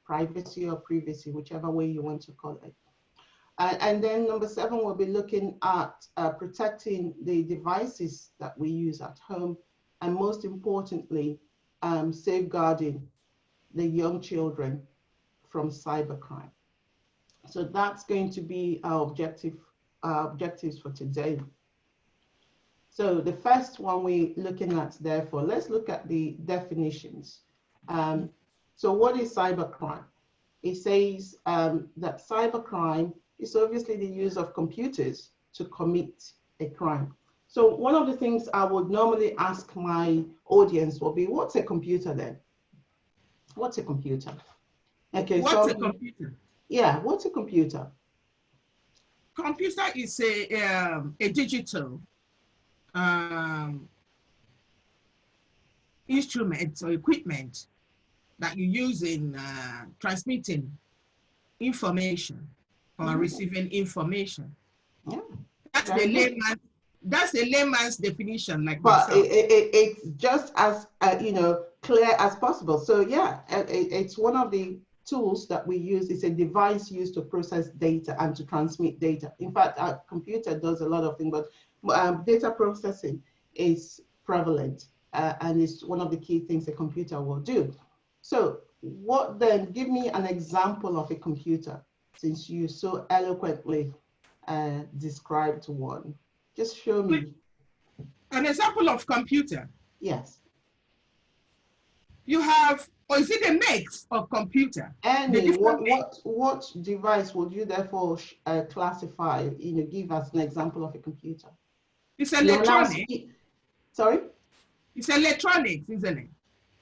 privacy or privacy, whichever way you want to call it. And then number 7, we'll be looking at protecting the devices that we use at home, and most importantly, safeguarding the young children from cybercrime. So that's going to be our objectives for today. So the first one we're looking at, therefore, let's look at the definitions. So what is cybercrime? It says that cybercrime is obviously the use of computers to commit a crime. So one of the things I would normally ask my audience will be, what's a computer then? What's a computer? Okay, what's a computer? Yeah, what's a computer? Computer is a digital instrument or equipment that you use in transmitting information or receiving information. Yeah. That's the layman's definition, like but myself. It's just as clear as possible. So yeah, it's one of the tools that we use. It's a device used to process data and to transmit data. In fact, our computer does a lot of things, but data processing is prevalent and it's one of the key things a computer will do. So what then, give me an example of a computer, since you so eloquently described one. Just show me. An example of computer? Yes. You have, or is it a mix of computer? Any, what device would you therefore classify, give us an example of a computer? It's electronic. Sorry? It's electronics, isn't it?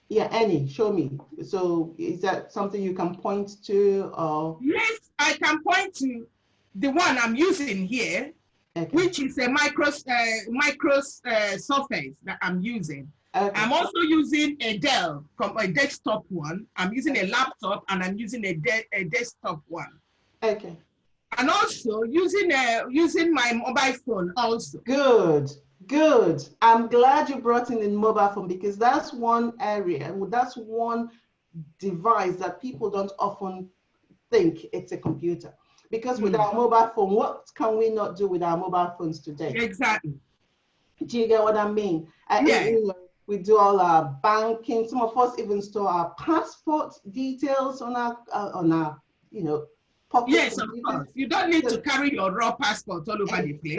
Yeah, any, show me. So is that something you can point to? Or? Yes, I can point to the one I'm using here, okay, which is a micro surface that I'm using. Okay. I'm also using a Dell, a desktop one. I'm using a laptop and I'm using a desktop one. Okay. And also using my mobile phone also. Good. Good. I'm glad you brought in the mobile phone, because that's one area, that's one device that people don't often think it's a computer. Because with our mobile phone, what can we not do with our mobile phones today? Exactly. Do you get what I mean? Yeah. We do all our banking. Some of us even store our passport details on our pocket. Yes, of course. You don't need to carry your raw passport all over the place.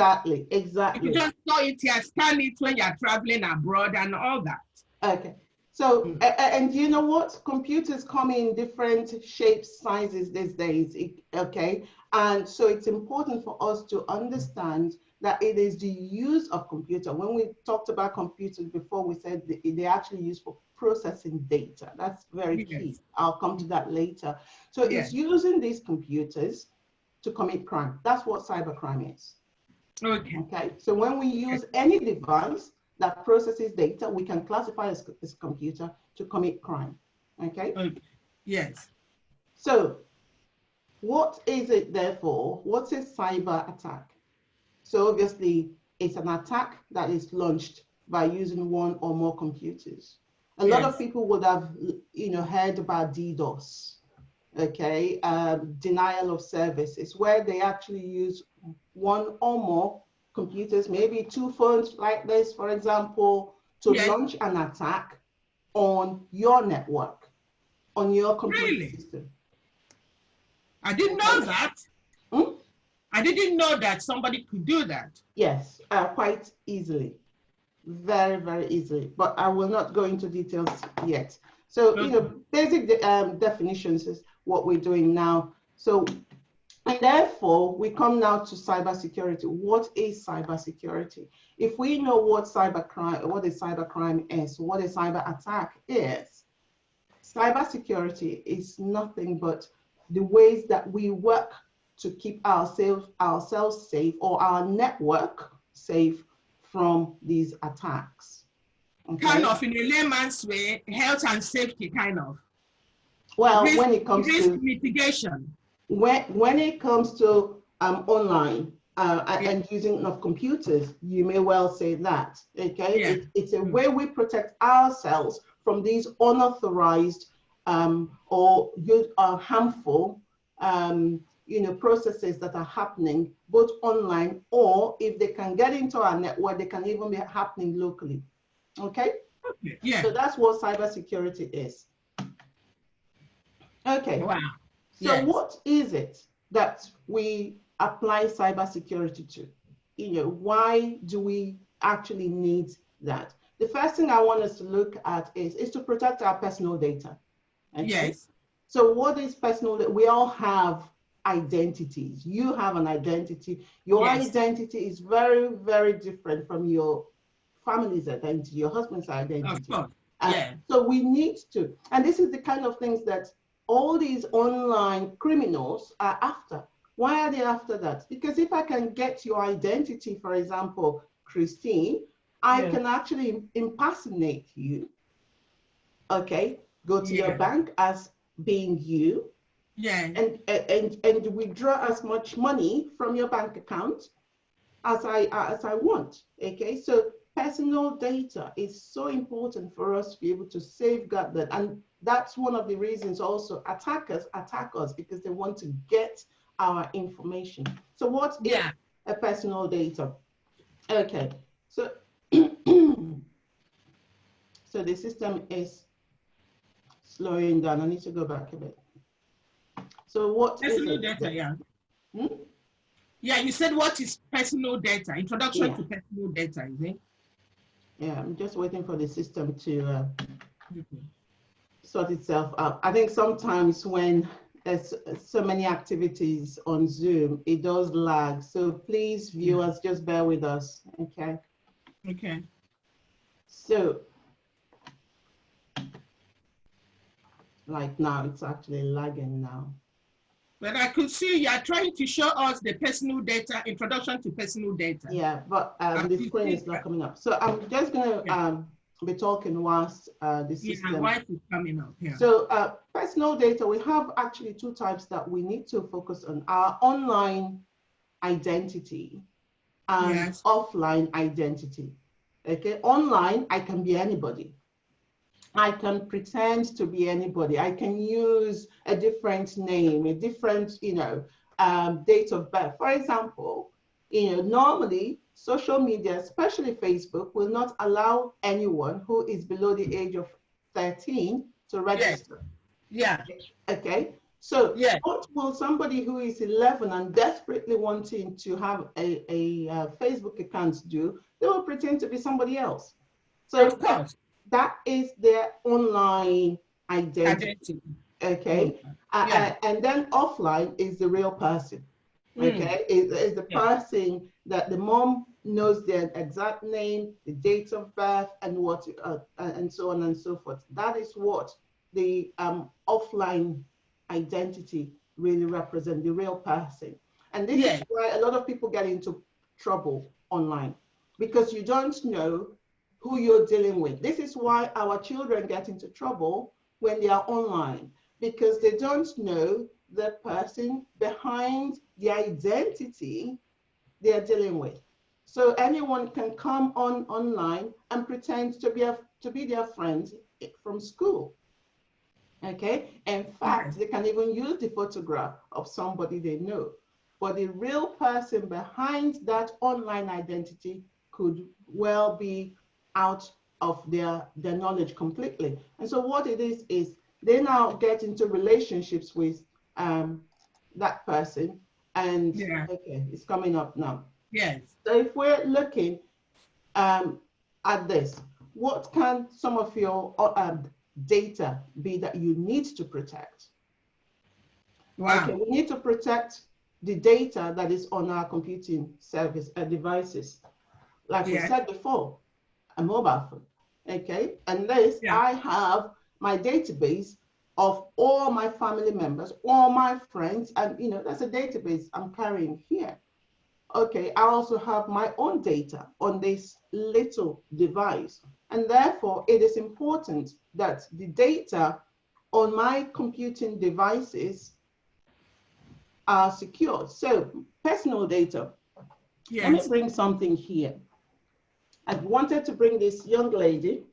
Exactly. You just store it here, scan it when you're traveling abroad and all that. Okay. So, and you know what? Computers come in different shapes, sizes these days, okay? And so it's important for us to understand that it is the use of computer. When we talked about computers before, we said they actually use for processing data. That's very key. I'll come to that later. So it's using these computers to commit crime. That's what cybercrime is. Okay. Okay. So when we use any device that processes data, we can classify as computer to commit crime. Okay? Yes. So what is it therefore? What's a cyber attack? So obviously it's an attack that is launched by using one or more computers. A lot of people would have, heard about DDoS, okay? Denial of service. It's where they actually use one or more computers, maybe 2 phones like this, for example, to launch an attack on your network, on your computer system. I didn't know that. I didn't know that somebody could do that. Yes, quite easily. Very, very easily. But I will not go into details yet. So, basic definitions is what we're doing now. So, and therefore, we come now to cybersecurity. What is cybersecurity? If we know what a cybercrime is, what a cyber attack is, cybersecurity is nothing but the ways that we work to keep ourselves safe, or our network safe from these attacks. Okay? Kind of, in a layman's way, health and safety, kind of. Well, when it comes to mitigation. When it comes to online and using of computers, you may well say that. Okay, it's a way we protect ourselves from these unauthorized or harmful processes that are happening both online, or if they can get into our network, they can even be happening locally. Okay? Yeah. So that's what cybersecurity is. Okay. Wow. So yes. What is it that we apply cybersecurity to? Why do we actually need that? The first thing I want us to look at is to protect our personal data. Okay? Yes. So what is personal data? We all have identities. You have an identity. Your identity is very, very different from your family's identity, your husband's identity. Of course. So we need to, and this is the kind of things that all these online criminals are after. Why are they after that? Because if I can get your identity, for example, Christine, I can actually impersonate you. Okay, go to your bank as being you. And withdraw as much money from your bank account as I want. Okay, so personal data is so important for us to be able to safeguard that. And that's one of the reasons also attackers attack us, because they want to get our information. So what is a personal data? Okay, so so the system is slowing down. I need to go back a bit. So what personal is it? Data, Yeah, you said what is personal data? Introduction to personal data, is it? Yeah, I'm just waiting for the system to sort itself out. I think sometimes when there's so many activities on Zoom, it does lag. So please, viewers, just bear with us, okay? Okay. So, like now, it's actually lagging now. But I could see you are trying to show us the personal data, introduction to personal data. Yeah, but the screen is not coming up. So I'm just going to be talking whilst the system. Yeah, while it's coming up. Yeah. So personal data, we have actually two types that we need to focus on: our online identity and offline identity. Okay, online, I can be anybody. I can pretend to be anybody. I can use a different name, a different, date of birth. For example, normally social media, especially Facebook, will not allow anyone who is below the age of 13 to register. Yeah. Okay. So what will somebody who is 11 and desperately wanting to have a Facebook account do? They will pretend to be somebody else. So of course, that is their online identity. Okay. And then offline is the real person. Okay. Is the person that the mom knows their exact name, the date of birth, and what and so on and so forth. That is what the offline identity really represents, the real person. And this is why a lot of people get into trouble online, because you don't know who you're dealing with. This is why our children get into trouble when they are online, because they don't know the person behind the identity they're dealing with. So anyone can come online and pretend to be their friend from school. Okay. In fact, they can even use the photograph of somebody they know. But the real person behind that online identity could well be out of their knowledge completely. And so what it is they now get into relationships with that person. And okay, it's coming up now. Yes. So if we're looking at this, what can some of your data be that you need to protect? Wow. Okay, we need to protect the data that is on our computing service devices. Like we said before, a mobile phone. Okay, unless I have my database of all my family members, all my friends, and that's a database I'm carrying here. Okay, I also have my own data on this little device. And therefore, it is important that the data on my computing devices are secure. So personal data. Let me bring something here. I wanted to bring this young lady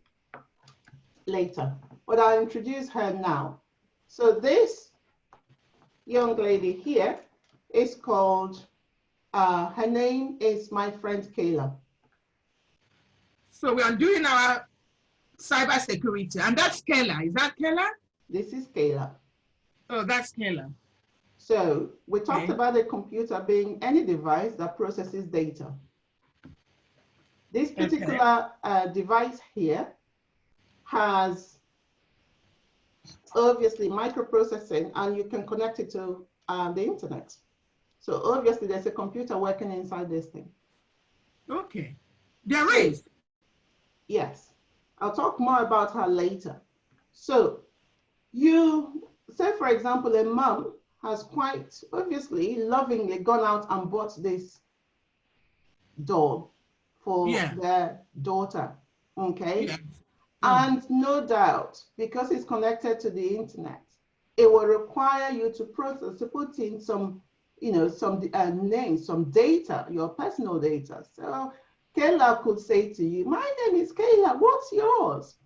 later, but I'll introduce her now. So this young lady here is called, her name is my friend Kayla. So we are doing our cybersecurity, and that's Kayla. Is that Kayla? This is Kayla. Oh, that's Kayla. So we talked about a computer being any device that processes data. This particular device here has obviously microprocessing, and you can connect it to the internet. So obviously there's a computer working inside this thing. Okay, there is. Yes, I'll talk more about her later. So you say, for example, a mom has quite obviously lovingly gone out and bought this doll for their daughter, okay? Yeah. And no doubt, because it's connected to the internet, it will require you to process, to put in some, some names, some data, your personal data. So Kayla could say to you, my name is Kayla, what's yours?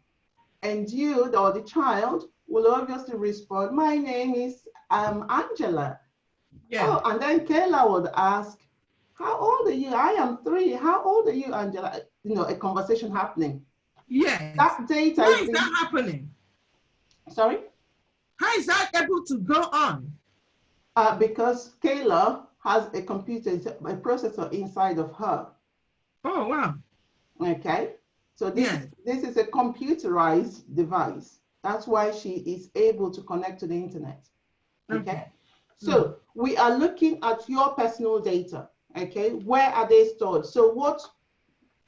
And you, or the child, will obviously respond, my name is Angela. Yeah. Oh, and then Kayla would ask, how old are you? I am 3. How old are you, Angela? A conversation happening. Yes. That data Why is that happening? Sorry? How is that able to go on? Because Kayla has a computer, a processor inside of her. Oh, wow. Okay. So this is a computerized device. That's why she is able to connect to the internet. Okay. So we are looking at your personal data. Okay. Where are they stored? So what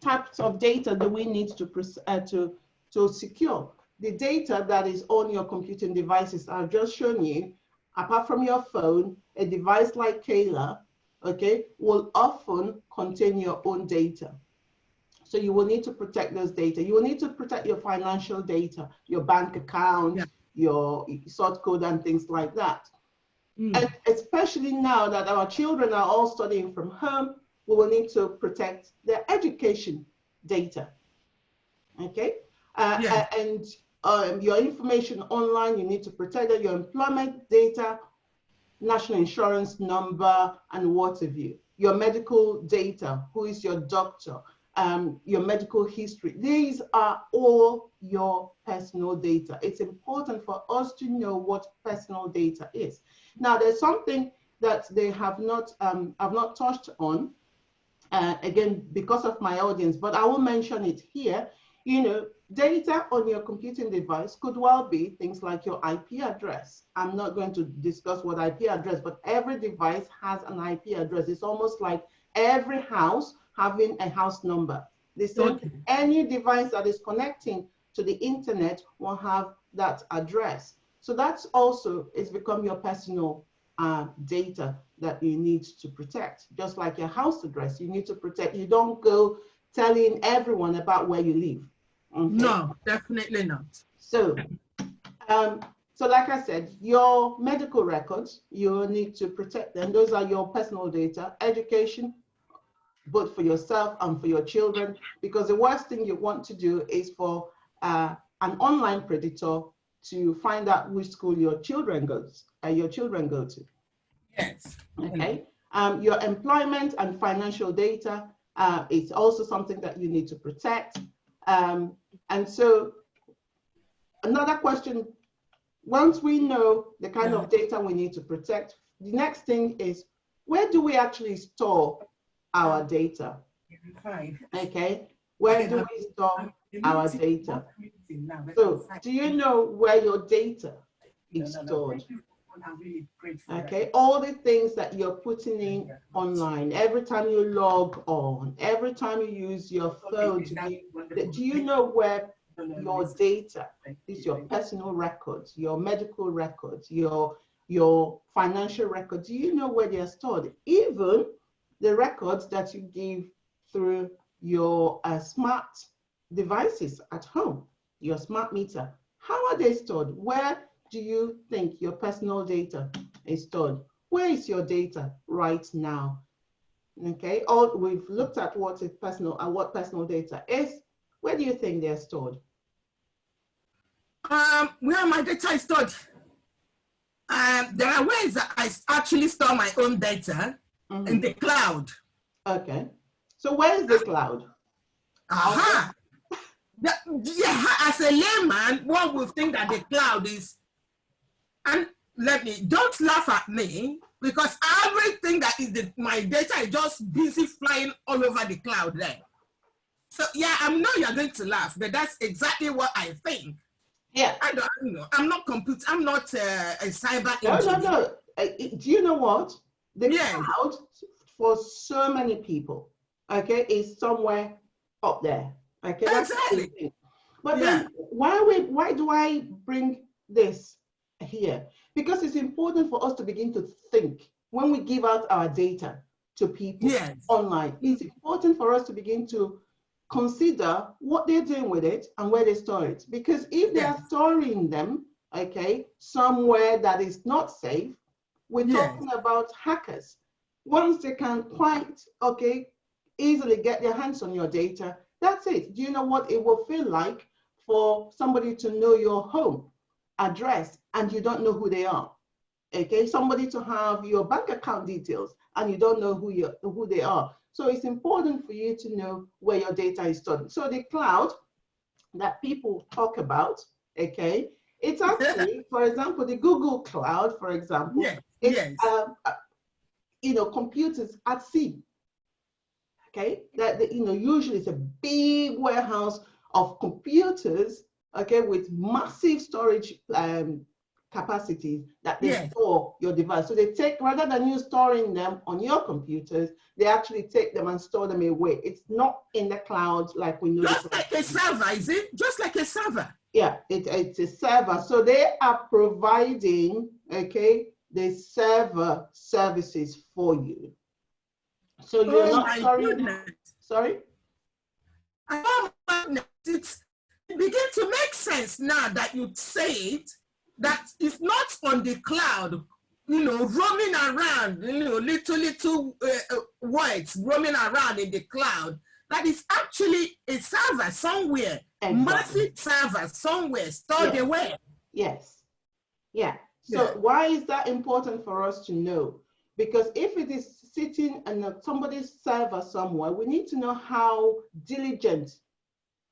types of data do we need to secure? The data that is on your computing devices, I've just shown you, apart from your phone, a device like Kayla, okay, will often contain your own data. So you will need to protect those data. You will need to protect your financial data, your bank account, your sort code and things like that. And especially now that our children are all studying from home, we will need to protect their education data, okay? And your information online, you need to protect it, your employment data, national insurance number, and what have you. Your medical data, who is your doctor, your medical history. These are all your personal data. It's important for us to know what personal data is. Now, there's something that they have not touched on, again, because of my audience, but I will mention it here. Data on your computing device could well be things like your IP address. I'm not going to discuss what IP address, but every device has an IP address. It's almost like every house having a house number. Any device that is connecting to the internet will have that address. So that's also, it's become your personal data that you need to protect. Just like your house address, you need to protect. You don't go telling everyone about where you live. Okay? No, definitely not. So, like I said, your medical records, you need to protect them. Those are your personal data. Education, both for yourself and for your children, because the worst thing you want to do is for an online predator to find out which school your children go to. Yes. Okay. Your employment and financial data is also something that you need to protect. And so another question, once we know the kind of data we need to protect, the next thing is, where do we actually store our data? Okay, where do we store our data? So do you know where your data is stored? Okay, all the things that you're putting in online, every time you log on, every time you use your phone do you know where your data is? Your personal records, your medical records, your financial records, do you know where they are stored? Even the records that you give through your smart devices at home, your smart meter, how are they stored? Where do you think your personal data is stored? Where is your data right now? Okay, we've looked at what is personal and what personal data is. Where do you think they're stored? Where my data is stored? There are ways that I actually store my own data in the cloud. Okay. So where is the cloud? Aha. Yeah, as a layman, one would think that the cloud is, and don't laugh at me, because everything that is my data is just busy flying all over the cloud there. So yeah, I know you're going to laugh, but that's exactly what I think. Yeah. I don't know. I'm not a cyber engineer. No. Do you know what? The cloud for so many people, okay, is somewhere up there. Okay, that's exactly. But then why do I bring this here? Because it's important for us to begin to think when we give out our data to people online. It's important for us to begin to consider what they're doing with it and where they store it. Because if they are storing them, okay, somewhere that is not safe, we're talking about hackers. Once they can quite, easily get their hands on your data, that's it. Do you know what it will feel like for somebody to know your home address and you don't know who they are? Okay, somebody to have your bank account details and you don't know who they are. So it's important for you to know where your data is stored. So the cloud that people talk about, okay, it's actually, for example, the Google Cloud, for example, it's computers at sea. Okay, that usually it's a big warehouse of computers, okay, with massive storage capacities that they store your device. So they take, rather than you storing them on your computers, they actually take them and store them away. It's not in the cloud like we know. Just like a server, is it? Just like a server. Yeah, it's a server. So they are providing, okay, the server services for you. So you're not storing. Sorry? Oh my goodness. It begins to make sense now that you say it, that it's not on the cloud, roaming around, little words roaming around in the cloud. That is actually a server somewhere, massive server somewhere stored away. Yes. Yeah. So why is that important for us to know? Because if it is sitting in somebody's server somewhere, we need to know how diligent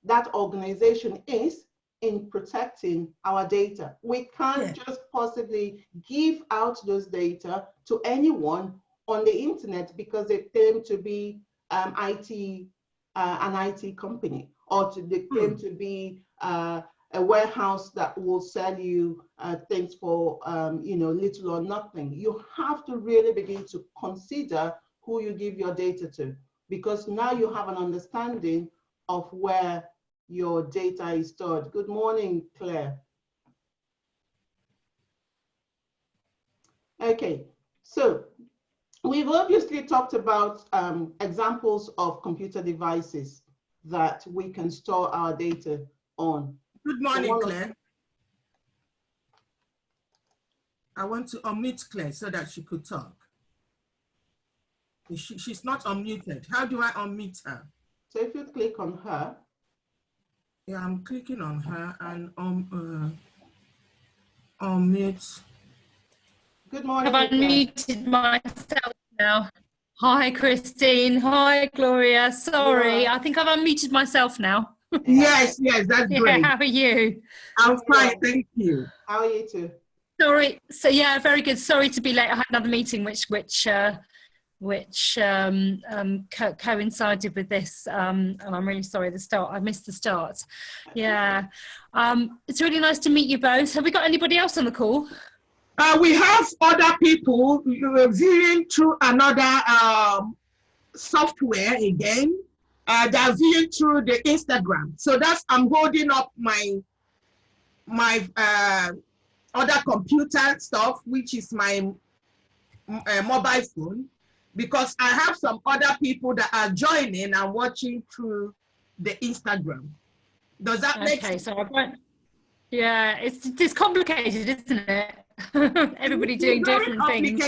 that organization is in protecting our data. We can't just possibly give out those data to anyone on the internet because they claim to be an IT company, or they claim to be a warehouse that will sell you things for little or nothing. You have to really begin to consider who you give your data to, because now you have an understanding of where your data is stored. Good morning, Claire. Okay, so we've obviously talked about examples of computer devices that we can store our data on. Good morning, Claire. I want to unmute Claire so that she could talk. She's not unmuted. How do I unmute her? So if you click on her. Yeah, I'm clicking on her and unmute. Good morning. I've unmuted myself now. Hi, Christine. Hi, Gloria. Sorry, I think I've unmuted myself now. Yes, that's great. How are you? I'm fine, thank you. How are you too? Sorry. So yeah, very good. Sorry to be late. I had another meeting which coincided with this, and I'm really sorry. I missed the start. Yeah, it's really nice to meet you both. Have we got anybody else on the call? We have other people viewing through another software again. They're viewing through the Instagram. So I'm holding up my other computer stuff, which is my mobile phone, because I have some other people that are joining and watching through the Instagram. Does that make sense? So yeah, it's complicated, isn't it? Everybody doing different things.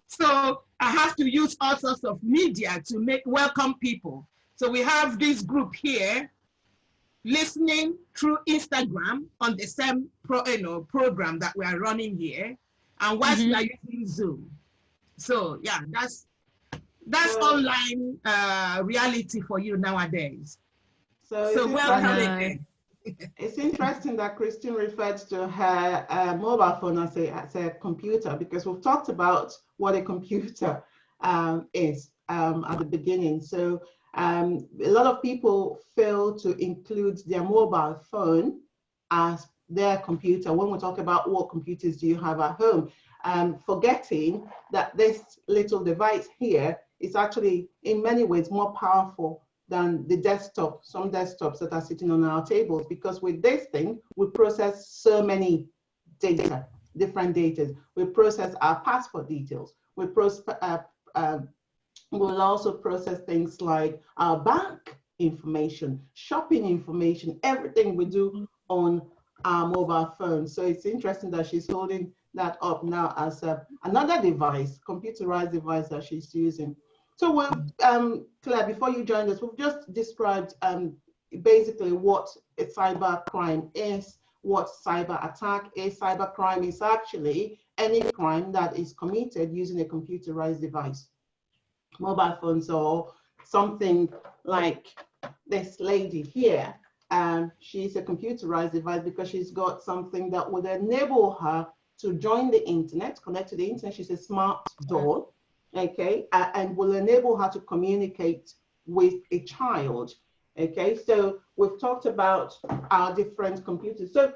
So I have to use all sorts of media to welcome people. So we have this group here listening through Instagram on the same program that we are running here. and whilst we are using Zoom. So yeah, that's online reality for you nowadays. So welcome. It's interesting that Christine referred to her mobile phone as a computer, because we've talked about what a computer is at the beginning. So a lot of people fail to include their mobile phone as their computer when we talk about what computers do you have at home, forgetting that this little device here is actually in many ways more powerful than the desktop, some desktops that are sitting on our tables, because with this thing, we process so many data, different data. We process our passport details. We will also process things like our bank information, shopping information, everything we do on our mobile phone. So it's interesting that she's holding that up now as another device, computerized device that she's using. So Claire, before you joined us, we've just described basically what a cyber crime is, what cyber attack is. Cyber crime is actually any crime that is committed using a computerized device, mobile phones, or something like this lady here. She's a computerized device because she's got something that would enable her to join the internet, connect to the internet. She's a smart doll. Okay, and will enable her to communicate with a child. Okay, so we've talked about our different computers. So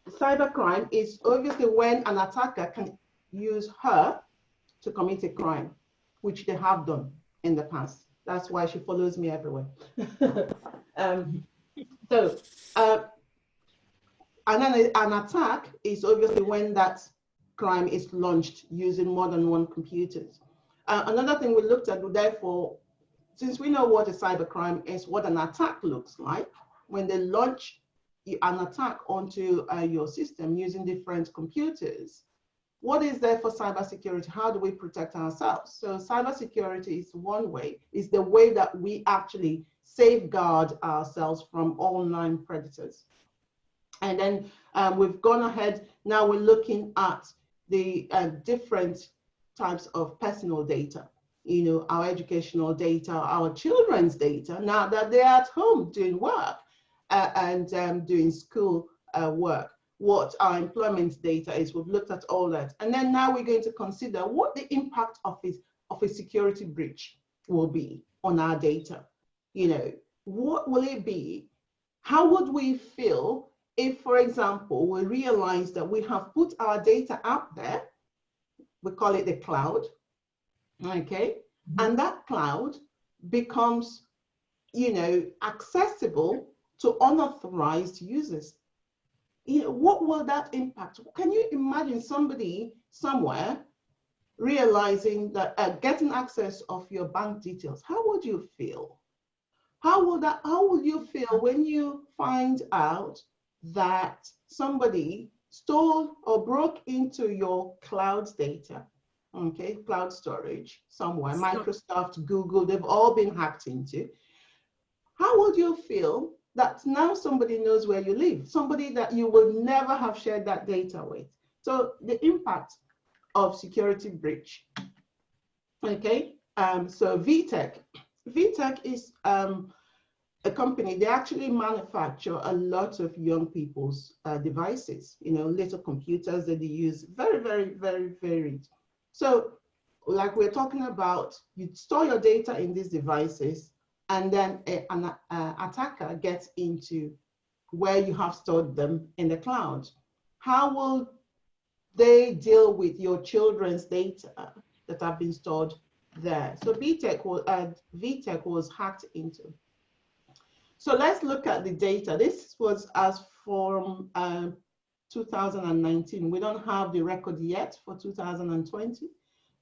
cybercrime is obviously when an attacker can use her to commit a crime, which they have done in the past. That's why she follows me everywhere. And then an attack is obviously when that crime is launched using more than one computers. Another thing we looked at, therefore, since we know what a cybercrime is, what an attack looks like, when they launch an attack onto your system using different computers, what is there for cybersecurity? How do we protect ourselves? So cybersecurity is one way, is the way that we actually safeguard ourselves from online predators. And then we've gone ahead, now we're looking at the different types of personal data, you know, our educational data, our children's data, now that they're at home doing work and doing school work, what our employment data is. We've looked at all that. And then now we're going to consider what the impact of a security breach will be on our data. You know, what will it be? How would we feel if, for example, we realize that we have put our data out there? We call it the cloud, okay? And that cloud becomes, you know, accessible to unauthorized users. You know, what will that impact? Can you imagine somebody somewhere realizing that getting access of your bank details? How would you feel? How would you feel when you find out that somebody stole or broke into your cloud data, okay, cloud storage somewhere, Microsoft, Google, they've all been hacked into? How would you feel that now somebody knows where you live, somebody that you would never have shared that data with? So the impact of security breach, okay? So VTech is a company, they actually manufacture a lot of young people's devices, you know, little computers that they use, very, very, very varied. So like we're talking about, you store your data in these devices, and then an attacker gets into where you have stored them in the cloud. How will they deal with your children's data that have been stored there? So VTech was hacked into. So let's look at the data. This was as from 2019. We don't have the record yet for 2020.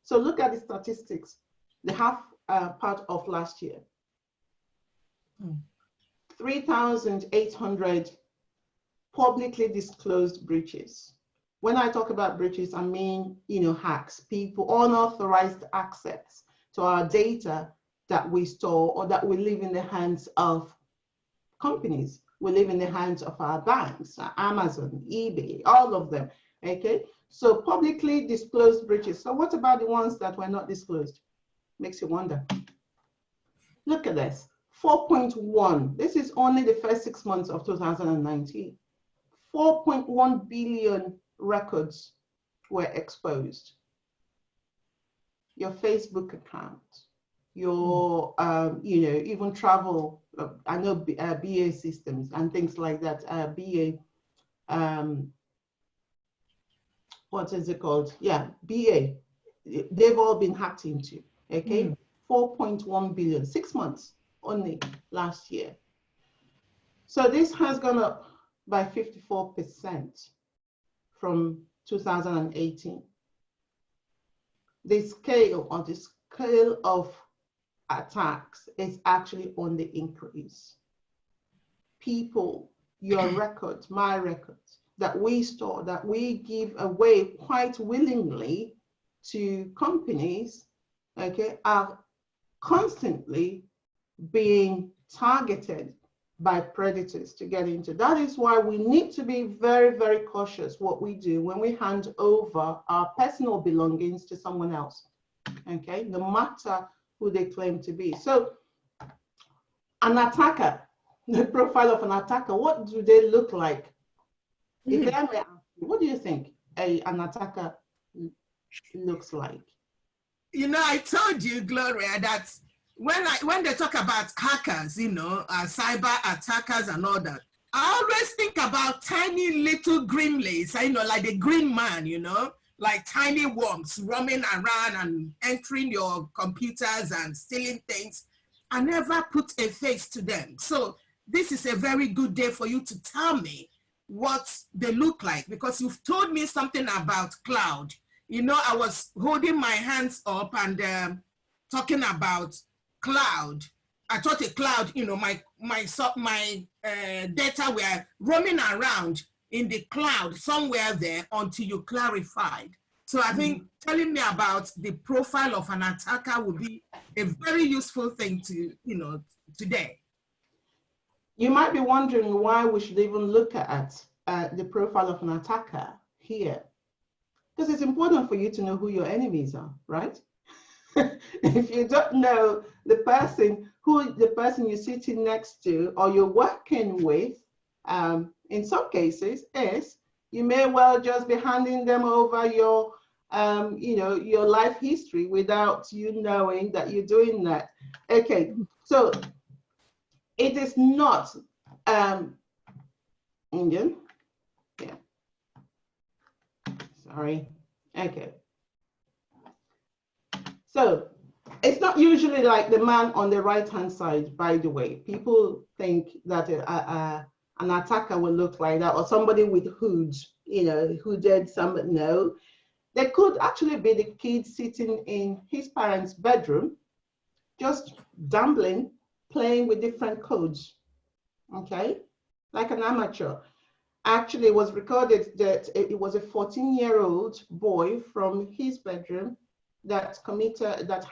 So look at the statistics, the half part of last year. 3,800 publicly disclosed breaches. When I talk about breaches, I mean, you know, hacks, people, unauthorized access to our data that we store or that we leave in the hands of companies. We live in the hands of our banks, Amazon, eBay, all of them, okay? So publicly disclosed breaches. So what about the ones that were not disclosed? Makes you wonder. Look at this, 4.1. This is only the first 6 months of 2019. 4.1 billion records were exposed. Your Facebook account, your, even travel, I know BA systems and things like that, BA, what is it called? Yeah, BA, they've all been hacked into, okay? 4.1 billion, 6 months only last year. So this has gone up by 54% from 2018. The scale of attacks is actually on the increase. People, your records, my records, that we store, that we give away quite willingly to companies, okay, are constantly being targeted by predators to get into. That is why we need to be very, very cautious what we do when we hand over our personal belongings to someone else, okay, no matter who they claim to be. So an attacker, the profile of an attacker, what do they look like? If I may ask you, what do you think an attacker looks like? You know, I told you, Gloria, that when they talk about hackers, cyber attackers and all that, I always think about tiny little gremlins, like the green man, like tiny worms roaming around and entering your computers and stealing things. I never put a face to them. So this is a very good day for you to tell me what they look like, because you've told me something about cloud. I was holding my hands up and talking about cloud. I thought a cloud, my data were roaming around in the cloud somewhere there until you clarified. So I think telling me about the profile of an attacker would be a very useful thing to, today. You might be wondering why we should even look at the profile of an attacker here. Because it's important for you to know who your enemies are, right? If you don't know the person you're sitting next to or you're working with, in some cases, you may well just be handing them over your, your life history without you knowing that you're doing that. Okay, so it is not Indian. Yeah. Sorry. Okay. So it's not usually like the man on the right-hand side, by the way. People think that an attacker will look like that, or somebody with hoods, hooded somebody. No, they could actually be the kid sitting in his parents' bedroom, just gambling, playing with different codes, okay? Like an amateur. Actually, it was recorded that it was a 14-year-old boy from his bedroom that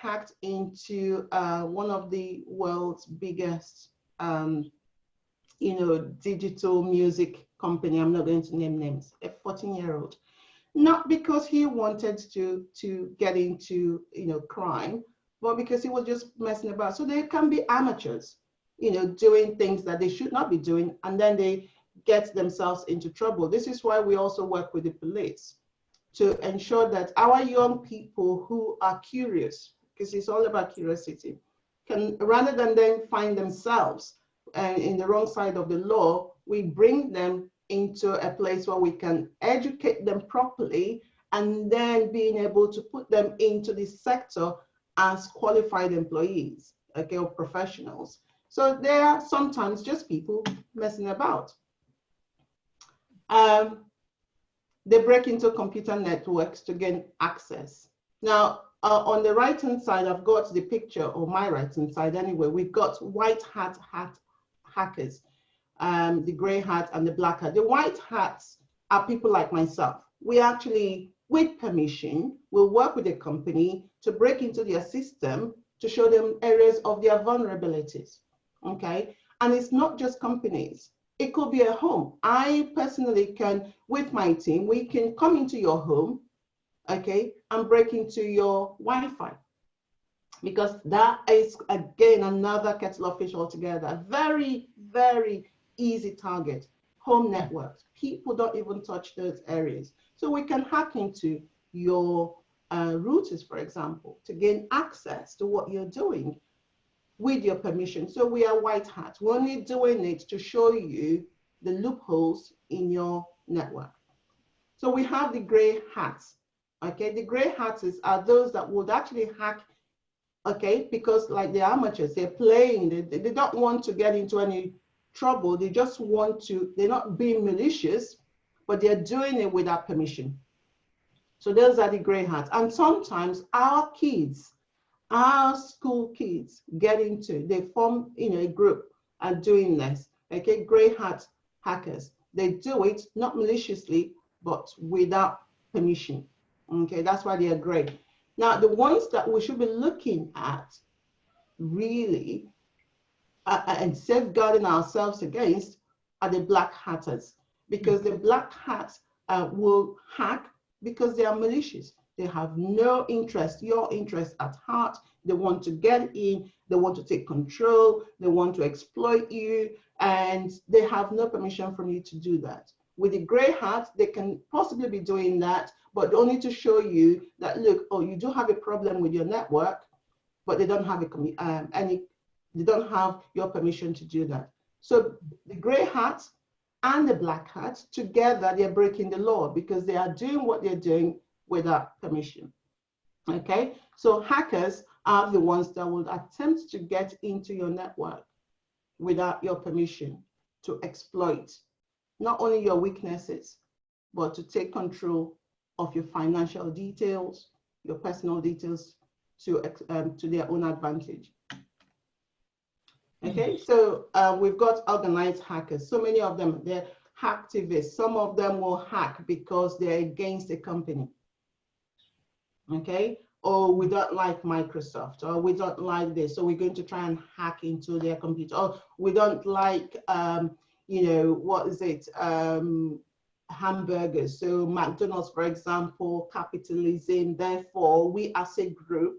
hacked into one of the world's biggest, digital music company. I'm not going to name names. A 14-year-old, not because he wanted to get into crime, but because he was just messing about. So there can be amateurs, doing things that they should not be doing, and then they get themselves into trouble. This is why we also work with the police to ensure that our young people who are curious, because it's all about curiosity, can, rather than then find themselves in the wrong side of the law, we bring them into a place where we can educate them properly and then being able to put them into this sector as qualified employees, okay, or professionals. So they are sometimes just people messing about. They break into computer networks to gain access. Now, on the right-hand side, I've got the picture, or my right-hand side anyway, we've got white hat hackers, the gray hat and the black hat. The white hats are people like myself. We actually, with permission, will work with a company to break into their system to show them areas of their vulnerabilities, okay? And it's not just companies. It could be a home. I personally can, with my team, we can come into your home, okay, and break into your Wi-Fi. Because that is, again, another kettle of fish altogether. Very, very easy target. Home networks. People don't even touch those areas. So we can hack into your routers, for example, to gain access to what you're doing with your permission. So we are white hat. We're only doing it to show you the loopholes in your network. So we have the gray hats. Okay, the gray hats are those that would actually hack, okay, because like the amateurs, they're playing, they don't want to get into any trouble. They just want to, they're not being malicious, but they're doing it without permission. So those are the gray hats. And sometimes our kids, our school kids get into, they form, you know, a group and doing this, okay, gray hat hackers. They do it not maliciously, but without permission. Okay, that's why they are gray. Now, the ones that we should be looking at really and safeguarding ourselves against are the black hatters, because the black hats will hack because they are malicious. They have no interest, your interest at heart. They want to get in, they want to take control, they want to exploit you, and they have no permission from you to do that. With the gray hat, they can possibly be doing that, but only to show you that, look, oh, you do have a problem with your network, but they don't have they don't have your permission to do that. So the gray hats and the black hats together, they're breaking the law because they are doing what they're doing without permission. Okay, so hackers are the ones that will attempt to get into your network without your permission to exploit not only your weaknesses, but to take control of your financial details, your personal details to their own advantage. Okay, so we've got organized hackers. So many of them, they're hacktivists. Some of them will hack because they're against a company. Okay, or we don't like Microsoft, or we don't like this, so we're going to try and hack into their computer, or we don't like, you know, what is it, hamburgers. So McDonald's, for example, capitalism, therefore we as a group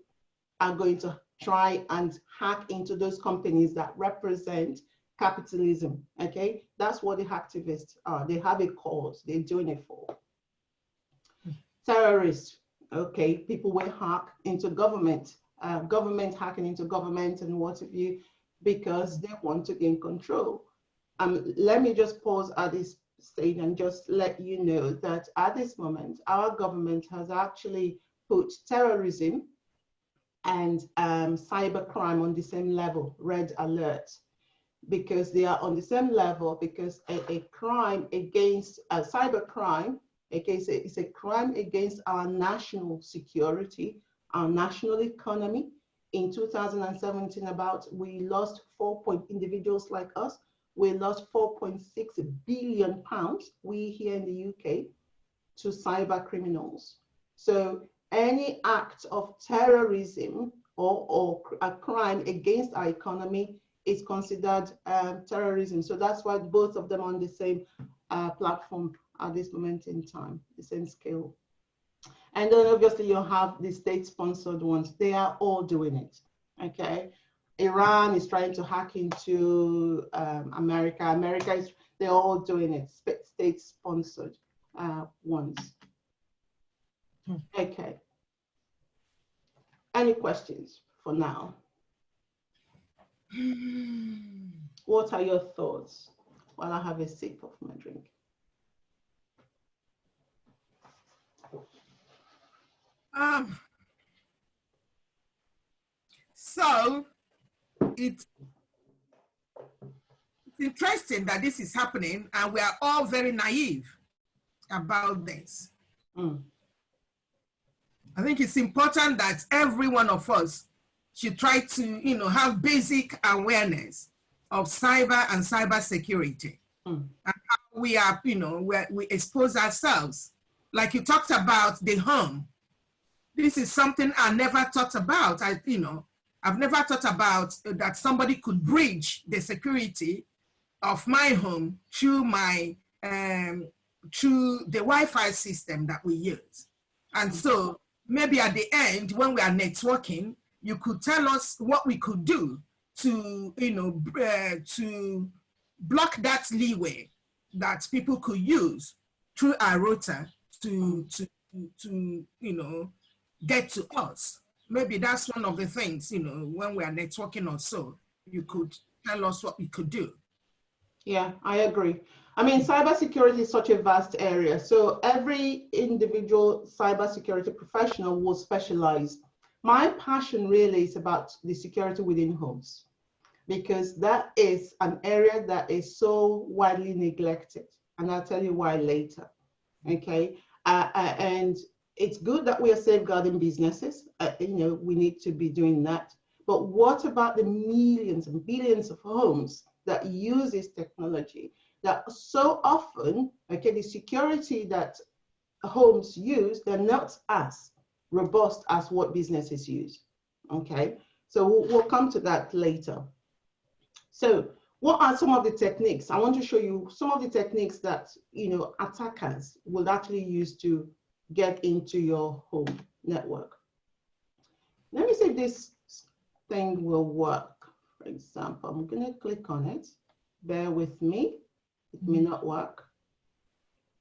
are going to try and hack into those companies that represent capitalism. Okay, that's what the hacktivists are. They have a cause, they're doing it for. Terrorists, okay, people will hack into government, government hacking into government and what have you, because they want to gain control. Let me just pause at this stage and just let you know that at this moment, our government has actually put terrorism and cybercrime on the same level, red alert, because they are on the same level, because a crime against cybercrime, it's a crime against our national security, our national economy. In 2017, we lost individuals like us, we lost 4.6 billion pounds, we here in the UK, to cyber criminals. So any act of terrorism or a crime against our economy is considered terrorism. So that's why both of them are on the same platform at this moment in time, the same scale. And then obviously you have the state-sponsored ones. They are all doing it, okay? Iran is trying to hack into America. They're all doing it, state-sponsored ones. Okay. Any questions for now? What are your thoughts while I have a sip of my drink? So it's interesting that this is happening and we are all very naive about this. I think it's important that every one of us should try to, have basic awareness of cyber and cybersecurity. And how we are, we expose ourselves. Like you talked about the home. This is something I never thought about. I've never thought about that somebody could breach the security of my home through my through the Wi-Fi system that we use. And so maybe at the end, when we are networking, you could tell us what we could do to, you know, to block that leeway that people could use through our router to you know, get to us. Maybe that's one of the things, you know, when we are networking or so, you could tell us what we could do. Yeah, I agree. I mean, cybersecurity is such a vast area. So every individual cybersecurity professional will specialize. My passion really is about the security within homes, because that is an area that is so widely neglected. And I'll tell you why later, okay? And it's good that we are safeguarding businesses. You know, we need to be doing that. But what about the millions and billions of homes that use this technology that so often, okay, the security that homes use, they're not as robust as what businesses use, okay? So we'll come to that later. So what are some of the techniques? I want to show you some of the techniques that, you know, attackers will actually use to get into your home network. Let me see if this thing will work. For example, I'm going to click on it. Bear with me. It may not work.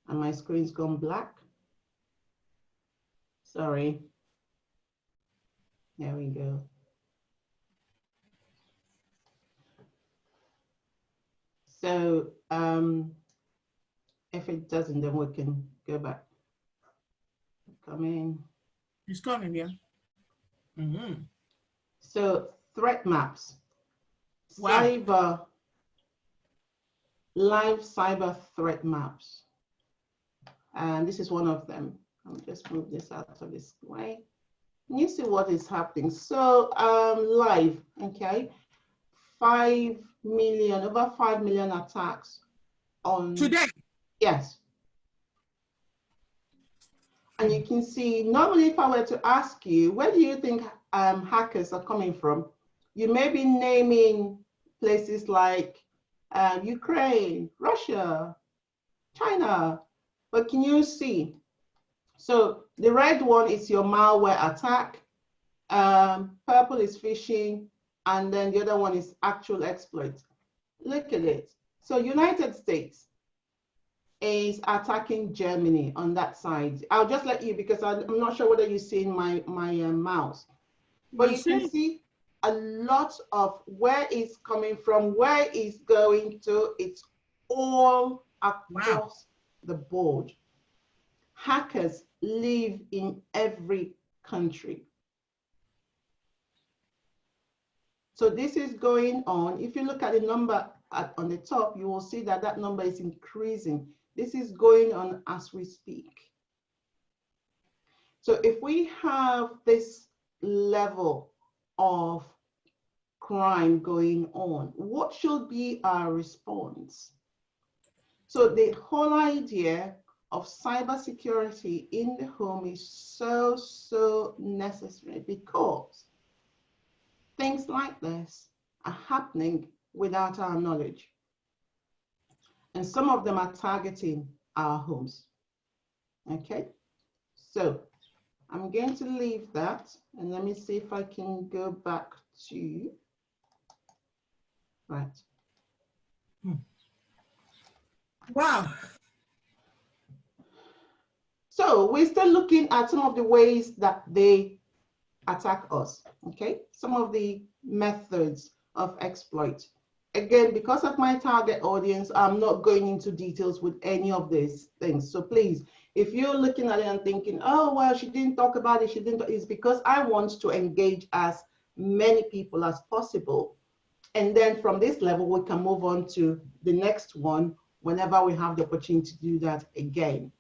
And my screen's gone black. Sorry. There we go. So if it doesn't, then we can go back. Come in. It's coming, yeah. Mm-hmm. So threat maps. Wow. Live cyber threat maps. And this is one of them. I'll just move this out of this way. And you see what is happening. So live, okay. 5 million, over 5 million attacks on today. Yes. And you can see, normally if I were to ask you, where do you think hackers are coming from? You may be naming places like Ukraine, Russia, China, but can you see? So the red one is your malware attack, purple is phishing, and then the other one is actual exploit. Look at it. So United States is attacking Germany on that side. I'll just let you, because I'm not sure whether you've seen my mouse, but you can see a lot of where it's coming from, where it's going to. It's all across the board. Hackers live in every country. So this is going on. If you look at the number on the top, you will see that that number is increasing. This is going on as we speak. So if we have this level of crime going on, what should be our response? So the whole idea of cybersecurity in the home is so necessary, because things like this are happening without our knowledge. And some of them are targeting our homes. Okay, so I'm going to leave that, and let me see if I can go back to, right. Wow. So we're still looking at some of the ways that they attack us, okay? Some of the methods of exploit. Again, because of my target audience, I'm not going into details with any of these things. So please, if you're looking at it and thinking, oh, well, she didn't talk about it, it's because I want to engage as many people as possible. And then from this level, we can move on to the next one whenever we have the opportunity to do that again.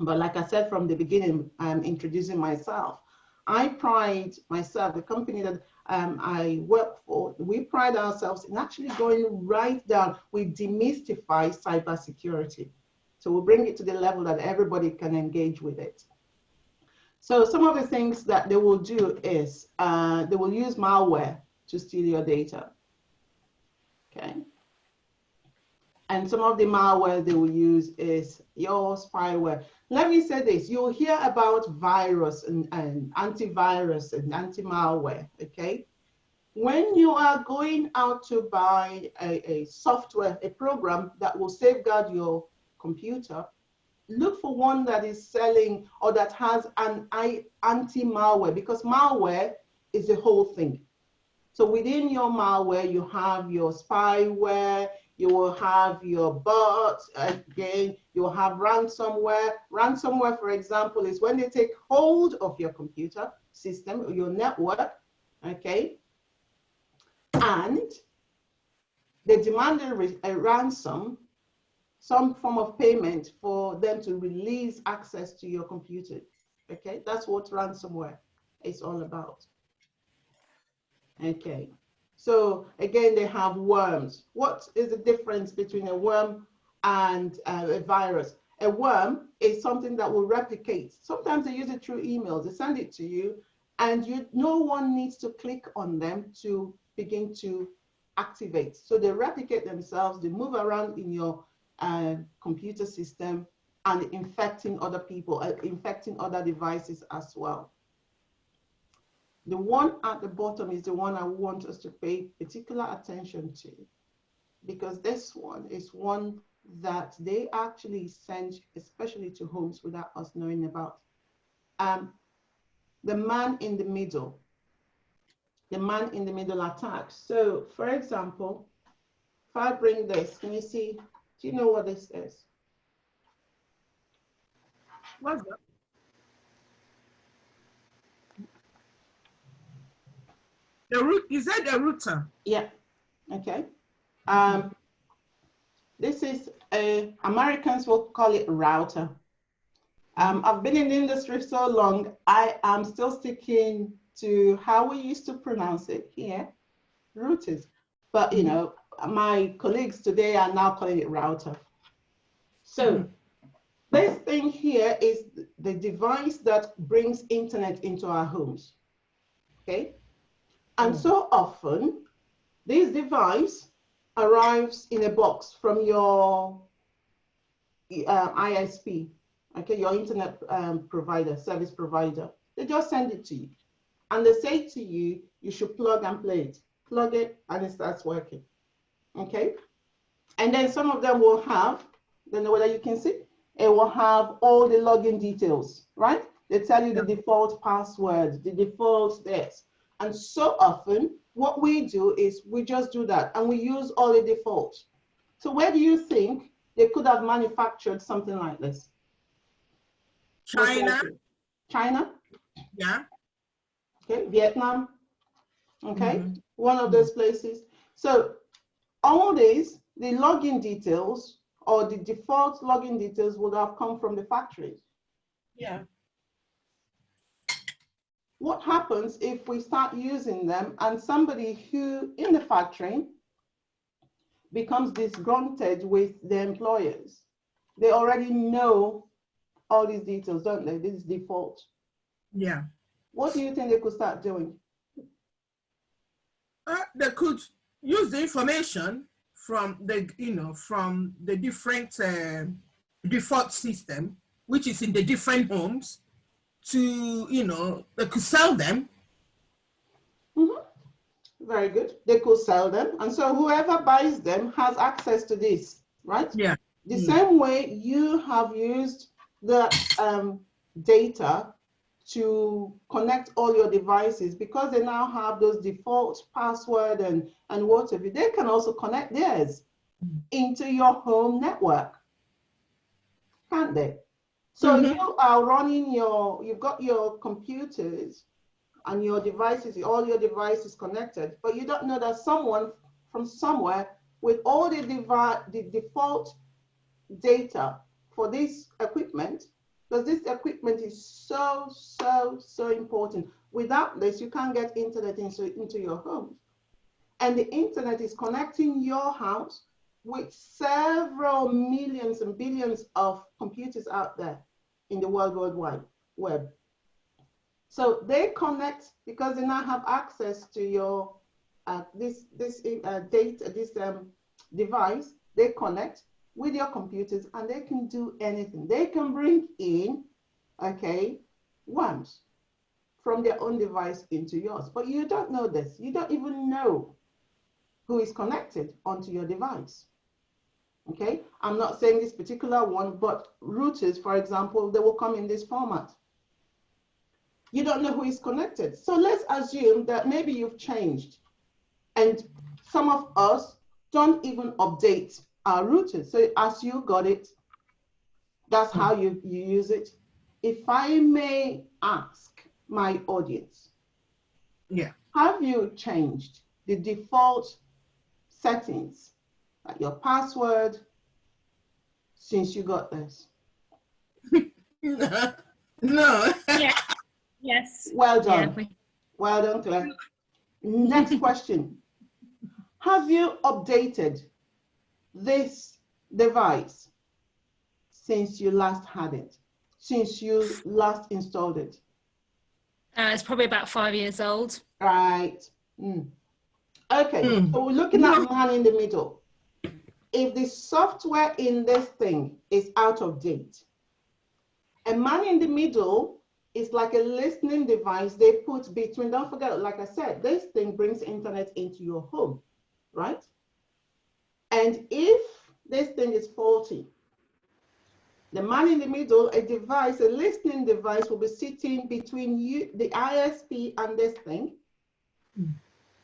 But like I said from the beginning, I'm introducing myself. I pride myself, the company that I work for, we pride ourselves in actually going right down. We demystify cybersecurity. So we'll bring it to the level that everybody can engage with it. So some of the things that they will do is they will use malware to steal your data. Okay. And some of the malware they will use is your spyware. Let me say this, you'll hear about virus and antivirus and anti-malware, okay? When you are going out to buy a software, a program that will safeguard your computer, look for one that is selling or that has an anti-malware, because malware is a whole thing. So within your malware, you have your spyware, you will have your bots, again, you will have ransomware. Ransomware, for example, is when they take hold of your computer system, or your network, okay? And they demand a ransom, some form of payment for them to release access to your computer, okay? That's what ransomware is all about. Okay, so again, they have worms. What is the difference between a worm and a virus? A worm is something that will replicate. Sometimes they use it through emails. They send it to you, and no one needs to click on them to begin to activate. So they replicate themselves. They move around in your computer system and infecting other people, infecting other devices as well. The one at the bottom is the one I want us to pay particular attention to, because this one is one that they actually send, especially to homes without us knowing about. The man in the middle attack. So for example, if I bring this, can you see, do you know what this is? What's that? The root, is that the router? Yeah, okay. This is Americans will call it router. I've been in the industry so long, I am still sticking to how we used to pronounce it here, routers. But you know, my colleagues today are now calling it router. So this thing here is the device that brings internet into our homes, okay? And so often, this device arrives in a box from your ISP, okay, your internet provider, service provider. They just send it to you. And they say to you, you should plug and play it. Plug it and it starts working, okay? And then some of them will have, don't know whether you can see, it will have all the login details, right? They tell you the default password, the default this. And so often, what we do is we just do that and we use all the defaults. So where do you think they could have manufactured something like this? China. China? Yeah. Okay, Vietnam? Okay, one of those places. So all these, the login details or the default login details would have come from the factories. Yeah. What happens if we start using them and somebody who in the factory becomes disgruntled with the employers? They already know all these details, don't they? This is default. Yeah. What do you think they could start doing? They could use the information from the, from the different default system, which is in the different homes, to, they could sell them. Very good. They could sell them. And so whoever buys them has access to this, right? Yeah. The same way you have used the data to connect all your devices, because they now have those default password and whatever, they can also connect theirs into your home network, can't they? So you are running you've got your computers and your devices, all your devices connected, but you don't know that someone from somewhere with all the default data for this equipment, because this equipment is so important. Without this, you can't get internet into your home. And the internet is connecting your house with several millions and billions of computers out there in the World Wide Web. So they connect because they now have access to your this device. they connect with your computers and they can do anything. They can bring in, okay, worms from their own device into yours. But you don't know this. You don't even know who is connected onto your device. Okay, I'm not saying this particular one, but routers, for example, they will come in this format. You don't know who is connected. So let's assume that maybe you've changed and some of us don't even update our routers. So as you got it, that's how you use it. If I may ask my audience, yeah, have you changed the default settings, like your password, since you got this? No. Yeah. Yes. Well done. Yeah, Well done, Claire. Next question. Have you updated this device since you last had it, since you last installed it? it's probably about 5 years old. Right. Okay, so we're looking at man in the middle. If the software in this thing is out of date, a man in the middle is like a listening device they put between, don't forget, like I said, this thing brings internet into your home, right? And if this thing is faulty, the man in the middle, a device, a listening device, will be sitting between you, the ISP, and this thing,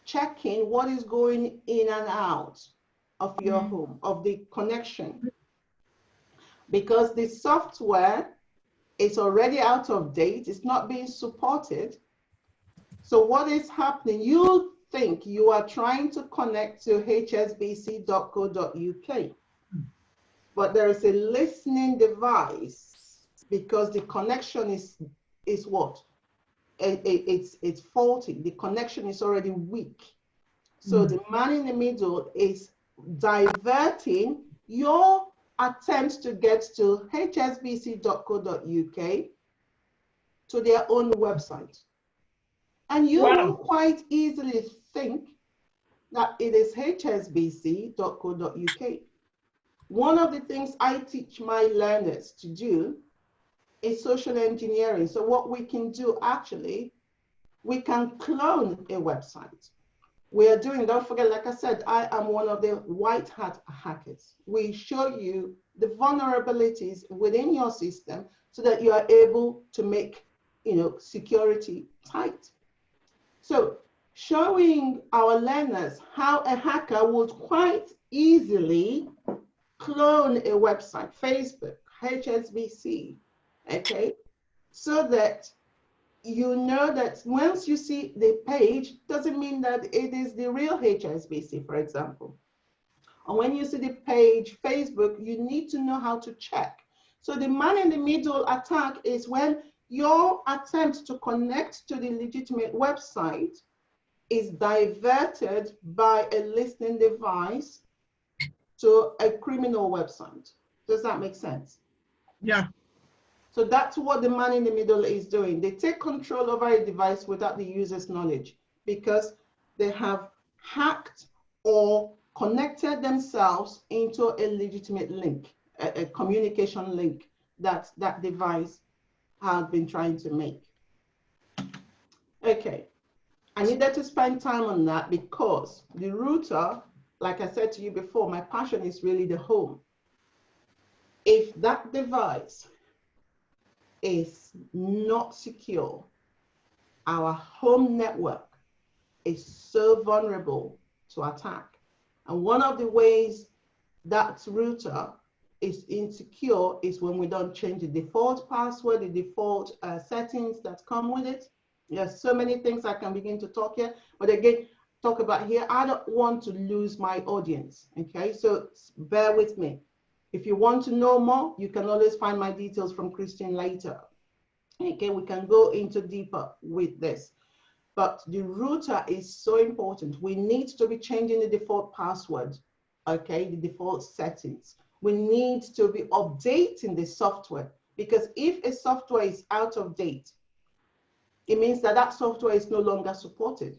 checking what is going in and out of your home, of the connection. Because the software is already out of date, it's not being supported. So what is happening? You think you are trying to connect to hsbc.co.uk, but there is a listening device because the connection is what? It's faulty. The connection is already weak. So the man in the middle is diverting your attempt to get to hsbc.co.uk to their own website. And you will quite easily think that it is hsbc.co.uk. One of the things I teach my learners to do is social engineering. So what we can do actually, we can clone a website. We are doing, don't forget, like I said, I am one of the white hat hackers. We show you the vulnerabilities within your system so that you are able to make, security tight. So showing our learners how a hacker would quite easily clone a website, Facebook, HSBC, okay? So that you know that once you see the page, doesn't mean that it is the real HSBC, for example. And when you see the page, Facebook, you need to know how to check. So the man in the middle attack is when your attempt to connect to the legitimate website is diverted by a listening device to a criminal website. Does that make sense? Yeah. So that's what the man in the middle is doing. They take control over a device without the user's knowledge because they have hacked or connected themselves into a legitimate link, a communication link that that device has been trying to make. Okay, I needed to spend time on that because the router, like I said to you before, my passion is really the home. If that device is not secure, our home network is so vulnerable to attack. And one of the ways that router is insecure is when we don't change the default password, the default settings that come with it. There's so many things I can begin to talk here, but again, talk about here. I don't want to lose my audience, okay? So bear with me. If you want to know more, you can always find my details from Christian later. Okay, we can go into deeper with this. But the router is so important. We need to be changing the default password, okay, the default settings. We need to be updating the software because if a software is out of date, it means that that software is no longer supported.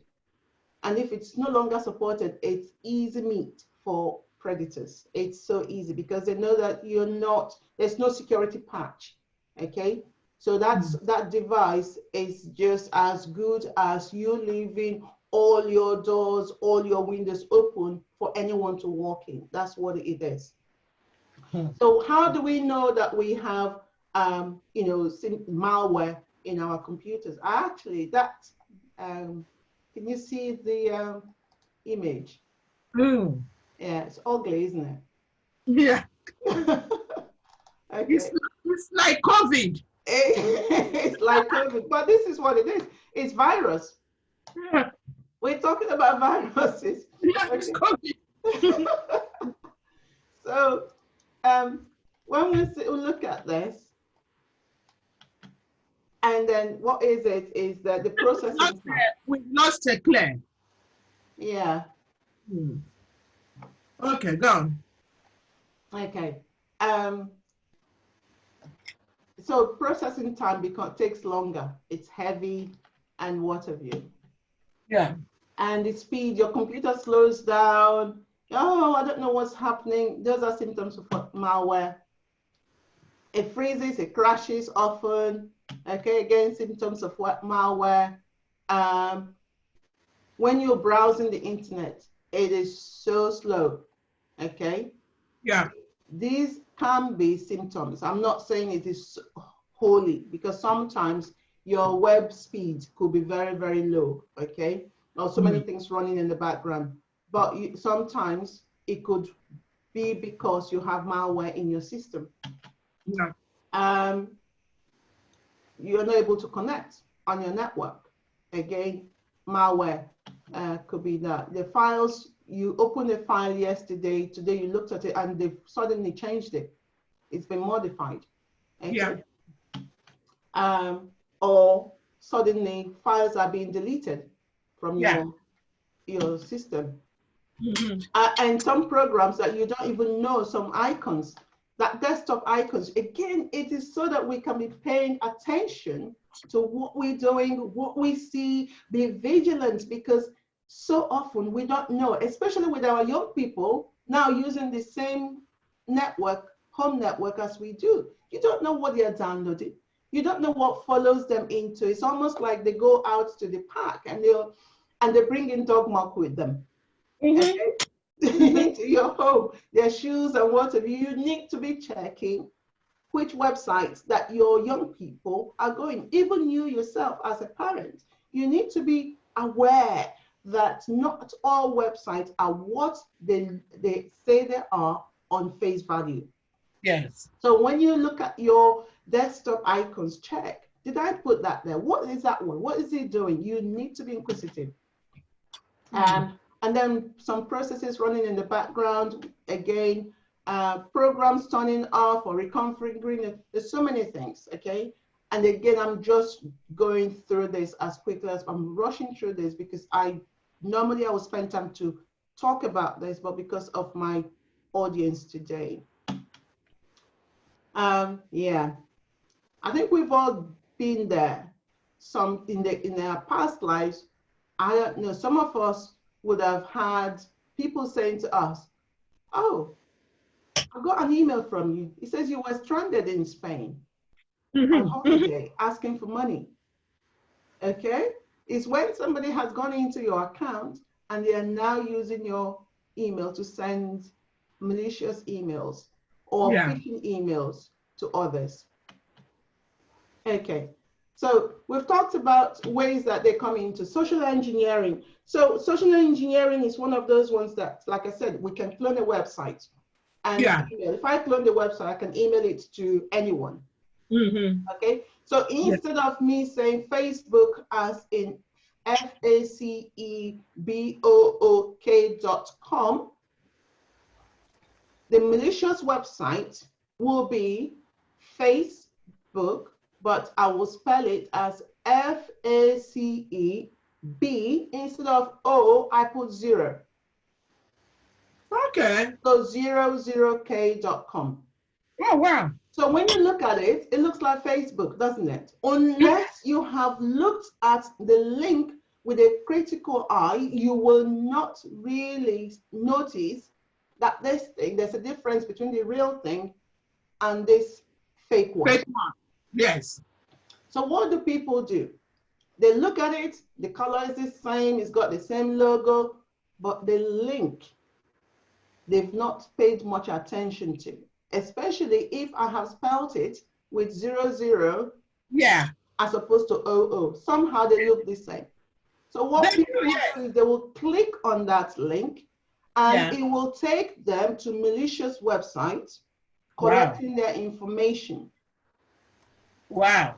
And if it's no longer supported, it's easy meat for predators. It's so easy because they know that there's no security patch, okay? So that device is just as good as you leaving all your doors, all your windows open for anyone to walk in. That's what it is. So how do we know that we have, malware in our computers? Actually, can you see the image? Yeah, it's ugly, isn't it? Yeah. Okay. It's like COVID. It's like COVID, but this is what it is. It's virus. Yeah. We're talking about viruses. Yeah, it's COVID. So when we look at this, and then what is it? Is that the processing? We lost a Claire. Yeah. Okay, go on. Okay. So processing time takes longer. It's heavy and what have you. Yeah. And the speed, your computer slows down. Oh, I don't know what's happening. Those are symptoms of malware. It freezes, it crashes often. Okay, again, symptoms of malware. When you're browsing the internet, it is so slow. Okay. Yeah. These can be symptoms. I'm not saying it is wholly, because sometimes your web speed could be very, very low. Okay. Or so many things running in the background. But sometimes it could be because you have malware in your system. Yeah. You're not able to connect on your network. Again, malware could be that. The files, you opened a file yesterday, today you looked at it and they've suddenly changed it. It's been modified. Okay? Yeah. Or suddenly files are being deleted from your system. And some programs that you don't even know, some icons, that desktop icons, again, it is so that we can be paying attention to what we're doing, what we see, be vigilant, because so often we don't know, especially with our young people now using the same network, home network as we do. You don't know what they're downloading. You don't know what follows them into. It's almost like they go out to the park and they bring in dog muck with them. Okay? Into your home, their shoes and whatever. You need to be checking which websites that your young people are going. Even you yourself as a parent, you need to be aware that not all websites are what they say they are on face value. Yes. So when you look at your desktop icons, check, did I put that there? What is that one? What is it doing? You need to be inquisitive. And then some processes running in the background, again, programs turning off or reconfiguring. There's so many things, okay? And again, I'm just going through this as quickly as I'm rushing through this, because normally I would spend time to talk about this, but because of my audience today. Yeah, I think we've all been there. Some in our past lives, I don't know, some of us would have had people saying to us, oh, I got an email from you. It says you were stranded in Spain on holiday asking for money. Okay? It's when somebody has gone into your account and they are now using your email to send malicious emails or phishing emails to others. Okay. So we've talked about ways that they come into social engineering. So social engineering is one of those ones that, like I said, we can clone a website and email. If I clone the website, I can email it to anyone. Okay. So instead of me saying Facebook as in Facebook.com, the malicious website will be Facebook, but I will spell it as FACEB. Instead of O, I put 0. Okay. So 00k.com. Oh, wow. So when you look at it, it looks like Facebook, doesn't it? Unless you have looked at the link with a critical eye, you will not really notice that this thing, there's a difference between the real thing and this fake one. Fake one. Yes. So what do people do? They look at it, the color is the same, it's got the same logo, but the link, they've not paid much attention to, especially if I have spelled it with 00, yeah, as opposed to 00. Somehow they look the same. So what people do is they will click on that link, and it will take them to malicious websites collecting their information. Wow.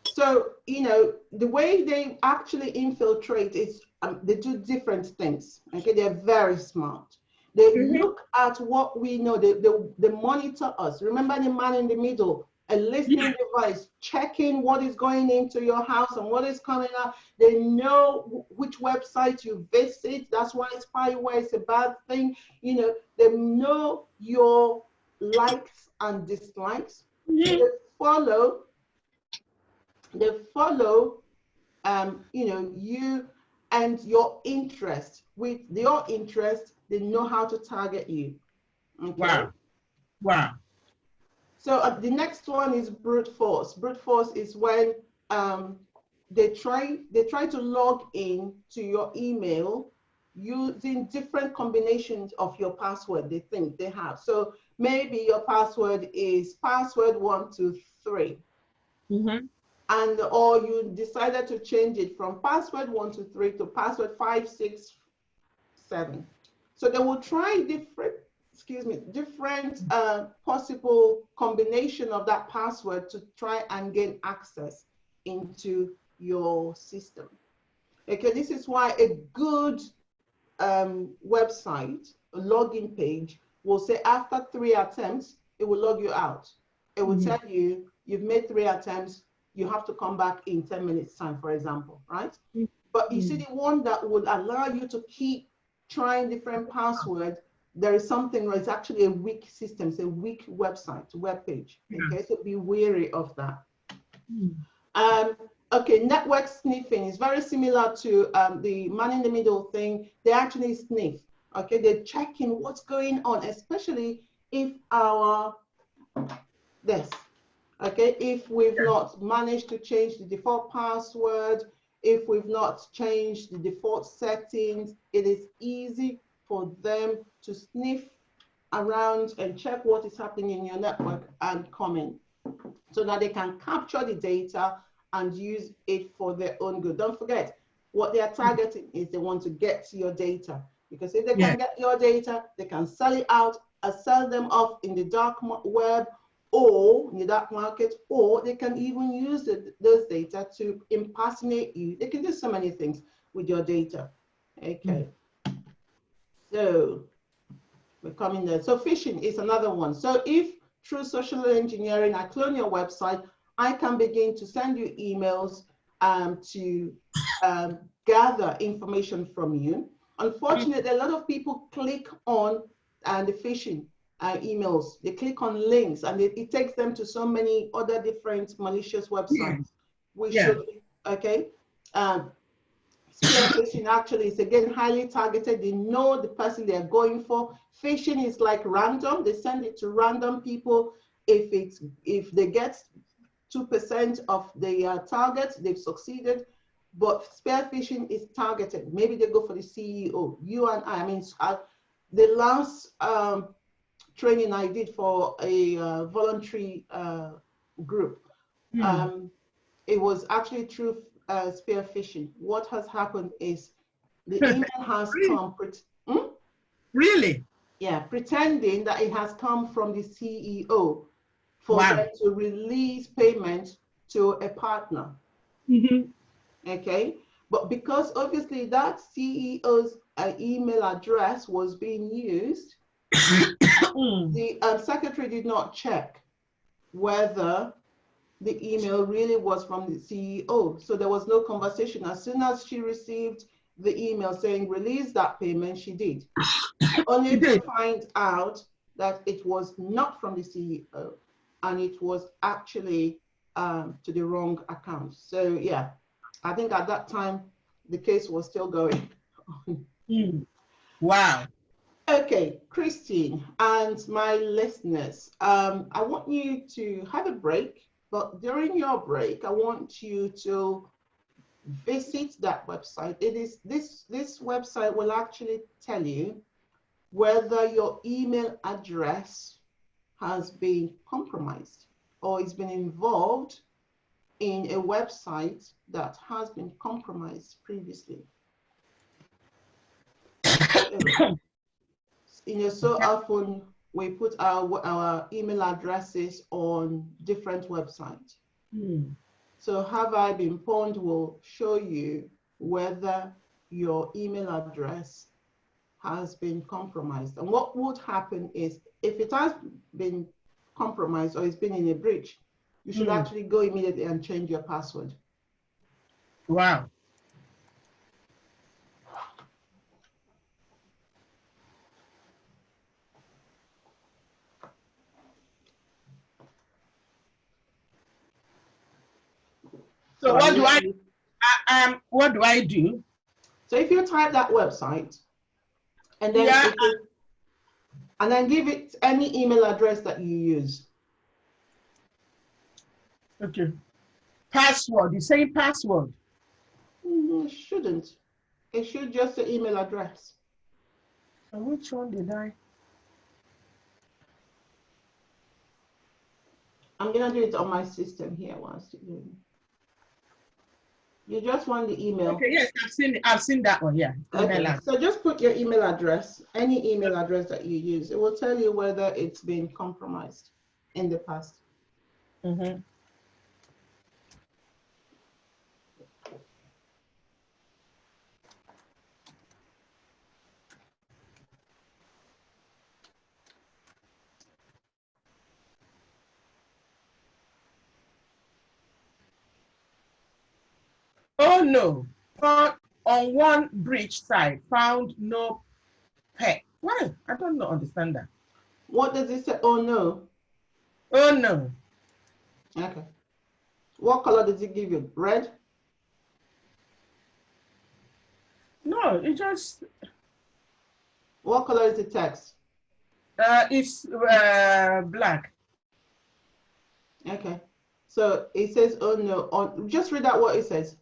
So, you know, the way they actually infiltrate is they do different things. Okay, they're very smart. They look at what we know. They monitor us. Remember the man in the middle, a listening device, checking what is going into your house and what is coming out. They know which website you visit. That's why spyware is a bad thing. You know, they know your likes and dislikes. They follow, you know, you and your interest. With your interest, they know how to target you. Okay? Wow. Wow. So the next one is brute force. Brute force is when they try to log in to your email using different combinations of your password they think they have. So maybe your password is password 123. And or you decided to change it from password 123 to password 567. So they will try different possible combination of that password to try and gain access into your system. Okay, this is why a good website, a login page, will say after 3 attempts, it will log you out. It will tell you, you've made 3 attempts, you have to come back in 10 minutes time, for example, right? But you see, the one that would allow you to keep trying different passwords, there is something where it's actually a weak system, it's a weak website, web page. Okay, so be wary of that. Okay, network sniffing is very similar to the man in the middle thing. They actually sniff. Okay, they're checking what's going on, especially if if we've not managed to change the default password, if we've not changed the default settings, it is easy for them to sniff around and check what is happening in your network and come in, so that they can capture the data and use it for their own good. Don't forget, what they are targeting is they want to get to your data, because if they can get your data, they can sell it out, sell them off in the dark web or in the dark market, or they can even use those data to impersonate you. They can do so many things with your data. Okay. So we're coming there. So phishing is another one. So if through social engineering, I clone your website, I can begin to send you emails to gather information from you. Unfortunately, a lot of people click on the phishing emails. They click on links, and it takes them to so many other different malicious websites. We should, okay? Spear phishing actually is, again, highly targeted. They know the person they're going for. Phishing is like random. They send it to random people. If they get 2% of the targets, they've succeeded. But spear phishing is targeted. Maybe they go for the CEO. You and I mean, the last training I did for a voluntary group, it was actually through spear phishing. What has happened is the email has come. Really? Yeah, pretending that it has come from the CEO for them to release payment to a partner. Okay, but because obviously that CEO's email address was being used, the secretary did not check whether the email really was from the CEO. So there was no conversation. As soon as she received the email saying release that payment, she did. Only to find out that it was not from the CEO, and it was actually to the wrong account. So yeah, I think at that time the case was still going. Wow. Okay, Christine and my listeners, I want you to have a break, but during your break, I want you to visit that website. It is this website will actually tell you whether your email address has been compromised or has been involved in a website that has been compromised previously. So often we put our email addresses on different websites. So Have I Been Pwned will show you whether your email address has been compromised. And what would happen is, if it has been compromised or it's been in a breach, you should actually go immediately and change your password. Wow. So what do I do? So if you type that website and then and then give it any email address that you use. Okay. Password. You say password? It shouldn't. It should just say email address. So which one did I? I'm gonna do it on my system here whilst you're doing. You just want the email. Okay, yes, I've seen that one, yeah. Okay. So just put your email address, any email address that you use. It will tell you whether it's been compromised in the past. Oh no, on one breach site, found no pet. Why? I don't understand that. What does it say? Oh no. Oh no. Okay. What color does it give you? Red? No, it just. What color is the text? It's black. Okay. So it says, oh no. Just read out what it says.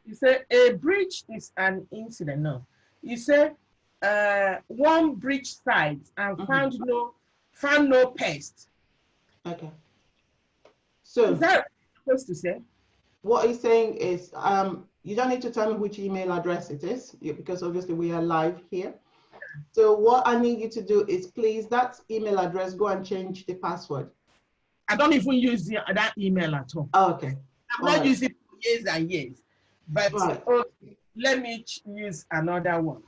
You say a breach is an incident. No. You say one breach site and found no pest. Okay. So is that supposed to say? What he's saying is, you don't need to tell me which email address it is, because obviously we are live here. So what I need you to do is, please, that email address, go and change the password. I don't even use that email at all. Oh, okay. I've not used it for years and years. But okay, let me use another one.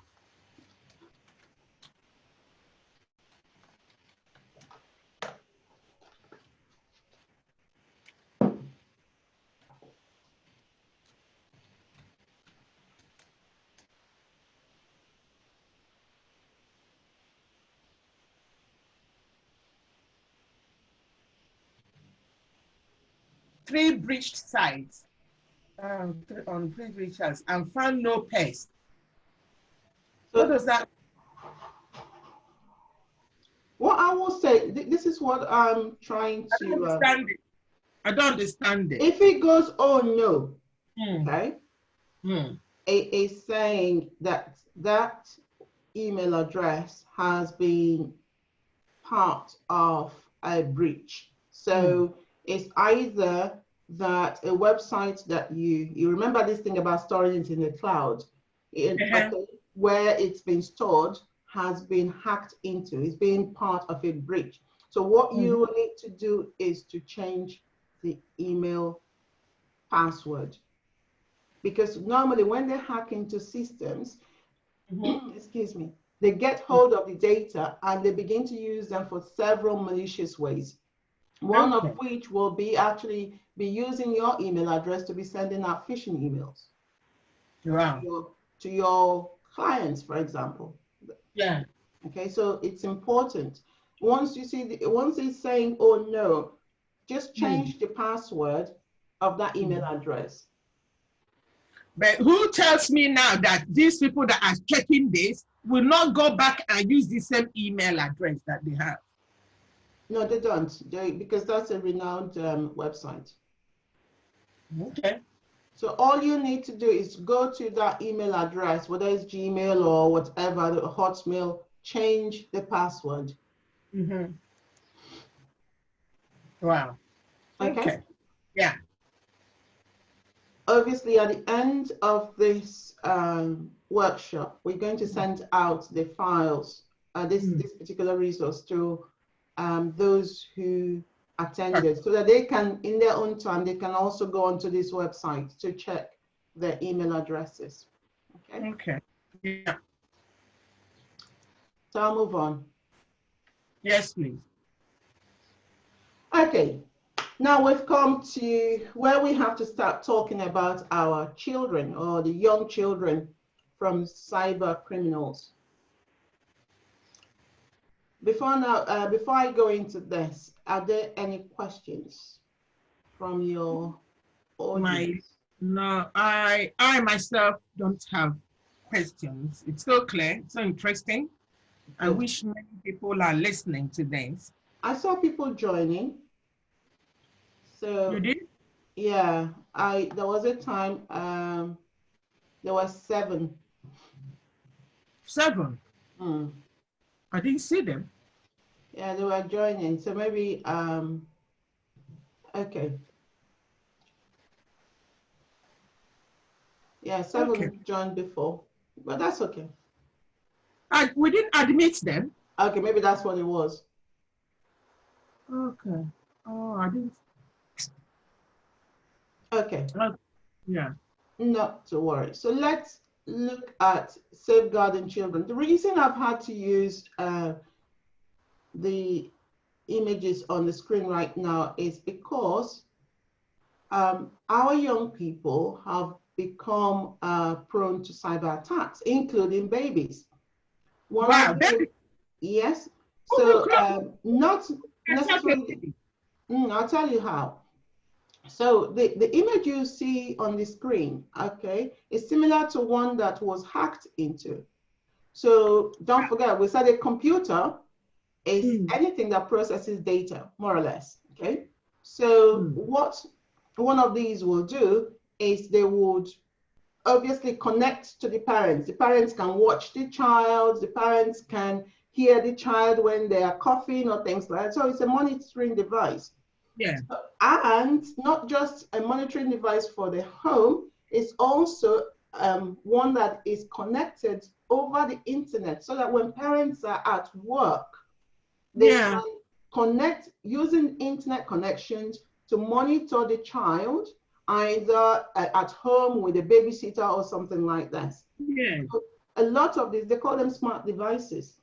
Three breached sites. On three breached sites and found no pest. So what does that? What I will say, this is what I'm trying to. I don't understand it. If it goes, oh no, okay, it is saying that that email address has been part of a breach. So it's either that a website that you remember this thing about storing it in the cloud, where it's been stored has been hacked into, it's been part of a breach. So what you will need to do is to change the email password. Because normally when they hack into systems, excuse me, they get hold of the data and they begin to use them for several malicious ways. One of which will be actually be using your email address to be sending out phishing emails to your clients, for example. Yeah. Okay, so it's important. Once you see, once it's saying, oh no, just change the password of that email address. But who tells me now that these people that are checking this will not go back and use the same email address that they have. No, they don't. Because that's a renowned website. Okay. So all you need to do is go to that email address, whether it's Gmail or whatever, the Hotmail, change the password. Mm-hmm. Wow. Okay. Yeah. Obviously, at the end of this workshop, we're going to send out the files, this particular resource to those who attended, so that they can, in their own time, they can also go onto this website to check their email addresses. Okay. Okay. Yeah. So I'll move on. Yes, please. Okay. Now we've come to where we have to start talking about our children, or the young children, from cyber criminals. Before I go into this, are there any questions from your audience? No, I myself don't have questions. It's so clear, so interesting. Good. I wish many people are listening to this. I saw people joining. So you did? Yeah, there was a time there were 7. 7? I didn't see them. Yeah, they were joining. So maybe okay. Yeah, 7 joined before, but that's okay. We didn't admit them. Okay, maybe that's what it was. Okay. Oh, I didn't. Okay. Yeah. Not to worry. So let's look at safeguarding children. The reason I've had to use the images on the screen right now is because our young people have become prone to cyber attacks, including babies. Wow. Yes. So not necessarily. I'll tell you how. So the image you see on the screen, okay, is similar to one that was hacked into. So don't forget, we said a computer is anything that processes data, more or less, okay? So what one of these will do is they would obviously connect to the parents. The parents can watch the child, the parents can hear the child when they are coughing or things like that. So it's a monitoring device. Yeah. And not just a monitoring device for the home, it's also one that is connected over the internet, so that when parents are at work, they can connect using internet connections to monitor the child, either at home with a babysitter or something like that. Yeah. So a lot of these, they call them smart devices.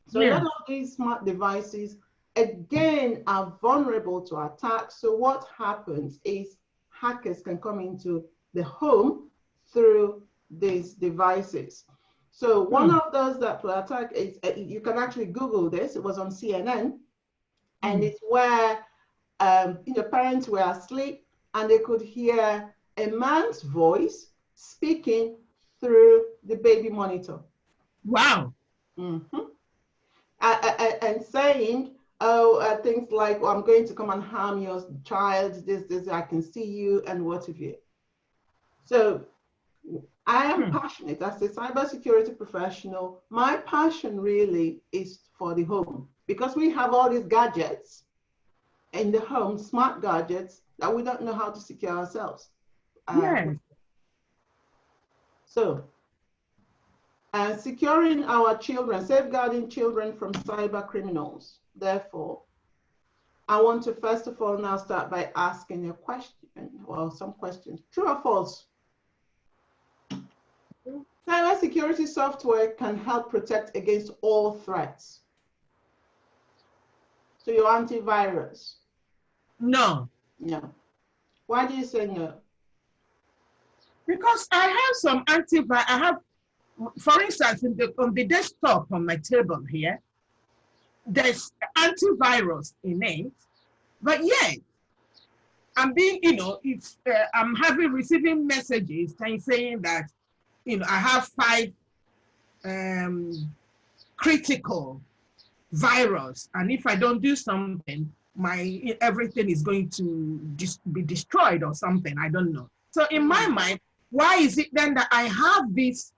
So a lot of these smart devices, again, are vulnerable to attacks. So what happens is hackers can come into the home through these devices. So one of those that will attack is, you can actually Google this, it was on CNN, and it's where parents were asleep and they could hear a man's voice speaking through the baby monitor. Wow. And saying, things like, I'm going to come and harm your child, this, I can see you, and what have you. So I am passionate as a cybersecurity professional. My passion really is for the home, because we have all these gadgets in the home, smart gadgets, that we don't know how to secure ourselves. So, securing our children, safeguarding children from cyber criminals. Therefore, I want to first of all now start by asking a question, well, some questions. True or false? Cybersecurity software can help protect against all threats. So your antivirus? No. No. Why do you say no? Because I have some antivirus. I have, for instance, on the desktop on my table here, there's antivirus in it, but yet I'm being, it's I'm receiving messages saying that, I have 5 critical virus, and if I don't do something, everything is going to be destroyed or something. I don't know. So in my mind, why is it then that I have this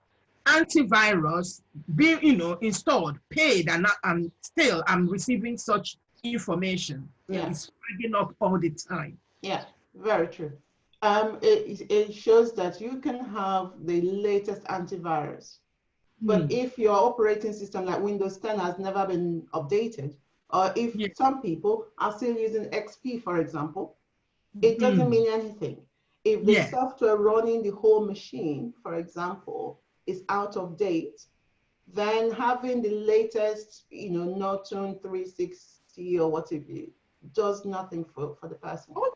antivirus being, installed, paid, and still I'm receiving such information? Yeah. It's flagging up all the time. Yeah, very true. It shows that you can have the latest antivirus, but if your operating system like Windows 10 has never been updated, or if some people are still using XP, for example, it doesn't mean anything. If the software running the whole machine, for example, is out of date, then having the latest, Norton 360 or whatever does nothing for the person. Oh,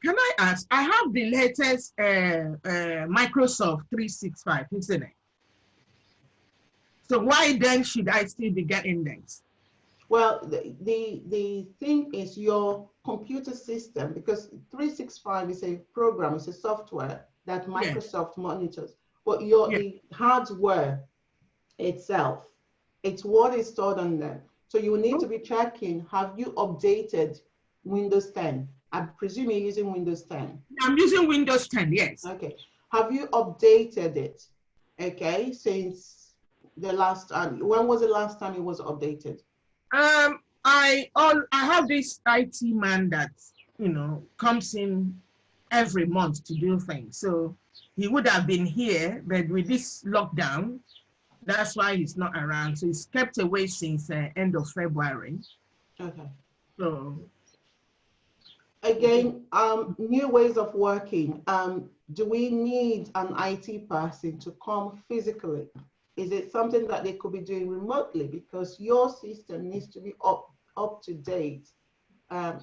can I ask? I have the latest Microsoft 365, isn't it? So why then should I still be getting this? Well, the thing is your computer system, because 365 is a program, it's a software that Microsoft monitors, but the hardware itself, it's what is stored on them. So you need to be checking, have you updated Windows 10? I presume you're using Windows 10. I'm using Windows 10, yes. Okay. Have you updated it? Okay, since the last time, when was the last time it was updated? I have this IT man that, comes in every month to do things. So he would have been here, but with this lockdown, that's why he's not around. So he's kept away since end of February. Okay. So again, new ways of working. Do we need an IT person to come physically? Is it something that they could be doing remotely? Because your system needs to be up to date,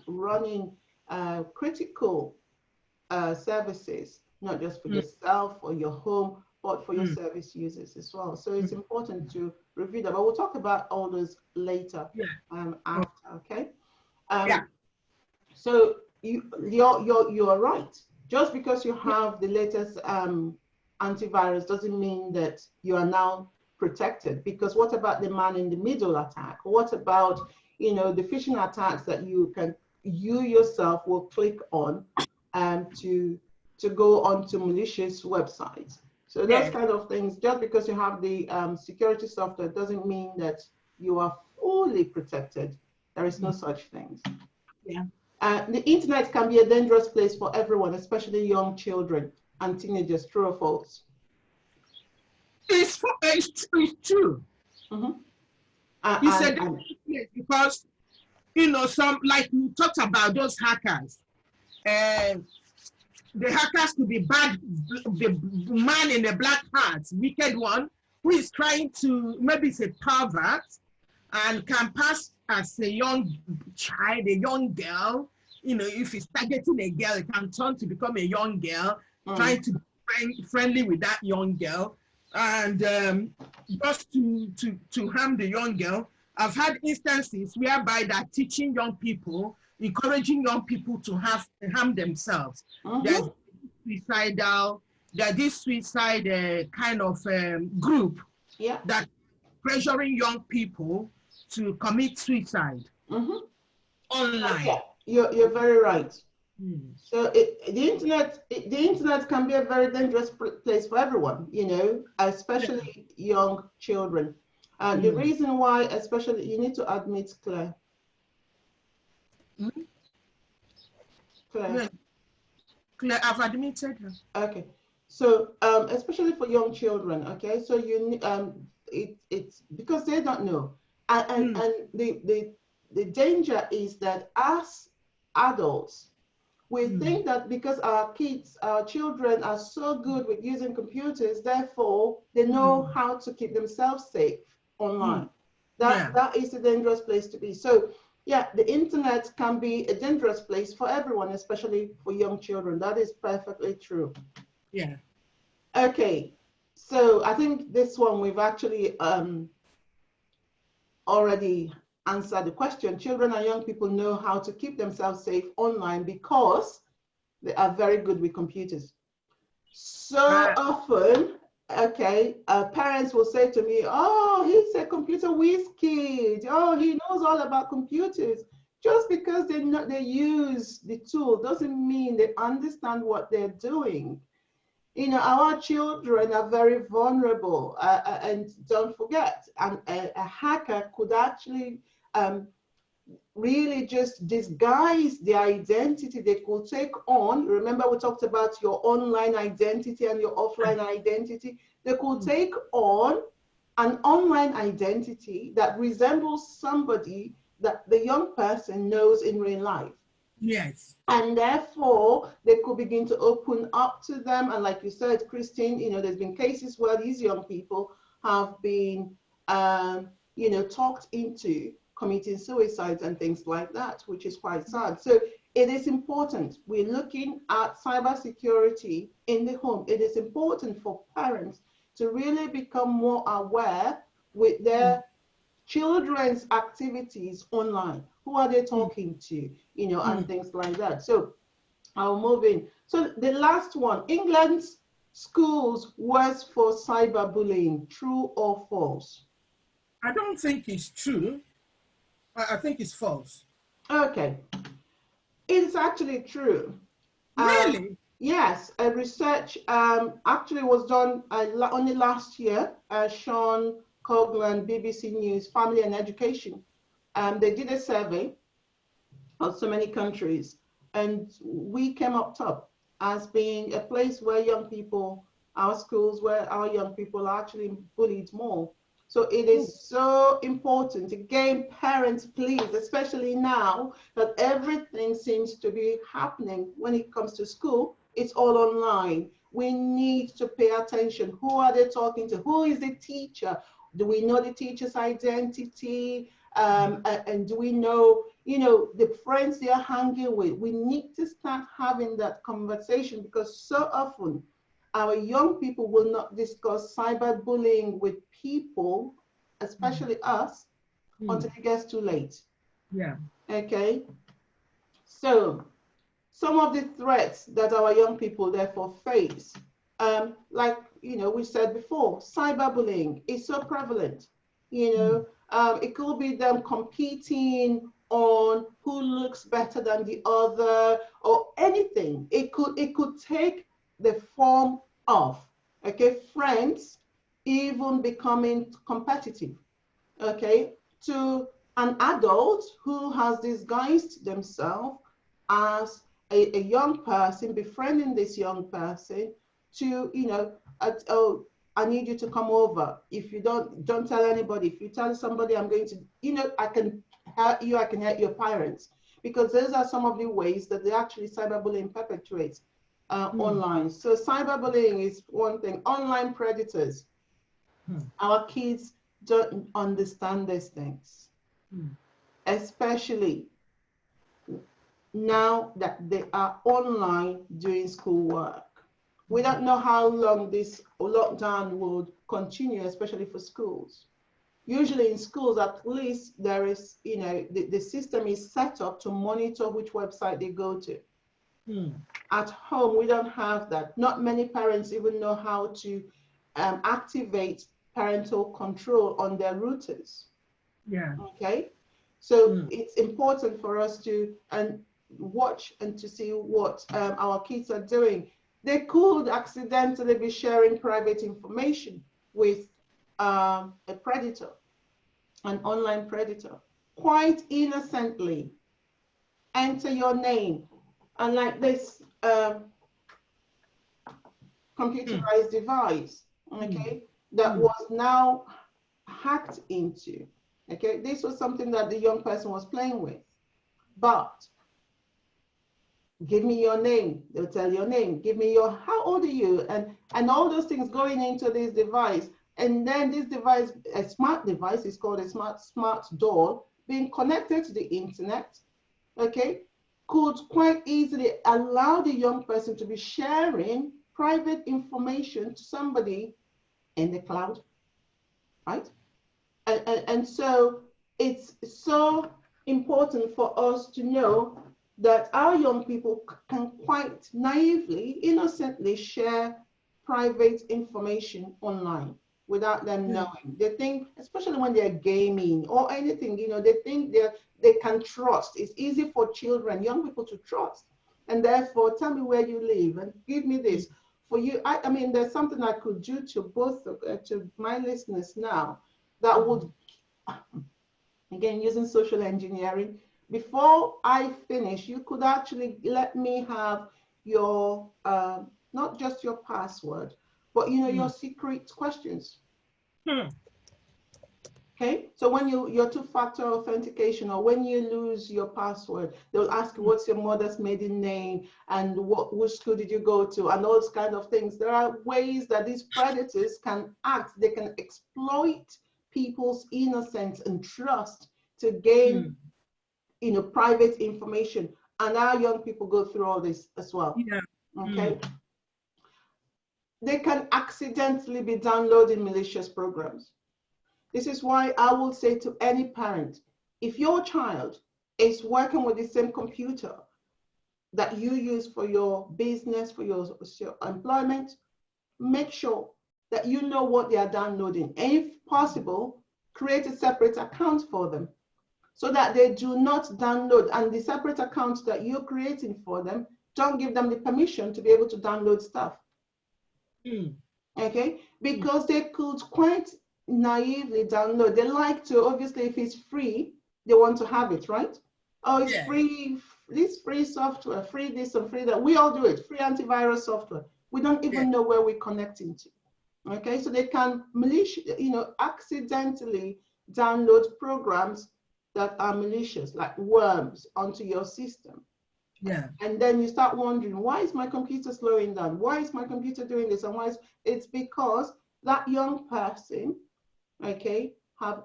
running critical services, not just for yourself or your home, but for your service users as well. So it's important to review that. But we'll talk about all those later after, okay? So you're right. Just because you have the latest antivirus doesn't mean that you are now protected, because what about the man in the middle attack? What about, the phishing attacks that you yourself will click on to go onto malicious websites? So those kind of things, just because you have the security software doesn't mean that you are fully protected. There is no such things. The internet can be a dangerous place for everyone, especially young children and teenagers. True or false? It's true. He said because, some, like you talked about those hackers, the hackers could be bad, the man in the black hat, wicked one, who is trying to, maybe it's a pervert, and can pass as a young child, a young girl. If he's targeting a girl, it can turn to become a young girl, trying to be friendly with that young girl, and just to harm the young girl. I've had instances whereby they're teaching young people, encouraging young people to harm themselves. There's this suicide kind of group that pressuring young people to commit suicide online. You're very right. So the internet can be a very dangerous place for everyone, especially young children. The reason why, especially, you need to admit, Claire. Claire, I've admitted her. Okay. So especially for young children, okay. So it's because they don't know, and the danger is that as adults, we think that because our children are so good with using computers, therefore they know how to keep themselves safe online. That is a dangerous place to be. So the internet can be a dangerous place for everyone, especially for young children. That is perfectly true. Okay, so I think this one we've actually already answered the question. Children and young people know how to keep themselves safe online because they are very good with computers. So often Okay, parents will say to me, oh, he's a computer whiz kid. Oh, he knows all about computers. Just because they use the tool doesn't mean they understand what they're doing. You know, our children are very vulnerable, and don't forget, a hacker could actually really just disguise their identity. They could take on, remember we talked about your online identity and your offline identity. They could take on an online identity that resembles somebody that the young person knows in real life. Yes. And therefore, they could begin to open up to them. And like you said, Christine, you know, there's been cases where these young people have been, you know, talked into committing suicides and things like that, which is quite sad. So it is important. We're looking at cybersecurity in the home. It is important for parents to really become more aware with their children's activities online. Who are they talking to, you know, and things like that. So I'll move in. So the last one, England's schools worse for cyberbullying, true or false? I don't think it's true. I think it's false. Okay, it's actually true. Really? Yes, a research actually was done only last year. Sean Coglan, BBC News, Family and Education. They did a survey of so many countries, and we came up top as being a place where young people, our schools, where our young people are actually bullied more. So it is so important. Again, parents, please, especially now that everything seems to be happening when it comes to school, it's all online. We need to pay attention. Who are they talking to? Who is the teacher? Do we know the teacher's identity? And do we know, you know, the friends they are hanging with? We need to start having that conversation, because so often our young people will not discuss cyberbullying with people, especially us, until it gets too late. Yeah. Okay. So some of the threats that our young people therefore face, like, you know, we said before, cyberbullying is so prevalent. You know, it could be them competing on who looks better than the other or anything. It could take the form of, okay, friends even becoming competitive, okay, to an adult who has disguised themselves as a young person, befriending this young person to, you know, oh, I need you to come over. If you don't tell anybody. If you tell somebody, I'm going to, you know, I can hurt you, I can hurt your parents. Because those are some of the ways that they actually cyberbullying perpetrates online. So cyberbullying is one thing. Online predators. Our kids don't understand these things, especially now that they are online doing schoolwork. We don't know how long this lockdown would continue, especially for schools. Usually in schools, at least there is, you know, the system is set up to monitor which website they go to. At home, we don't have that. Not many parents even know how to activate parental control on their routers. Yeah. Okay. So it's important for us to watch and to see what our kids are doing. They could accidentally be sharing private information with a predator, an online predator, quite innocently. Enter your name, and like this computerized device, okay, that was now hacked into. Okay, this was something that the young person was playing with. But give me your name, they'll tell your name. Give me your, how old are you? And all those things going into this device. And then this device, a smart device, is called a smart door, being connected to the internet, okay, could quite easily allow the young person to be sharing private information to somebody in the cloud, right? And so it's so important for us to know that our young people can quite naively, innocently share private information online without them knowing. They think, especially when they're gaming or anything, you know, they think they can trust. It's easy for children, young people to trust. And therefore, tell me where you live and give me this. For you, I mean, there's something I could do to both, to my listeners now that would, again, using social engineering. Before I finish, you could actually let me have your, not just your password, but you know, your secret questions. Okay, so when your two-factor authentication, or when you lose your password, they'll ask you what's your mother's maiden name and which school did you go to, and those kind of things. There are ways that these predators can act. They can exploit people's innocence and trust to gain, you know, private information. And our young people go through all this as well. Yeah. Okay. They can accidentally be downloading malicious programs. This is why I will say to any parent, if your child is working with the same computer that you use for your business, for your employment, make sure that you know what they are downloading. And if possible, create a separate account for them so that they do not download. And the separate account that you're creating for them, don't give them the permission to be able to download stuff. Okay, because they could quite naively download. They like to, obviously, if it's free, they want to have it, right? Oh, it's free, this free software, free this and free that. We all do it, free antivirus software. We don't even know where we're connecting to. Okay, so they can accidentally download programs that are malicious, like worms, onto your system. Yeah. And then you start wondering, why is my computer slowing down? Why is my computer doing this? And why is it's because that young person, okay, has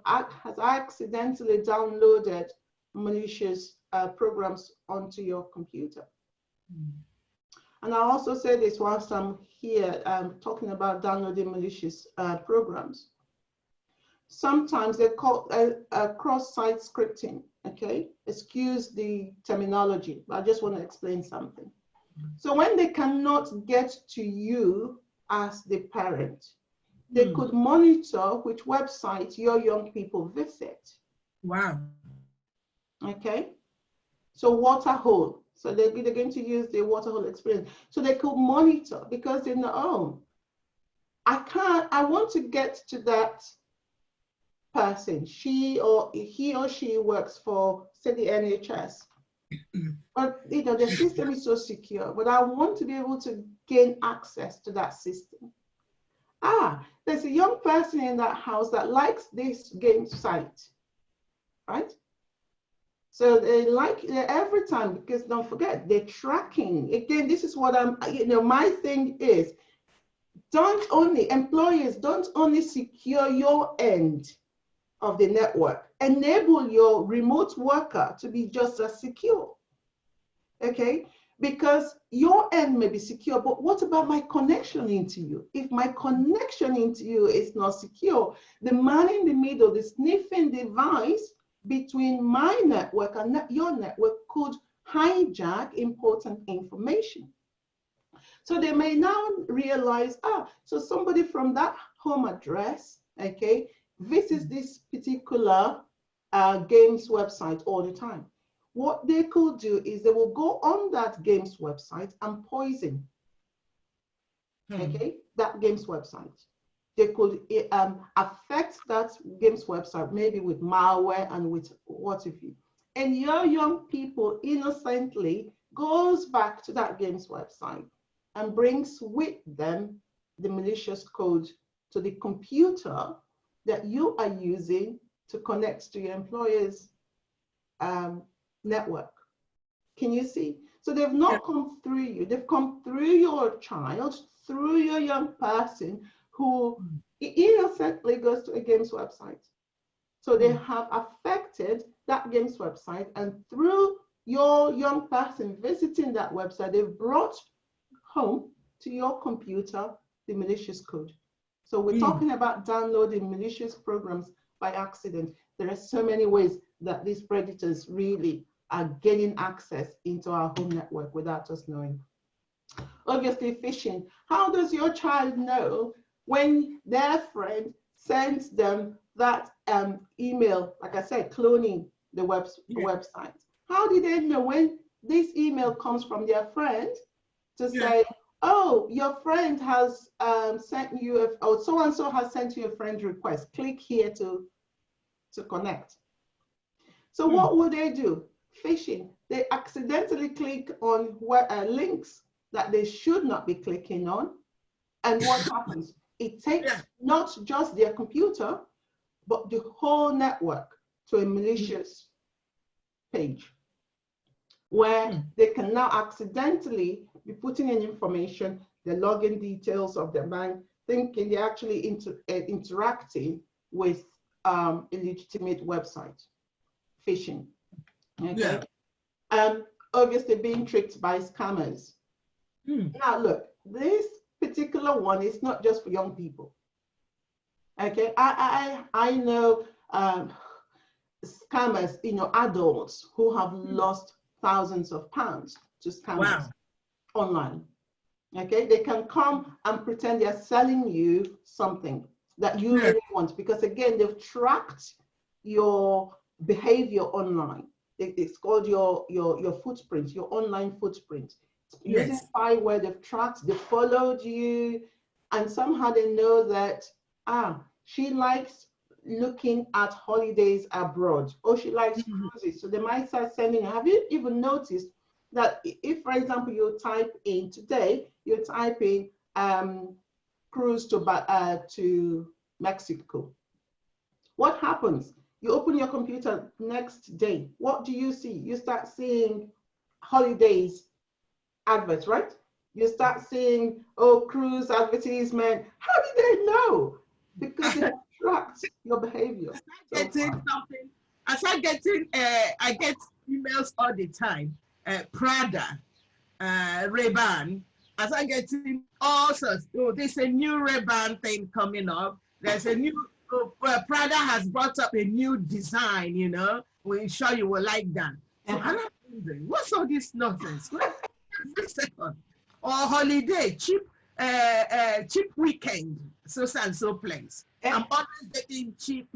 accidentally downloaded malicious programs onto your computer. And I also say this whilst I'm here talking about downloading malicious programs. Sometimes they're called cross-site scripting, okay? Excuse the terminology, but I just want to explain something. So when they cannot get to you as the parent, they could monitor which website your young people visit. Wow. Okay? So waterhole. So they're going to use the waterhole experience. So they could monitor because they know, oh, I want to get to that person. He or she works for, say, the NHS. But you know, the system is so secure, but I want to be able to gain access to that system. There's a young person in that house that likes this game site, right? So they like it every time, because don't forget, they're tracking. Again, this is what my thing is, employers don't only secure your end of the network, enable your remote worker to be just as secure, okay? Because your end may be secure, but what about my connection into you? If my connection into you is not secure, the man in the middle, the sniffing device between my network and your network could hijack important information. So they may now realize, so somebody from that home address, okay, visits this particular games website all the time. What they could do is they will go on that games website and poison, okay, that games website. They could affect that games website, maybe with malware and with what have you. And your young people innocently goes back to that games website and brings with them the malicious code to the computer that you are using to connect to your employer's network. Can you see? So they've not come through you, they've come through your child, through your young person who innocently goes to a games website. So they have affected that games website, and through your young person visiting that website, they've brought home to your computer the malicious code. So we're talking about downloading malicious programs by accident. There are so many ways that these predators really are gaining access into our home network without us knowing. Obviously, phishing. How does your child know when their friend sends them that email, like I said, cloning the website? How do they know when this email comes from their friend to say, oh, your friend has sent you, or so-and-so has sent you a friend request. Click here to connect. So what will they do? Phishing. They accidentally click on links that they should not be clicking on. And what happens? It takes not just their computer, but the whole network to a malicious page, where they can now accidentally be putting in information, the login details of their bank, thinking they're actually interacting with a legitimate website. Phishing. Okay. Obviously being tricked by scammers. Now look, this particular one is not just for young people. Okay, I know scammers, adults who have lost thousands of pounds to scammers online. Okay, they can come and pretend they're selling you something that you really want, because again, they've tracked your behavior online. It's called your footprint, your online footprint. Using spyware, they've tracked, they followed you, and somehow they know that, she likes looking at holidays abroad, or she likes cruises. So they might start sending. Have you even noticed that if, for example, you type in today, you type in cruise to Mexico, what happens? You open your computer next day. What do you see? You start seeing holidays adverts, right? You start seeing, cruise advertisement. How did they know? Because they tracked your behavior. I get emails all the time. Prada, Ray-Ban. I start getting all sorts. Oh, there's a new Ray-Ban thing coming up. There's a new Prada has brought up a new design. We're sure you will like that. So I'm wondering, what's all this nonsense? Every second. Or holiday, cheap weekend, so and so place. I'm always getting cheap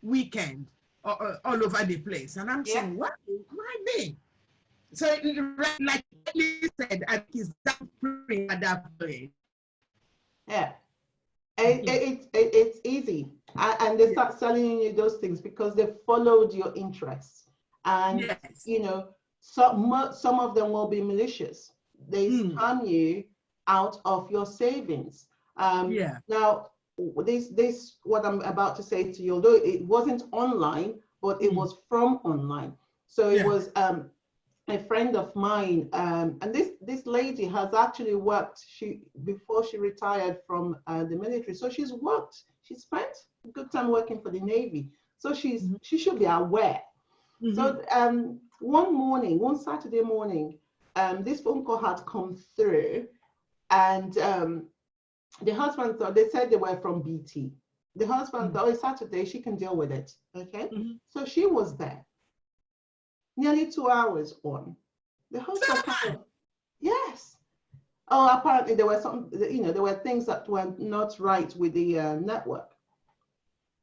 weekend all over the place, and I'm saying, why me? So, like you said, I think it's that free at that point. Yeah, it's easy, and they start selling you those things because they followed your interests, and some of them will be malicious. They scam you out of your savings. Now, this what I'm about to say to you, although it wasn't online, but it was from online. So it was a friend of mine, and this lady has actually worked. Before she retired from the military, so she spent a good time working for the Navy. So she should be aware. So one Saturday morning, this phone call had come through, and the husband thought, they said they were from BT. The husband thought, it's Saturday, she can deal with it. Okay. So she was there. Nearly 2 hours on. The husband yes. Oh, apparently there were there were things that were not right with the network.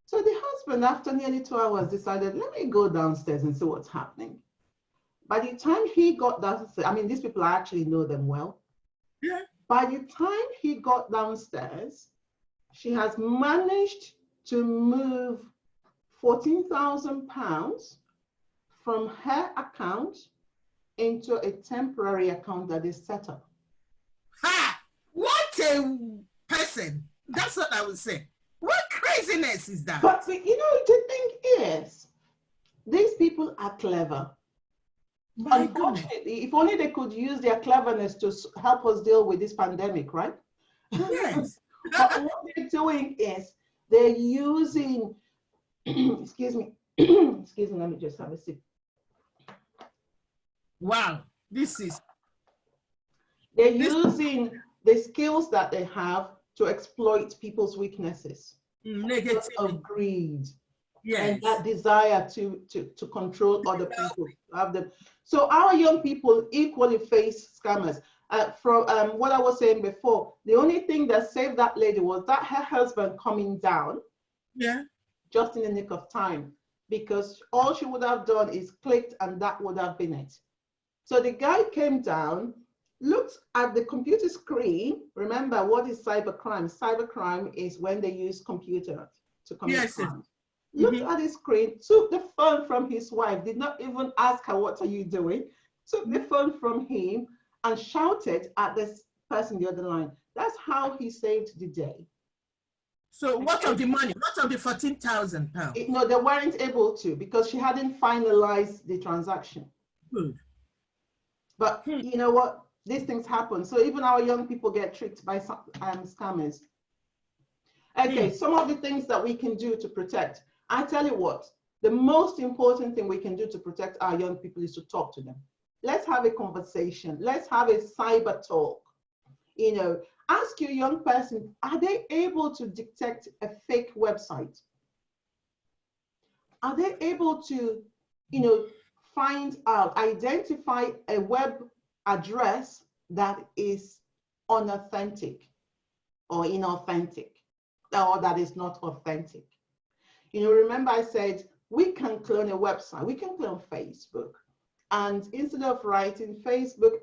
So the husband, after nearly 2 hours, decided, let me go downstairs and see what's happening. By the time he got downstairs, I mean, these people, I actually know them well. Yeah. By the time he got downstairs, she has managed to move £14,000 from her account into a temporary account that is set up. Ha! What a person. That's what I would say. What craziness is that? But the thing is, these people are clever. Unfortunately, if only they could use their cleverness to help us deal with this pandemic, right? Yes. But what they're doing is they're using, excuse me, let me just have a sip. Wow, they're using the skills that they have to exploit people's weaknesses, negative of greed, yes, and that desire to control other people, have them. So our young people equally face scammers. from what I was saying before, the only thing that saved that lady was that her husband coming down. Yeah. Just in the nick of time, because all she would have done is clicked and that would have been it. So the guy came down, looked at the computer screen. Remember, what is cybercrime? Cybercrime is when they use computer to commit crime. Looked at his screen, took the phone from his wife, did not even ask her, what are you doing? Took the phone from him and shouted at this person the other line. That's how he saved the day. So what of the money? What of the £14,000? No, they weren't able to because she hadn't finalized the transaction. Good. But you know what? These things happen. So even our young people get tricked by some scammers. Okay, some of the things that we can do to protect. I tell you what, the most important thing we can do to protect our young people is to talk to them. Let's have a conversation. Let's have a cyber talk. You know, ask your young person, are they able to detect a fake website? Are they able to, you know, find out, identify a web address that is unauthentic or inauthentic, or that is not authentic? You know, remember I said, we can clone a website, we can clone Facebook. And instead of writing Facebook,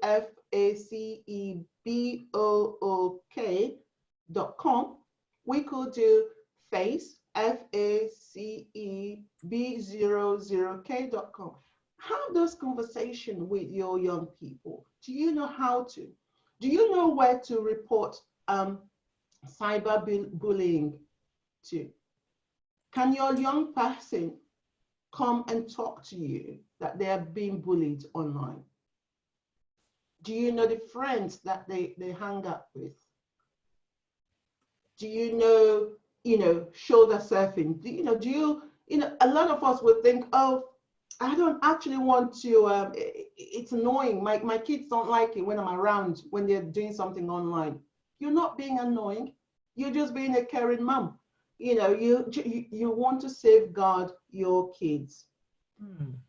Facebook.com, we could do face, FACEB00K.com. Have those conversations with your young people. Do you know how to? Do you know where to report cyberbullying to? Can your young person come and talk to you that they are being bullied online? Do you know the friends that they hang out with? Do you know, shoulder surfing? Do you know, a lot of us would think, oh, I don't actually want to, it's annoying. My kids don't like it when I'm around, when they're doing something online. You're not being annoying. You're just being a caring mom. You know, you want to safeguard your kids.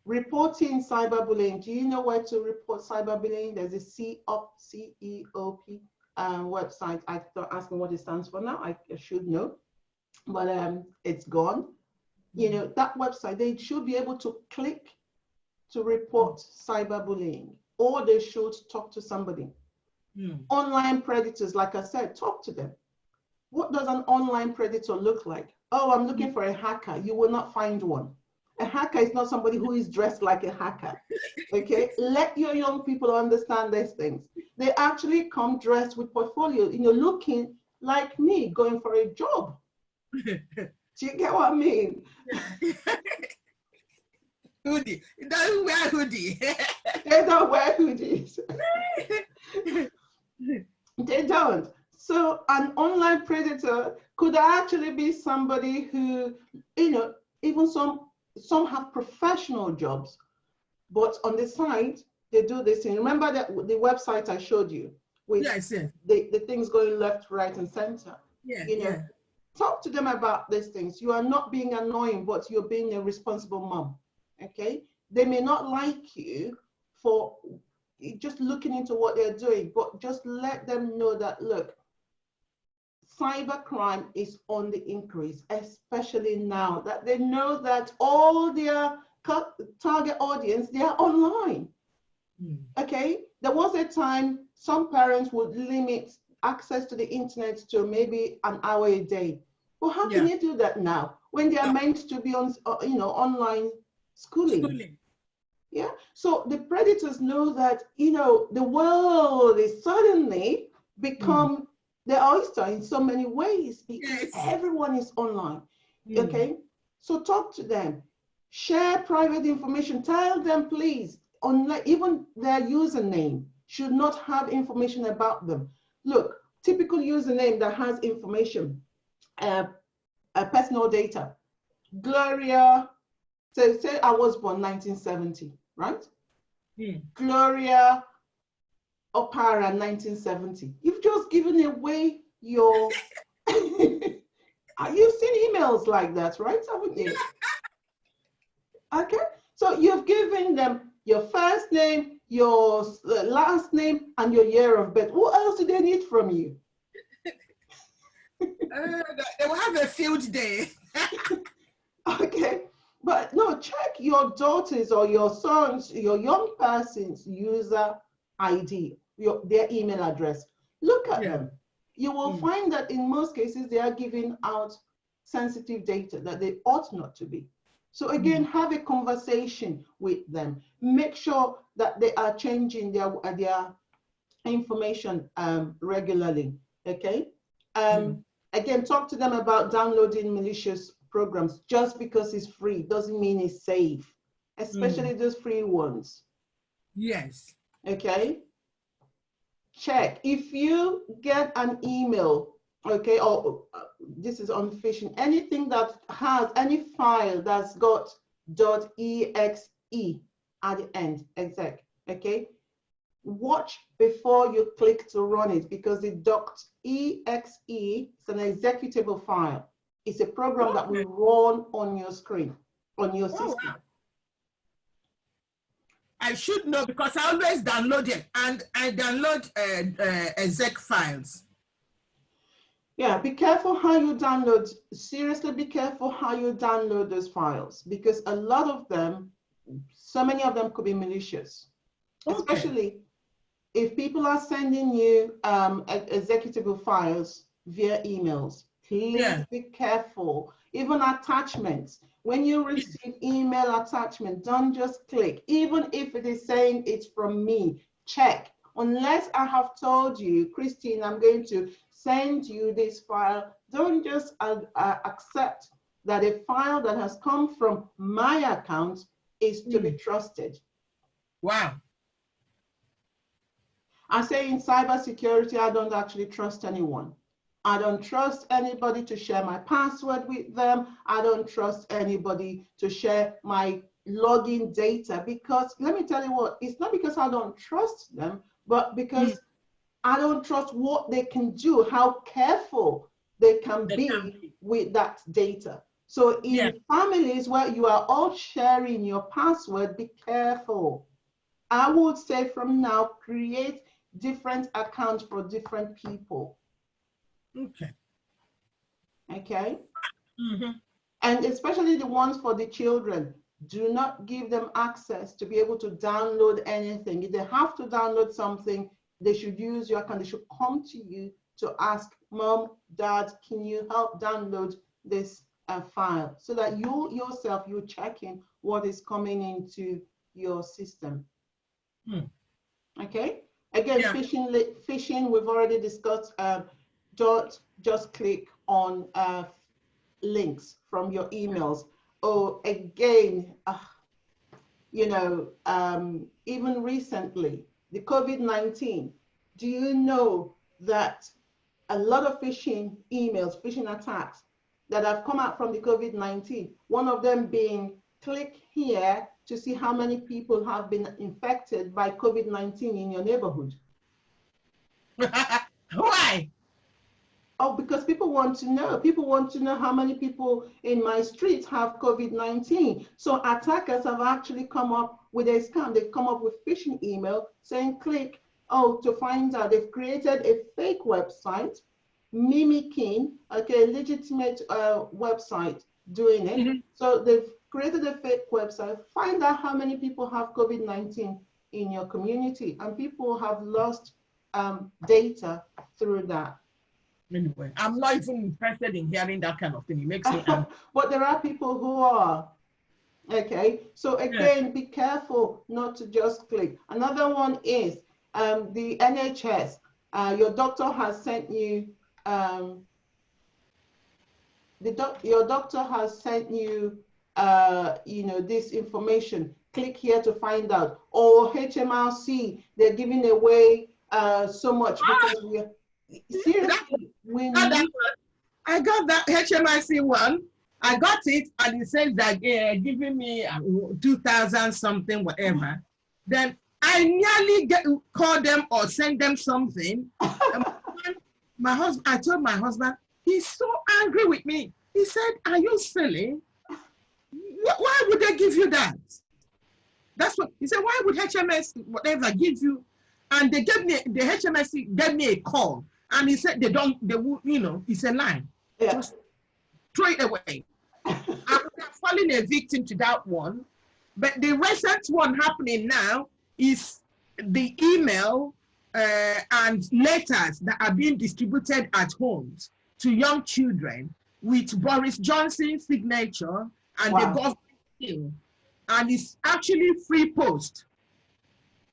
Reporting cyberbullying. Do you know where to report cyberbullying? There's a CEOP website. I thought asking what it stands for now. I should know, but it's gone. You know, that website, they should be able to click to report cyberbullying, or they should talk to somebody. Online predators, like I said, talk to them. What does an online predator look like? Oh, I'm looking for a hacker. You will not find one. A hacker is not somebody who is dressed like a hacker. Okay, let your young people understand these things. They actually come dressed with portfolio, you know, looking like me, going for a job. Do you get what I mean? Hoodie. They don't wear hoodie. They don't wear hoodies. They don't. So an online predator could actually be somebody who, you know, even some have professional jobs, but on the side, they do this thing. Remember that the website I showed you with the things going left, right, and center. You know, talk to them about these things. You are not being annoying, but you're being a responsible mom. Okay? They may not like you for just looking into what they're doing, but just let them know that, look, cybercrime is on the increase, especially now that they know that all their target audience, they are online. Okay? There was a time some parents would limit access to the internet to maybe an hour a day. Well, how can you do that now when they are meant to be on, you know, online schooling? Yeah. So the predators know that, you know, the world is suddenly become the oyster in so many ways because everyone is online. Okay. So talk to them, share private information, tell them, please, even their username should not have information about them. Look, typical username that has information, personal data. Gloria, say I was born 1970, right? Gloria Opara 1970. You've just given away your, you've seen emails like that, right? Haven't you? Okay, so you've given them your first name, your last name, and your year of birth. What else do they need from you? They will have a field day. Okay, but no, check your daughter's or your son's, your young person's user ID, their email address. Look at them. You will find that in most cases, they are giving out sensitive data that they ought not to be. So again, have a conversation with them. Make sure that they are changing their information regularly, okay? Again, talk to them about downloading malicious programs. Just because it's free doesn't mean it's safe, especially those free ones. Yes. Okay? Check. If you get an email, okay, or this is on phishing, anything that has any file that's got .exe at the end, exec, okay? Watch before you click to run it, because the .exe is an executable file. It's a program that will run on your screen, on your system. Wow. I should know, because I always download it, and I download exec files. Yeah, be careful how you download. Seriously, be careful how you download those files, because a lot of them, so many of them could be malicious, especially if people are sending you executable files via emails. Please be careful. Even attachments. When you receive email attachment, don't just click. Even if it is saying it's from me, check. Unless I have told you, Christine, I'm going to send you this file, don't just accept that a file that has come from my account is to be trusted. Wow. I say in cybersecurity, I don't actually trust anyone. I don't trust anybody to share my password with them. I don't trust anybody to share my login data, because let me tell you what, it's not because I don't trust them, but because I don't trust what they can do, how careful they can be with that data. So in families where you are all sharing your password, be careful. I would say from now, create different accounts for different people. Okay. Okay. And especially the ones for the children, do not give them access to be able to download anything. If they have to download something, they should use your account. They should come to you to ask, Mom, Dad, can you help download this file? So that you yourself, you're checking what is coming into your system. Okay. Again, phishing, we've already discussed. Don't just click on links from your emails. Or again, you know, even recently, the COVID-19, do you know that a lot of phishing emails, phishing attacks that have come out from the COVID-19, one of them being click here to see how many people have been infected by COVID-19 in your neighborhood. Why? Oh, because people want to know. People want to know how many people in my street have COVID-19. So attackers have actually come up with a scam. They've come up with phishing email saying click, to find out. They've created a fake website, mimicking, a legitimate website doing it. So they've created a fake website, find out how many people have COVID-19 in your community, and people have lost data through that. Anyway, I'm not even interested in hearing that kind of thing. It makes me angry. But there are people who are. Okay, so again, be careful not to just click. Another one is the NHS. Your doctor has sent you, your doctor has sent you, this information. Click here to find out. Or HMRC, they're giving away so much because we are. Seriously, I got that HMIC one. I got it, and it says that giving me 2,000 something, whatever. Then I nearly call them or send them something. My husband, I told my husband, he's so angry with me. He said, "Are you silly? Why would they give you that?" That's what he said. Why would HMS whatever give you? And they gave me the HMS gave me a call, and he said they will, it's a lie. Yeah. Just throw it away. I'm falling a victim to that one. But the recent one happening now is the email and letters that are being distributed at homes to young children with Boris Johnson's signature and the government seal. And it's actually free post.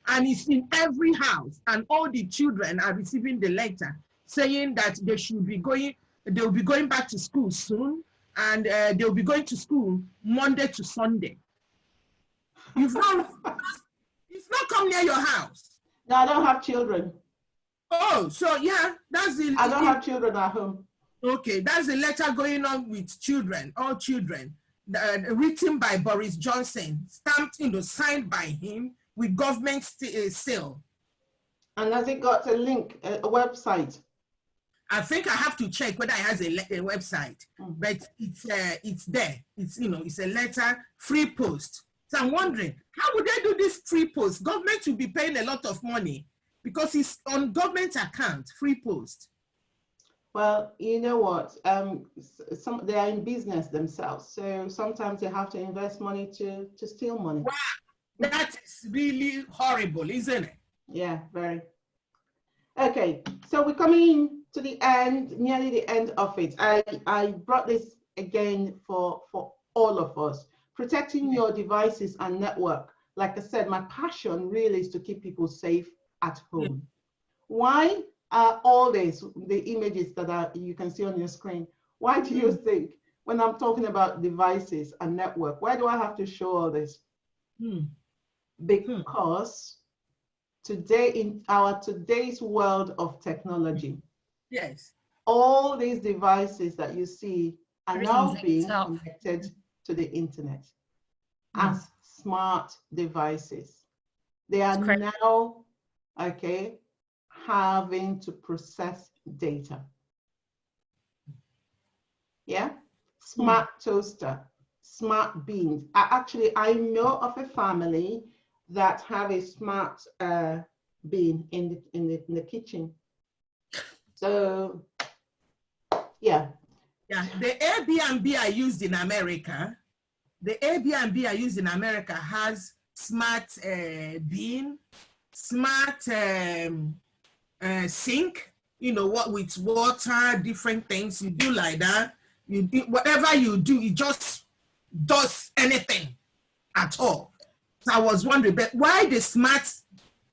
And it's in every house. And all the children are receiving the letter saying that they'll be going back to school soon. And they'll be going to school Monday to Sunday. It's not come near your house. No, I don't have children. Oh, so yeah, that's the. I don't have children at home. Okay, that's the letter going on with children, all children, written by Boris Johnson, stamped, signed by him with government seal. And has it got a link, a website? I think I have to check whether it has a website, but it's there. It's it's a letter, free post. So I'm wondering, how would they do this free post? Government will be paying a lot of money because it's on government account, free post. Well, you know what? They are in business themselves, so sometimes they have to invest money to steal money. Wow, that is really horrible, isn't it? Yeah, very. Okay, so we're coming to the end, nearly the end of it. I brought this again for all of us. Protecting your devices and network. Like I said, my passion really is to keep people safe at home. Why are all these, the images that you can see on your screen, why do you think when I'm talking about devices and network, why do I have to show all this? Because today, in our today's world of technology, all these devices that you see are now being connected to the internet as smart devices. They are now, having to process data. Yeah, smart toaster, smart beans. I know of a family that have a smart bean in the kitchen. So, yeah. Yeah, the Airbnb I used in America, has smart bean, smart sink, what with water, different things you do like that. You do whatever you do, it just does anything at all. So I was wondering, but why the smart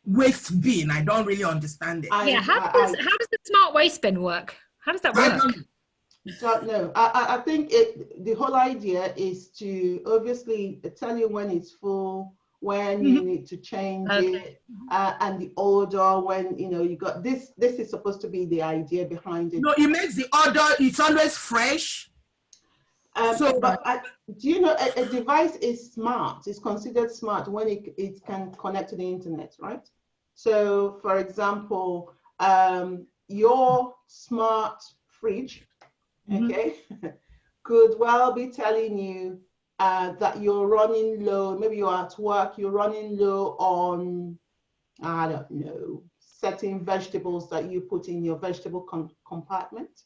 waste bin? I don't really understand it. How does the smart waste bin work? How does that work? Don't know. I think the whole idea is to obviously tell you when it's full, when you need to change it, and the order when you got this. This is supposed to be the idea behind it. No, it makes the order. It's always fresh. Do you know a device is smart? It's considered smart when it can connect to the internet, right? So, for example, your smart fridge. Could well be telling you that you're running low. Maybe you're at work, you're running low on, I don't know, certain vegetables that you put in your vegetable compartment.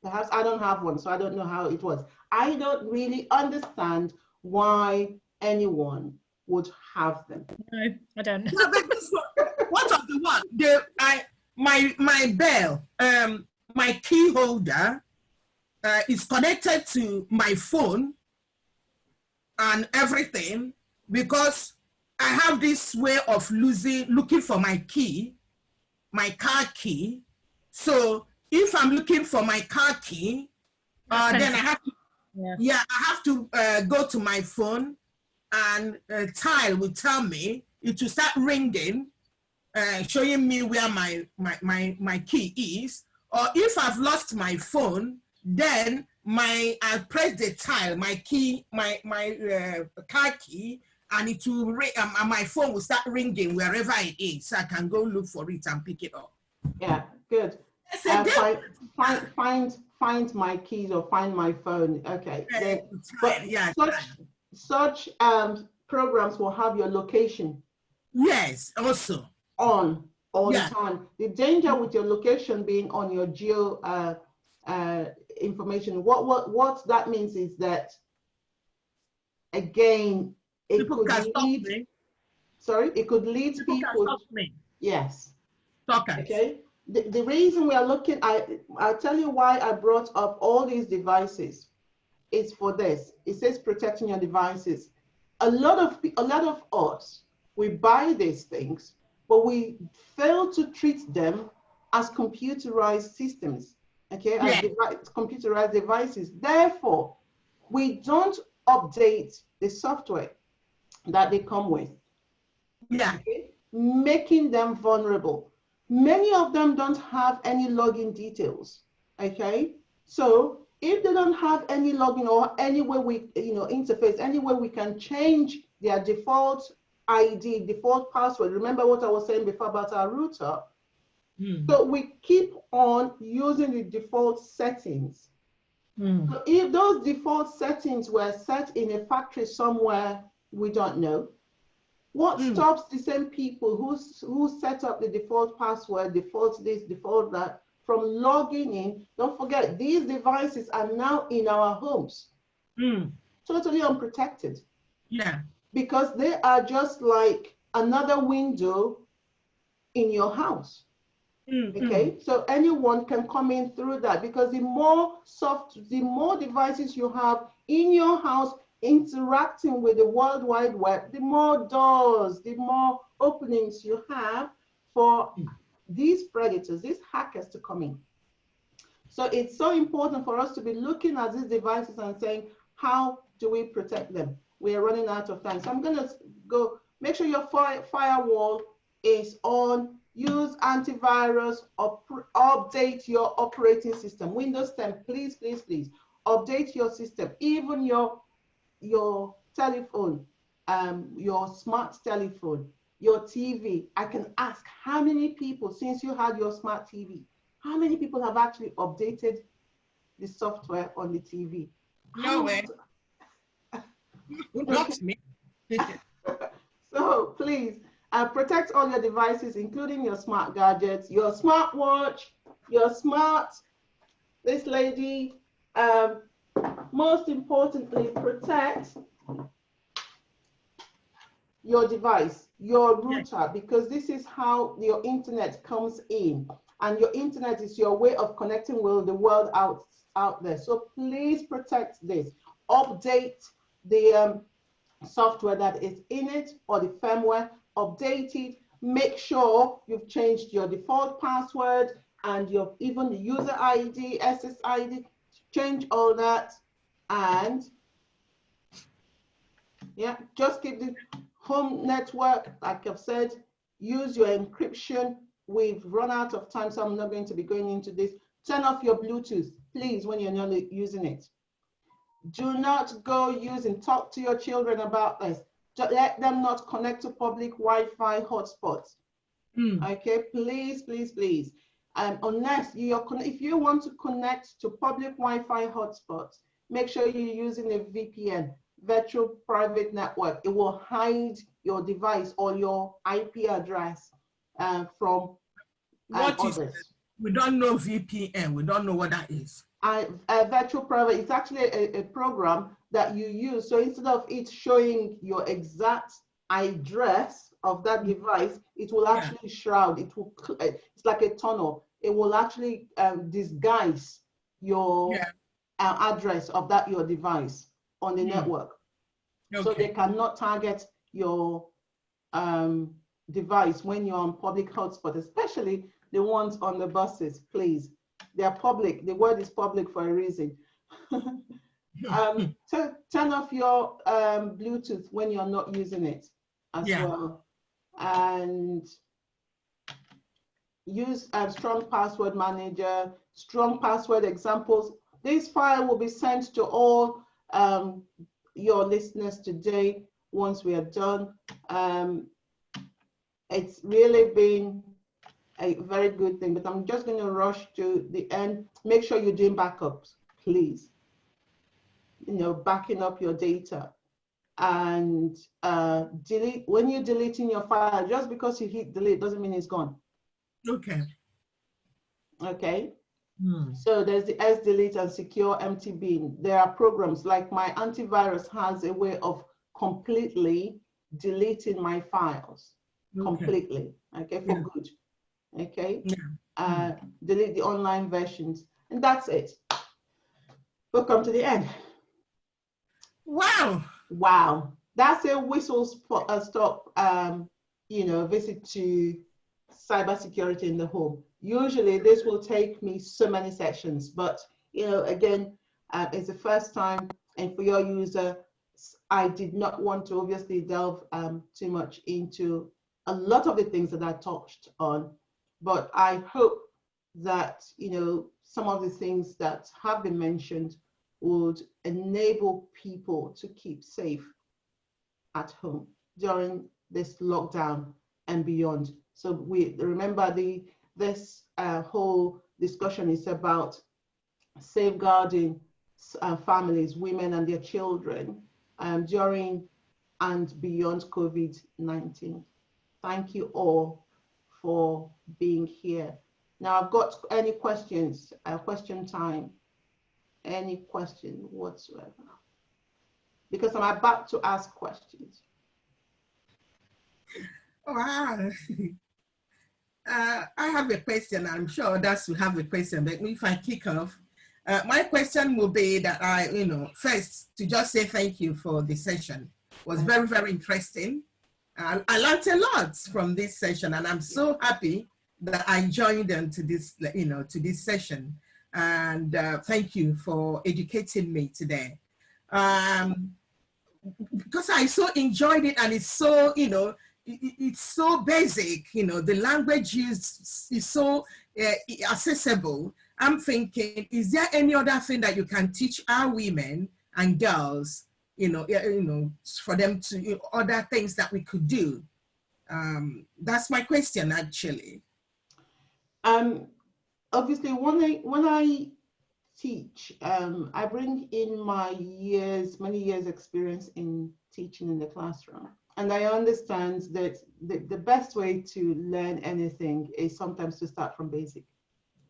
Perhaps I don't have one, so I don't know how it was. I don't really understand why anyone would have them. No, I don't. What of the one? My bell, my key holder. Is connected to my phone and everything because I have this way of looking for my key, my car key. So if I'm looking for my car key, then I have to, I have to go to my phone and Tile will tell me, it will start ringing, showing me where my key is. Or if I've lost my phone, then I press the tile, my key, my car key, and it will ring, and my phone will start ringing wherever it is, so I can go look for it and pick it up. Yeah, good. Find my keys or find my phone. Okay. But such programs will have your location. Yes, also. On all the time. The danger with your location being on your geo information, what that means is that, again, it could lead, it could lead people. Yes. Okay. The reason we are looking, I'll tell you why I brought up all these devices is for this. It says protecting your devices. A lot of us, we buy these things, but we fail to treat them as computerized systems, okay, as computerized devices. Therefore, we don't update the software that they come with, okay, making them vulnerable. Many of them don't have any login details, okay? So if they don't have any login or any way we, interface, any way we can change their default ID, default password. Remember what I was saying before about our router? So we keep on using the default settings. So if those default settings were set in a factory somewhere we don't know, what stops the same people who set up the default password, default this, default that, from logging in? Don't forget, these devices are now in our homes, totally unprotected. Yeah. Because they are just like another window in your house. Okay, so anyone can come in through that, because the more devices you have in your house interacting with the World Wide Web, the more doors, the more openings you have for these predators, these hackers to come in. So it's so important for us to be looking at these devices and saying, how do we protect them? We are running out of time. So I'm going to go, make sure your firewall is on, use antivirus, update your operating system. Windows 10, please, please, please, update your system. Even your telephone, your smart telephone, your TV. I can ask how many people, since you had your smart TV, how many people have actually updated the software on the TV? No way. Not me. So please protect all your devices, including your smart gadgets, your smartwatch, your smart, this lady. Most importantly, protect your device, your router, because this is how your internet comes in, and your internet is your way of connecting with the world out there. So please protect this. Update the software that is in it, or the firmware. Update it. Make sure you've changed your default password and even the user ID, SSID. Change all that, and just keep the home network, like I've said. Use your encryption. We've run out of time, so I'm not going to be going into this. Turn off your Bluetooth, please, when you're not using it. Do not go talk to your children about this. Let them not connect to public Wi-Fi hotspots. Okay, please, please, please. Unless if you want to connect to public Wi-Fi hotspots, make sure you're using a VPN, virtual private network. It will hide your device or your IP address from others. We don't know VPN. We don't know what that is. Virtual private, it's actually a program that you use. So instead of it showing your exact address of that device, it will actually shroud. It's like a tunnel. It will actually disguise your address of your device on the network. So they cannot target your device when you're on public hotspot, especially the ones on the buses. Please, they are public. The word is public for a reason. Turn off your Bluetooth when you're not using it as well, and use a strong password manager, strong password examples. This file will be sent to all your listeners today once we are done. It's really been a very good thing, but I'm just going to rush to the end. Make sure you're doing backups, please. Backing up your data. and delete. When you're deleting your file, just because you hit delete doesn't mean it's gone. Okay. Okay. So there's the S-delete and secure empty bin. There are programs like my antivirus has a way of completely deleting my files. Completely. Okay, for good. Okay. Delete the online versions, and that's it. We'll come to the end. Wow. Wow. That's a whistle stop, visit to cybersecurity in the home. Usually this will take me so many sessions, but again, it's the first time, and for your user, I did not want to obviously delve too much into a lot of the things that I touched on, but I hope that some of the things that have been mentioned would enable people to keep safe at home during this lockdown and beyond. So we remember this whole discussion is about safeguarding families, women and their children during and beyond COVID-19. Thank you all for being here. Now I've got any questions, question time, any question whatsoever, because I'm about to ask questions. Wow. I have a question. I'm sure others will have a question, but if I kick off, my question will be that first to just say thank you for the session. It was very, very interesting. I learned a lot from this session, and I'm so happy that I joined them to this, to this session. And thank you for educating me today. Because I so enjoyed it, and it's so, it's so basic, the language used is so accessible. I'm thinking, is there any other thing that you can teach our women and girls, for them to, other things that we could do? That's my question, actually. Obviously, when I teach, I bring in my many years experience in teaching in the classroom. And I understand that the best way to learn anything is sometimes to start from basic,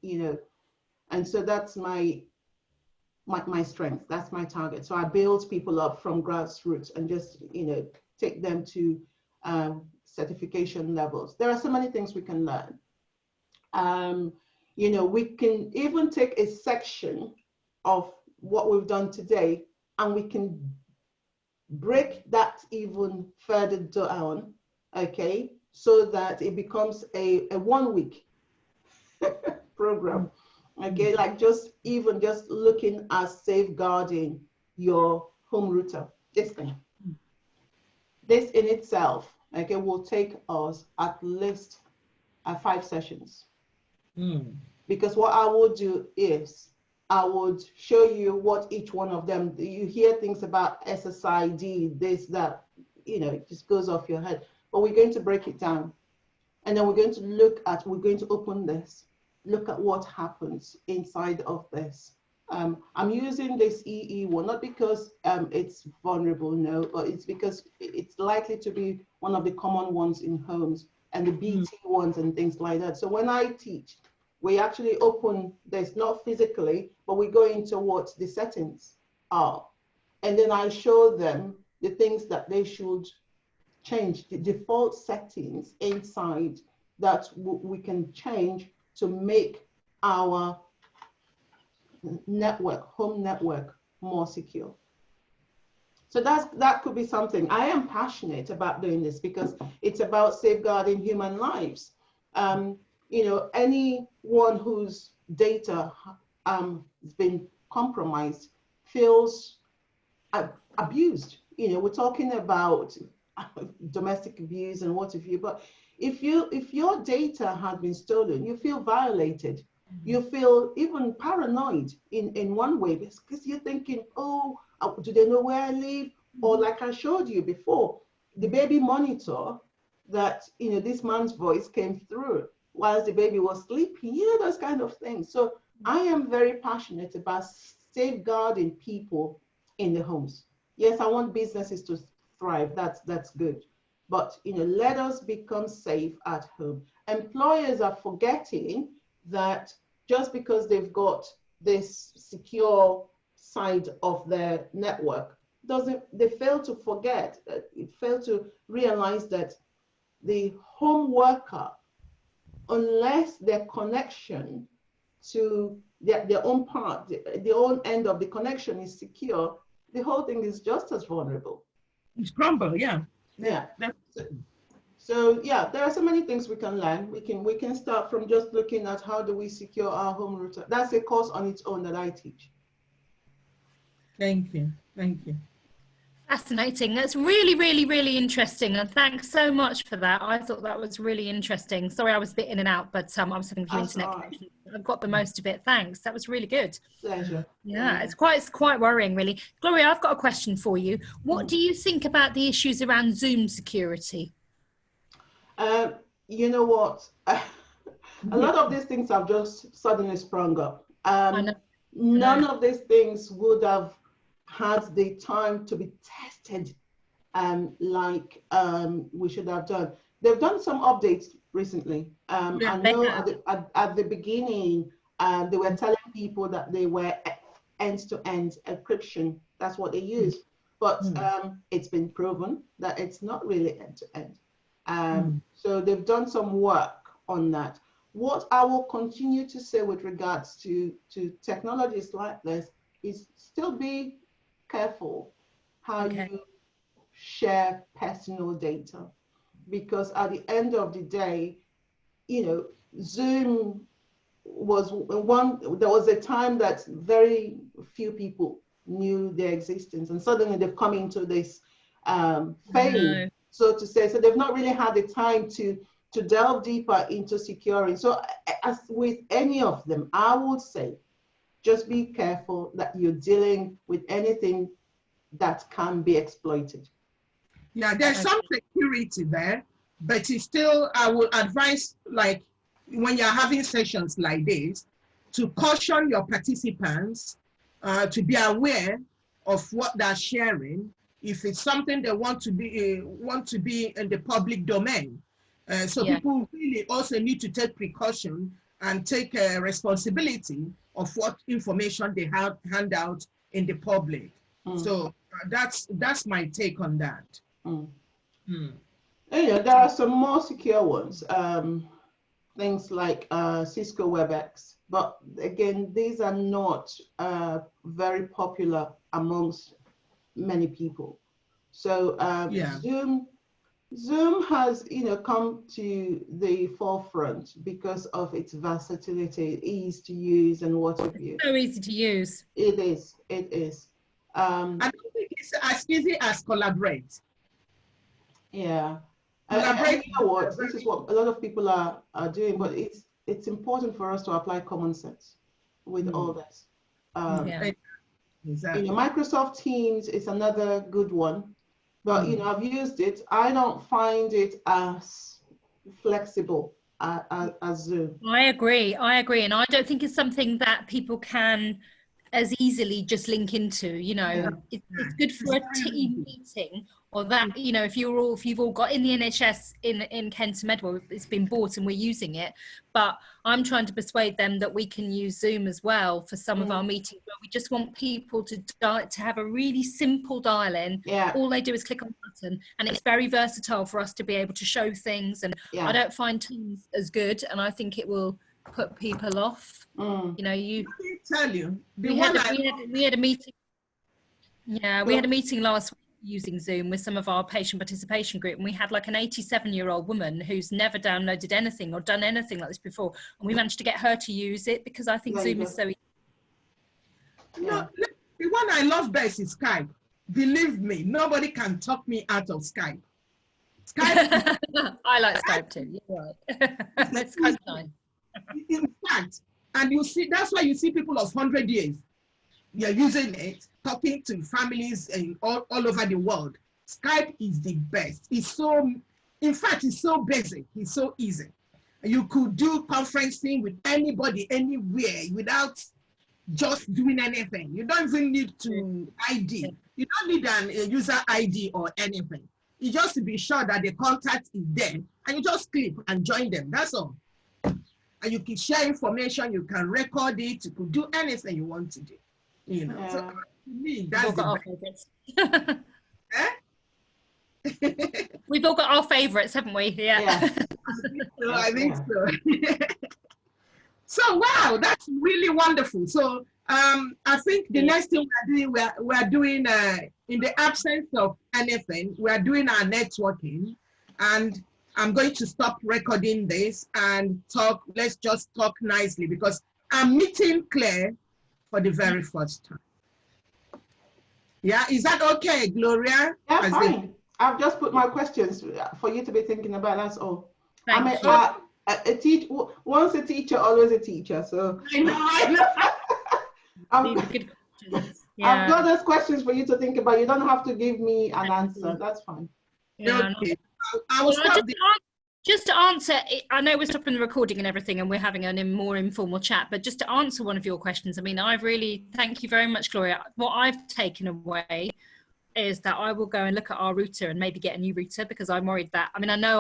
and so that's my strength, that's my target. So I build people up from grassroots and just, take them to certification levels. There are so many things we can learn. We can even take a section of what we've done today and we can break that even further down, okay, so that it becomes a 1 week program, okay, like just looking at safeguarding your home router. This in itself, okay, will take us at least 5 sessions. Because what I will do is I would show you what each one of them, you hear things about SSID, this, that, it just goes off your head. But we're going to break it down. And then we're going to open this, look at what happens inside of this. I'm using this EE one, not because it's vulnerable, no, but it's because it's likely to be one of the common ones in homes, and the BT ones and things like that. So when I teach, we actually open this, not physically, but we go into what the settings are. And then I show them the things that they should change, the default settings inside that we can change to make our network, home network, more secure. So that could be something. I am passionate about doing this because it's about safeguarding human lives. Anyone whose data has been compromised feels abused. We're talking about domestic abuse and what have you, but if your data has been stolen, you feel violated. You feel even paranoid in one way, because you're thinking, oh, do they know where I live? Or like I showed you before, the baby monitor that, this man's voice came through whilst the baby was sleeping, those kind of things. So I am very passionate about safeguarding people in the homes. Yes, I want businesses thrive, that's good. But, let us become safe at home. Employers are forgetting that just because they've got this secure side of their network, they fail to forget, fail to realize that the home worker, unless their connection to their own part, the own end of the connection is secure, the whole thing is just as vulnerable. It's crumble, yeah. Yeah. So yeah, there are so many things we can learn. We can start from just looking at how do we secure our home router. That's a course on its own that I teach. Thank you. Thank you. Fascinating. That's really, really, really interesting. And thanks so much for that. I thought that was really interesting. Sorry, I was a bit in and out, but I was having a few internet connections. I've got the most of it. Thanks. That was really good. Pleasure. Yeah, it's quite worrying, really. Gloria, I've got a question for you. What do you think about the issues around Zoom security? You know what? A lot of these things have just suddenly sprung up. None of these things would have had the time to be tested like we should have done. They've done some updates recently. I know at the beginning, they were telling people that they were end-to-end encryption. That's what they use. But it's been proven that it's not really end-to-end. So they've done some work on that. What I will continue to say with regards to technologies like this is still be careful how you share personal data, because at the end of the day, Zoom was there was a time that very few people knew their existence, and suddenly they've come into this fame, so to say. So they've not really had the time to delve deeper into securing. So as with any of them, I would say, just be careful that you're dealing with anything that can be exploited. Yeah, there's some security there, but it's still, I would advise, like when you're having sessions like this, to caution your participants to be aware of what they're sharing, if it's something they want to be in the public domain. People really also need to take precaution and take responsibility of what information they hand out in the public. So that's my take on that. There are some more secure ones, things like Cisco WebEx, but again, these are not very popular amongst many people. So Zoom has, come to the forefront because of its versatility, ease to use, and what have you. So easy to use. It is. I don't think it's as easy as collaborate. Yeah. And you know what? This is what a lot of people are doing, but it's important for us to apply common sense with all this. Exactly. Microsoft Teams is another good one, but I've used it. I don't find it as flexible as Zoom. I agree, and I don't think it's something that people can as easily just link into. It's good for a team meeting, or that if you've all got in the NHS in Kent and Medway, it's been bought and we're using it. But I'm trying to persuade them that we can use Zoom as well for some of our meetings, where we just want people to have a really simple dial-in. All they do is click on the button, and it's very versatile for us to be able to show things. And I don't find Teams as good, and I think it will put people off. Let me tell you, we had a meeting. We had a meeting last week using Zoom with some of our patient participation group, and we had like an 87-year-old woman who's never downloaded anything or done anything like this before, and we managed to get her to use it because I think Zoom is so easy. The one I love best is Skype. Believe me, nobody can talk me out of Skype. Skype. I like Skype too. You're right. Skype's nice. In fact, and you see, that's why you see people of 100 years, you're using it, talking to families all over the world. Skype is the best. It's so basic. It's so easy. You could do conferencing with anybody, anywhere, without just doing anything. You don't even need to ID. You don't need a user ID or anything. You just to be sure that the contact is there, and you just click and join them. That's all. And you can share information, you can record it, you could do anything you want to do. You know, so to me, that's the best. We've all got our favorites, haven't we? Yeah. So I think so. So wow, that's really wonderful. So I think the next thing we're doing in the absence of anything, we're doing our networking, and I'm going to stop recording this and talk. Let's just talk nicely, because I'm meeting Claire for the very first time. Yeah, is that okay, Gloria? Yeah, fine. I've just put my questions for you to be thinking about. That's all. Thank you. Once a teacher, always a teacher. So I know. I've got those questions for you to think about. You don't have to give me an answer. That's fine. Yeah, okay. I will stop just to answer, I know we're stopping the recording and everything and we're having a more informal chat, but just to answer one of your questions, I mean, thank you very much, Gloria. What I've taken away is that I will go and look at our router and maybe get a new router, because I'm worried that, I mean, I know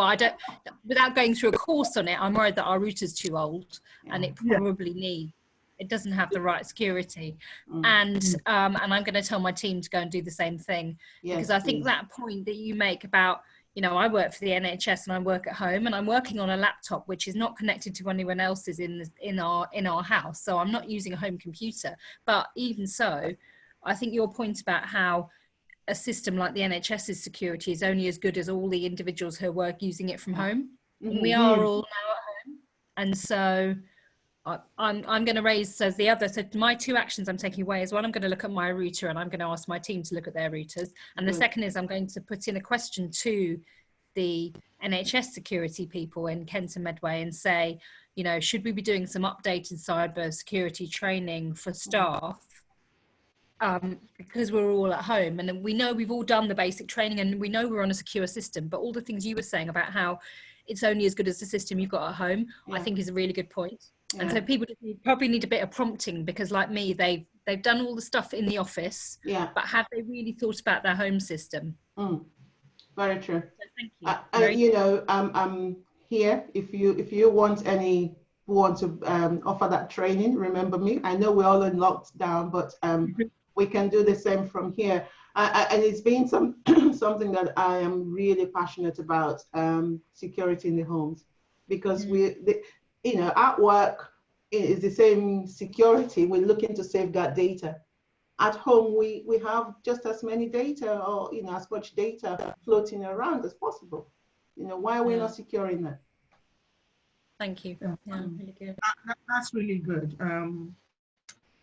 without going through a course on it, I'm worried that our router's too old and it probably it doesn't have the right security. And I'm going to tell my team to go and do the same thing, because I think that point that you make about, you know, I work for the NHS and I work at home, and I'm working on a laptop which is not connected to anyone else's in our house, so I'm not using a home computer. But even so, I think your point about how a system like the NHS's security is only as good as all the individuals who work using it from home, and we are all now at home. And so I'm going to raise, so my two actions I'm taking away is, one, I'm going to look at my router and I'm going to ask my team to look at their routers. And the second is I'm going to put in a question to the NHS security people in Kent and Medway and say, you know, should we be doing some updated cyber security training for staff? Because we're all at home, and we know we've all done the basic training and we know we're on a secure system, but all the things you were saying about how it's only as good as the system you've got at home, I think is a really good point. And so people probably need a bit of prompting, because like me, they've done all the stuff in the office, but have they really thought about their home system? Very true. So thank you. You know, I'm here if you want to offer that training. Remember me. I know we're all in lockdown, but we can do the same from here. And it's been something that I am really passionate about, security in the homes, because you know, at work is the same security. We're looking to safeguard data. At home, we have just as many data, or, you know, as much data floating around as possible. You know, why are we not securing that? Thank you. Yeah, really good. That's really good.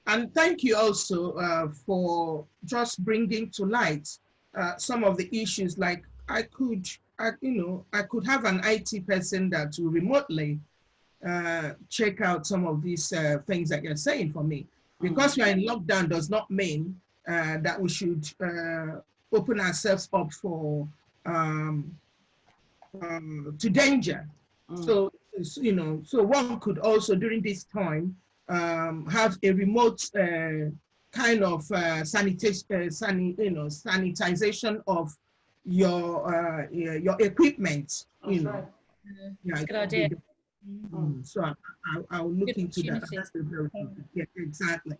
And thank you also for just bringing to light some of the issues. Like I could have an IT person that will remotely check out some of these things that you're saying for me. Because we are in lockdown does not mean that we should open ourselves up for to danger. So, you know, so one could also during this time have a remote kind of sanitization of your equipment. That's you know, right. That's a good idea. So I'll look into that. That's a very good. Yeah, exactly.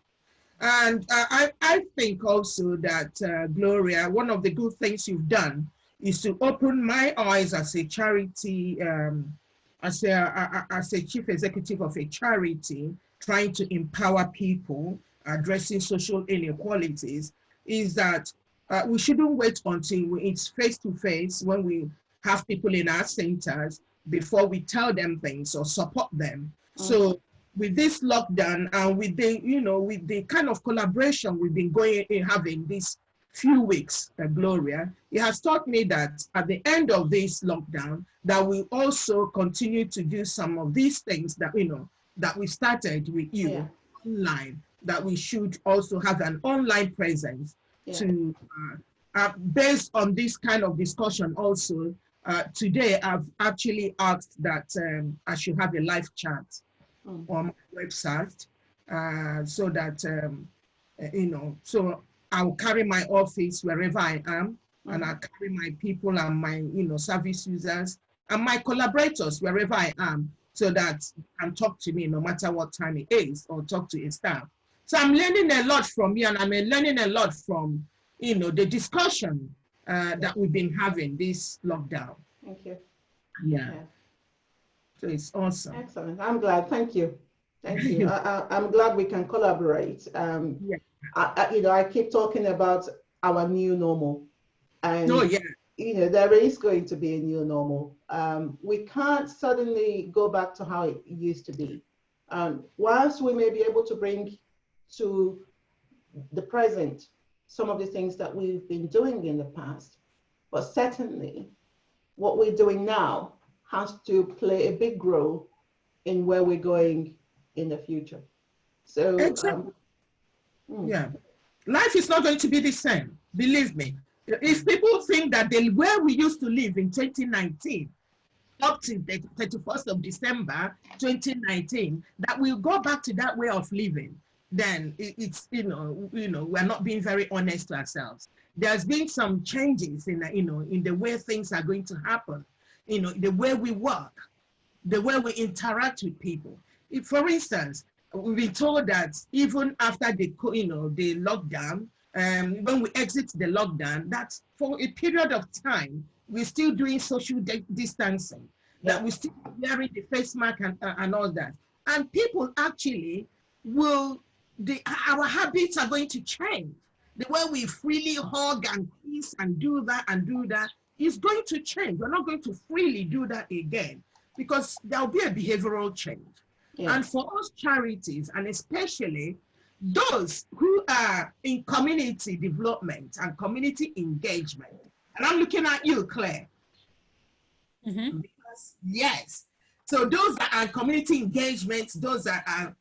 And I think also that Gloria, one of the good things you've done is to open my eyes as a charity, as a chief executive of a charity trying to empower people addressing social inequalities, is that we shouldn't wait until it's face-to-face when we have people in our centers before we tell them things or support them. So with this lockdown and with the kind of collaboration we've been having these few weeks, Gloria, it has taught me that at the end of this lockdown, that we also continue to do some of these things that that we started with you online, that we should also have an online presence to, based on this kind of discussion also, today I've actually asked that I should have a live chat on my website so that, so I'll carry my office wherever I am, and I'll carry my people and my, service users and my collaborators wherever I am, so that can talk to me no matter what time it is, or talk to a staff. So I'm learning a lot from you, and I'm learning a lot from, the discussion that we've been having this lockdown. Thank you. Yeah. So it's awesome. Excellent. I'm glad. Thank you. Thank you. I'm glad we can collaborate. Yeah. I keep talking about our new normal, and oh, yeah. There is going to be a new normal. We can't suddenly go back to how it used to be. Whilst we may be able to bring to the present some of the things that we've been doing in the past, but certainly what we're doing now has to play a big role in where we're going in the future. So, yeah, life is not going to be the same, believe me. If people think that where we used to live in 2019, up to the 31st of December 2019, that we'll go back to that way of living, then it's, we're not being very honest to ourselves. There's been some changes in the way things are going to happen, the way we work, the way we interact with people. For instance, we've been told that even after the lockdown, when we exit the lockdown, that for a period of time, we're still doing social distancing, that we're still wearing the face mask and all that. And people actually our habits are going to change. The way we freely hug and kiss and do that is going to change. We're not going to freely do that again, because there'll be a behavioral change. Yeah. And for us charities, and especially those who are in community development and community engagement, and I'm looking at you, Claire. Because, yes, so those that are community engagement, those that are,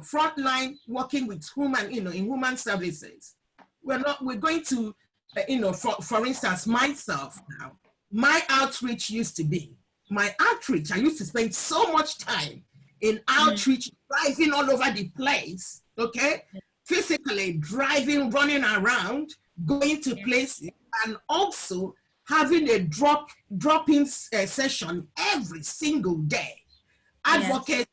frontline working with human, in human services, we're going to, for instance, myself now, my outreach used to be, I used to spend so much time in outreach, driving all over the place, okay? Physically driving, running around, going to places, and also having a drop-in session every single day. Advocacy,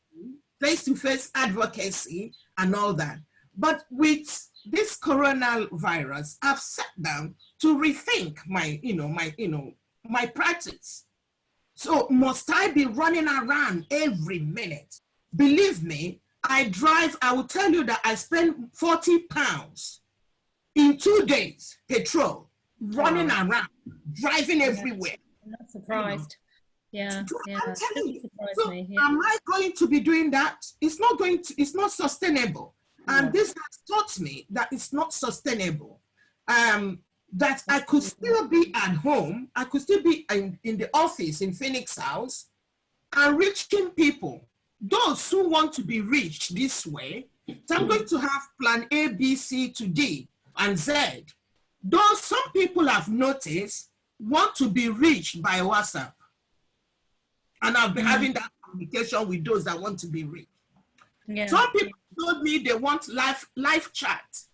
face-to-face advocacy, and all that. But with this coronavirus, I've sat down to rethink my practice. So must I be running around every minute? Believe me, I will tell you that I spend 40 pounds in 2 days, petrol, running around, driving everywhere. I'm not surprised. Yeah. I'm telling you. So am I going to be doing that? It's not sustainable. And this has taught me that it's not sustainable. That I could still be at home, I could still be in the office in Phoenix House and reaching people, those who want to be reached this way. So I'm going to have plan A, B, C to D and Z. Those some people have noticed want to be reached by WhatsApp. And I've been having that communication with those that want to be reached. Yeah. Some people told me they want live chat.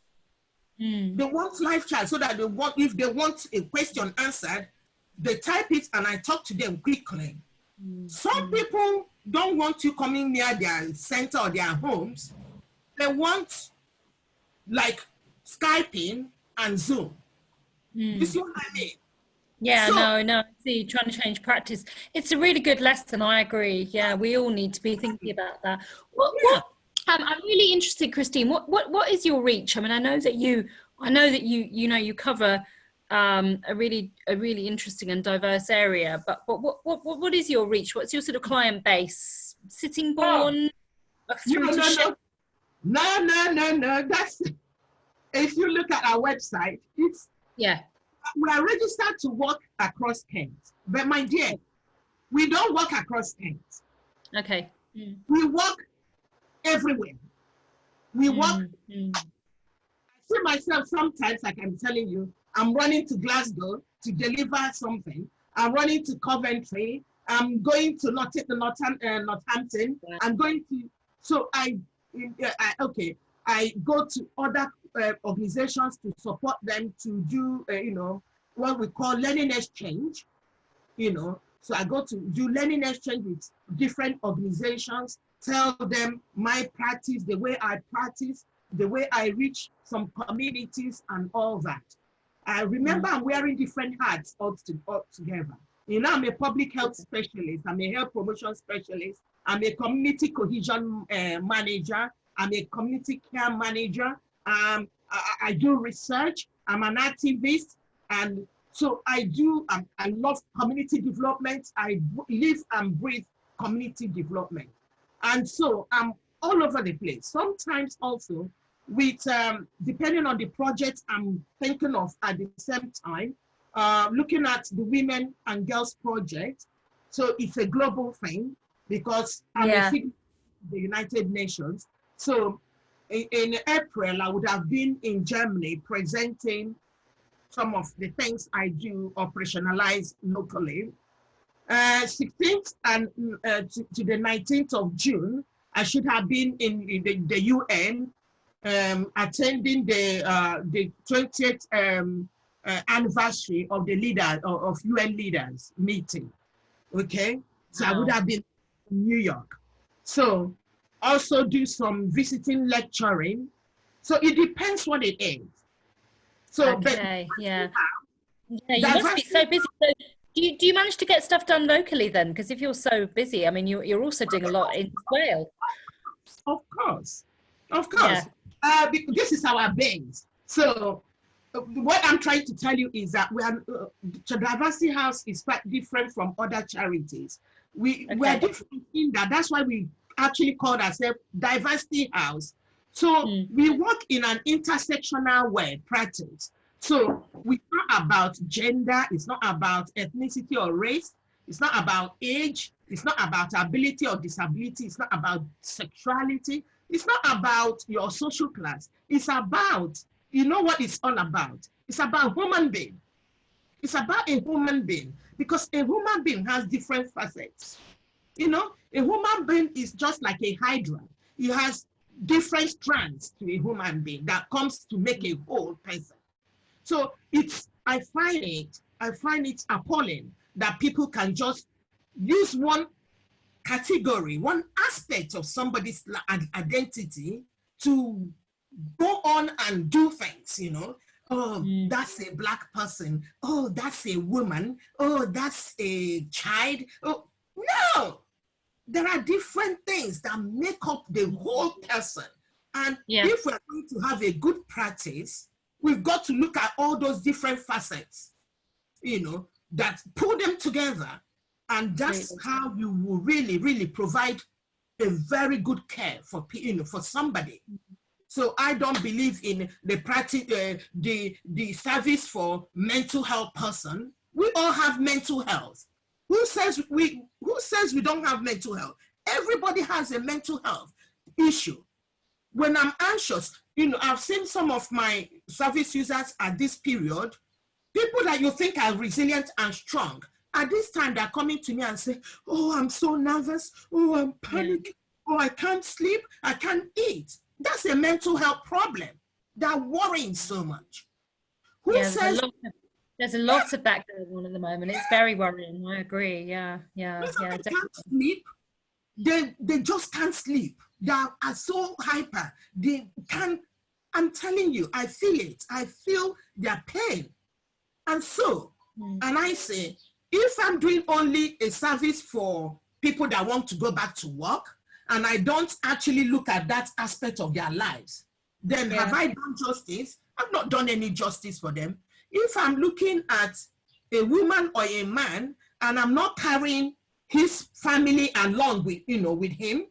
They want live chat so that if they want a question answered, they type it and I talk to them quickly. Some people don't want you coming near their center or their homes. They want like Skyping and Zoom. You see what I mean? Yeah, so, no, see, trying to change practice. It's a really good lesson, I agree. Yeah, we all need to be thinking about that. I'm really interested, Christine. What is your reach? I mean, I know that you cover a really interesting and diverse area. But what is your reach? What's your sort of client base? Sittingbourne? No. That's if you look at our website, we are registered to work across Kent. But my dear, we don't work across Kent. Okay. We work everywhere. We work. I see myself sometimes, like I'm telling you, I'm running to Glasgow to deliver something. I'm running to Coventry. I'm going to Northampton. I'm going to. So I I go to other organizations to support them to do, what we call learning exchange, So I go to do learning exchange with different organizations, tell them my practice, the way I practice, the way I reach some communities and all that. I remember I'm wearing different hats all together. I'm a public health specialist. I'm a health promotion specialist. I'm a community cohesion manager. I'm a community care manager. I do research. I'm an activist. And so I love community development. I live and breathe community development. And so I'm all over the place. Sometimes also with, depending on the project I'm thinking of at the same time, looking at the Women and Girls Project. So it's a global thing because I'm a figure of the United Nations. So in April, I would have been in Germany presenting some of the things I do operationalize locally. 16th and to the 19th of June, I should have been in the UN attending the 20th anniversary of the of UN leaders meeting. Okay, so I would have been in New York. So also do some visiting lecturing. So it depends what it is. So okay, you must be so busy. So do you manage to get stuff done locally then? Because if you're so busy, I mean, you're also doing a lot in Wales. Of course. This is our base. So what I'm trying to tell you is that Diversity House is quite different from other charities. We are different in that. That's why we actually called ourselves Diversity House. So we work in an intersectional way, practice. So it's not about gender, it's not about ethnicity or race, it's not about age, it's not about ability or disability, it's not about sexuality, it's not about your social class. It's about, you know what it's all about? It's about human being. It's about a human being because a human being has different facets. A human being is just like a hydra. It has different strands to a human being that comes to make a whole person. So I find it appalling that people can just use one category, one aspect of somebody's identity to go on and do things, Oh, that's a Black person. Oh, that's a woman. Oh, that's a child. Oh, no! There are different things that make up the whole person. And if we're going to have a good practice, we've got to look at all those different facets, that pull them together. And that's how you will really, really provide a very good care for somebody. So I don't believe in the practice, the service for mental health person. We all have mental health. Who says we don't have mental health? Everybody has a mental health issue. When I'm anxious, I've seen some of my service users at this period, people that you think are resilient and strong. At this time, they're coming to me and say, oh, I'm so nervous. Oh, I'm panicking. Oh, I can't sleep. I can't eat. That's a mental health problem. They're worrying so much. Who says... There's a lot of that going on at the moment. It's very worrying. I agree. Yeah. They can't sleep. They just can't sleep. They are so hyper. They can't. I'm telling you, I feel it. I feel their pain. And so, and I say, if I'm doing only a service for people that want to go back to work, and I don't actually look at that aspect of their lives, then have I done justice? I've not done any justice for them. If I'm looking at a woman or a man and I'm not carrying his family along with him,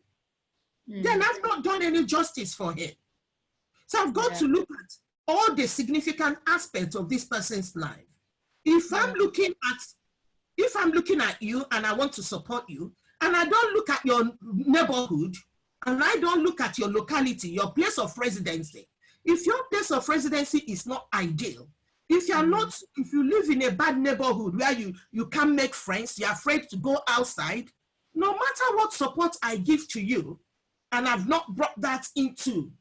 then I've not done any justice for him. So I've got to look at all the significant aspects of this person's life. If I'm looking at you and I want to support you, and I don't look at your neighborhood, and I don't look at your locality, your place of residency. If your place of residency is not ideal, if you live in a bad neighborhood where you can't make friends, you're afraid to go outside, no matter what support I give to you, and I've not brought that into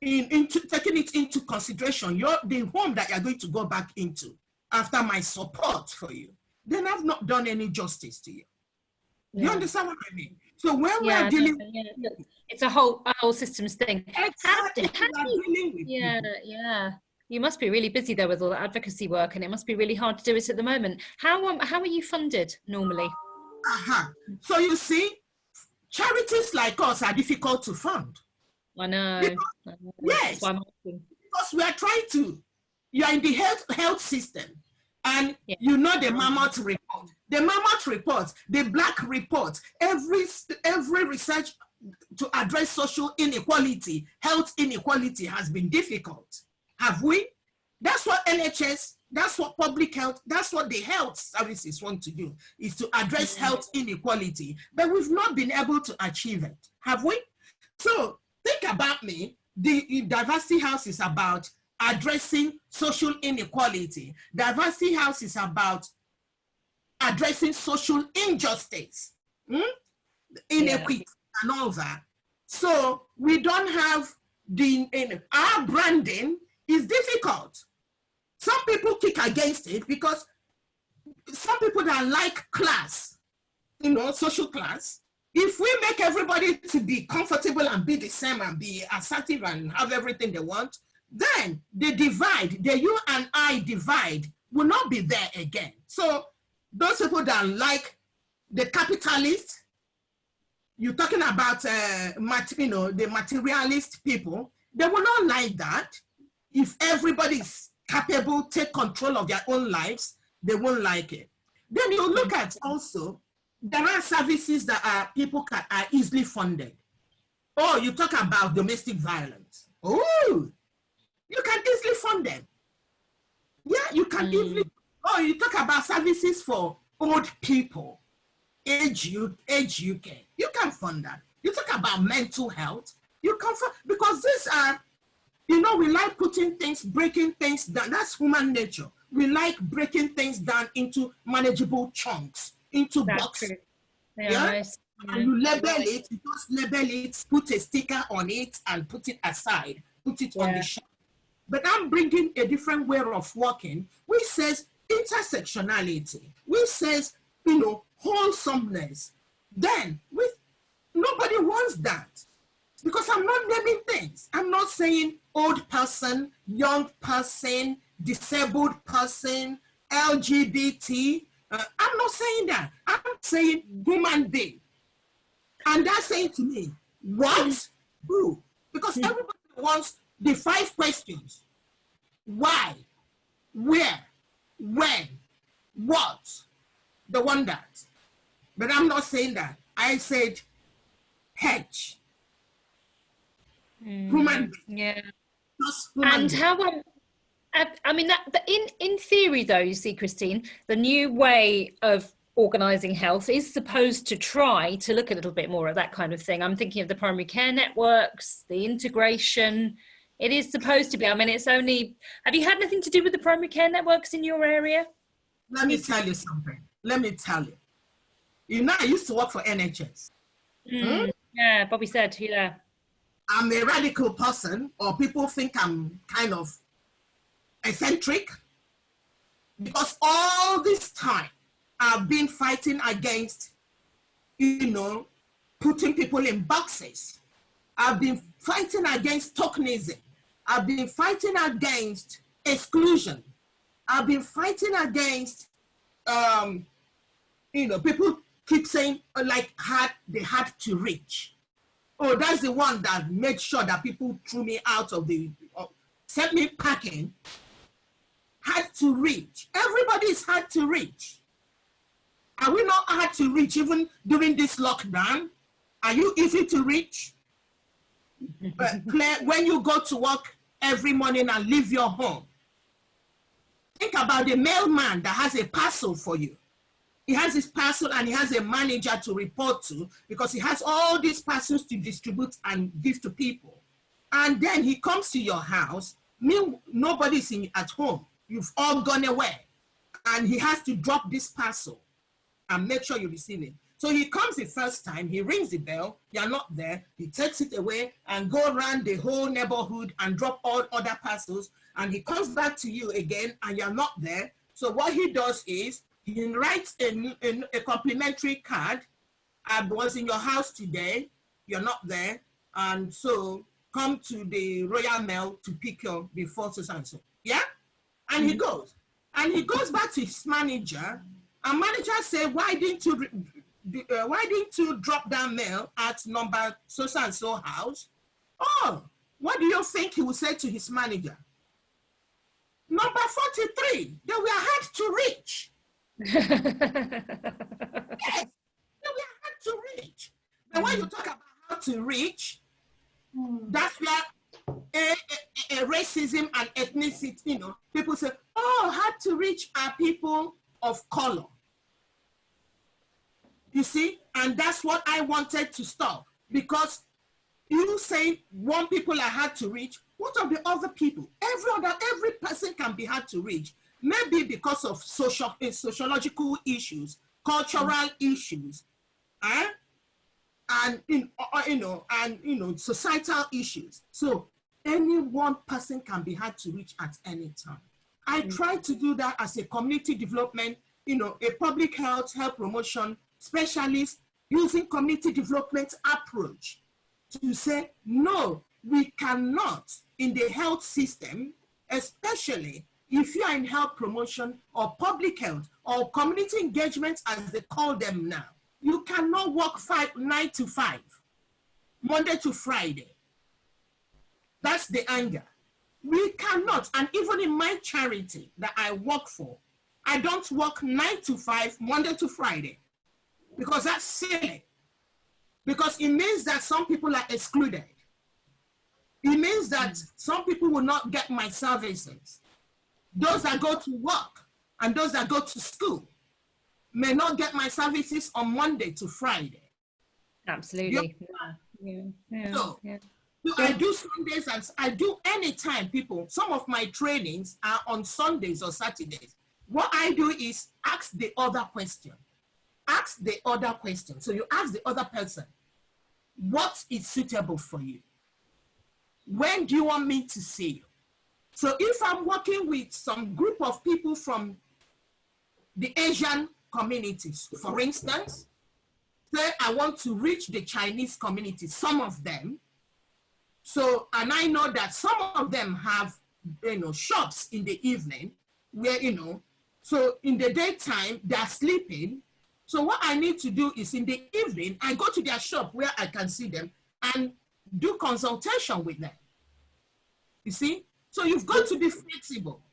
taking it into consideration, the home that you're going to go back into after my support for you, then I've not done any justice to you. You understand what I mean? So when we're dealing with it's a whole systems thing. Exactly. You must be really busy there with all the advocacy work, and it must be really hard to do it at the moment. How are you funded normally? So you see, charities like us are difficult to fund. I know. Yes, because we are trying to. You are in the health system, and you know the Mammoth report, the Black report, every research to address social inequality, health inequality has been difficult. Have we? That's what NHS, that's what public health, that's what the health services want to do, is to address health inequality. But we've not been able to achieve it. Have we? So think about me. The Diversity House is about addressing social inequality. Diversity House is about addressing social injustice, inequity, and all that. So we don't have our branding is difficult. Some people kick against it because some people that like class, social class, if we make everybody to be comfortable and be the same and be assertive and have everything they want, then the divide, the you and I divide, will not be there again. So those people that like the capitalists, you're talking about the materialist people, they will not like that. If everybody is capable, take control of their own lives, they won't like it. Then you look at also, there are services that are easily funded. Oh, you talk about domestic violence. Oh, you can easily fund them. Yeah, you can easily. Oh, you talk about services for old people, age UK. You can fund that. You talk about mental health. You can fund, because these are, we like putting things, breaking things down. That's human nature. We like breaking things down into manageable chunks, into boxes. Nice. And you label it, you just label it, put a sticker on it and put it aside, put it on the shelf. But I'm bringing a different way of working, which says intersectionality, which says, wholesomeness. Then nobody wants that, because I'm not naming things. I'm not saying old person, young person, disabled person, LGBT. I'm not saying that. I'm saying human being. And that's saying to me, what? Who? Because everybody wants the 5 questions. Why? Where? When? What? The one that. But I'm not saying that. I said H. Human being. Yeah. Human and being. How I mean, that in theory, though, you see, Christine, the new way of organising health is supposed to try to look a little bit more at that kind of thing. I'm thinking of the primary care networks, the integration. It is supposed to be. I mean, it's only. Have you had anything to do with the primary care networks in your area? Let me tell you something. I used to work for NHS. Yeah, Bobby said, yeah. I'm a radical person, or people think I'm kind of eccentric, because all this time I've been fighting against, putting people in boxes. I've been fighting against tokenism. I've been fighting against exclusion. I've been fighting against, people keep saying they had to reach. Oh, that's the one that made sure that people threw me out of sent me packing. Had to reach. Everybody's had to reach. Are we not had to reach even during this lockdown? Are you easy to reach? Claire, when you go to work every morning and leave your home, think about the mailman that has a parcel for you. He has his parcel and he has a manager to report to, because he has all these parcels to distribute and give to people. And then he comes to your house, nobody's at home. You've all gone away. And he has to drop this parcel and make sure you receive it. So he comes the first time, he rings the bell, you're not there, he takes it away and go around the whole neighborhood and drop all other parcels, and he comes back to you again and you're not there. So what he does is, he writes a complimentary card. I was in your house today, you're not there, and so come to the Royal Mail to pick your before so. Yeah? And he goes. And he goes back to his manager, and manager say, why didn't you drop that mail at number so house? Oh, what do you think he would say to his manager? Number 43, they were hard to reach. Yes, they were hard to reach. And when you talk about how to reach, that's where racism and ethnicity, you know, people say, oh, hard to reach are people of color. You see, and that's what I wanted to stop, because you say one people are hard to reach. What of the other people? Every person can be hard to reach. Maybe because of sociological issues, cultural issues, and societal issues. So any one person can be hard to reach at any time. I try to do that as a community development, a public health promotion specialist, using community development approach to say, no, we cannot in the health system, especially if you are in health promotion or public health or community engagement, as they call them now, you cannot work 9 to 5, Monday to Friday. That's the anger. We cannot, and even in my charity that I work for, I don't work 9 to 5, Monday to Friday, because that's silly. Because it means that some people are excluded. It means that some people will not get my services. Those that go to work and those that go to school may not get my services on Monday to Friday. Absolutely. So I do Sundays and I do anytime, people. Some of my trainings are on Sundays or Saturdays. What I do is ask the other question. Ask the other question. So you ask the other person, what is suitable for you? When do you want me to see you? So if I'm working with some group of people from the Asian communities, for instance, say I want to reach the Chinese community, some of them. So, and I know that some of them have, shops in the evening where, so in the daytime, they're sleeping. So what I need to do is in the evening, I go to their shop where I can see them and do consultation with them. You see? So you've got to be flexible.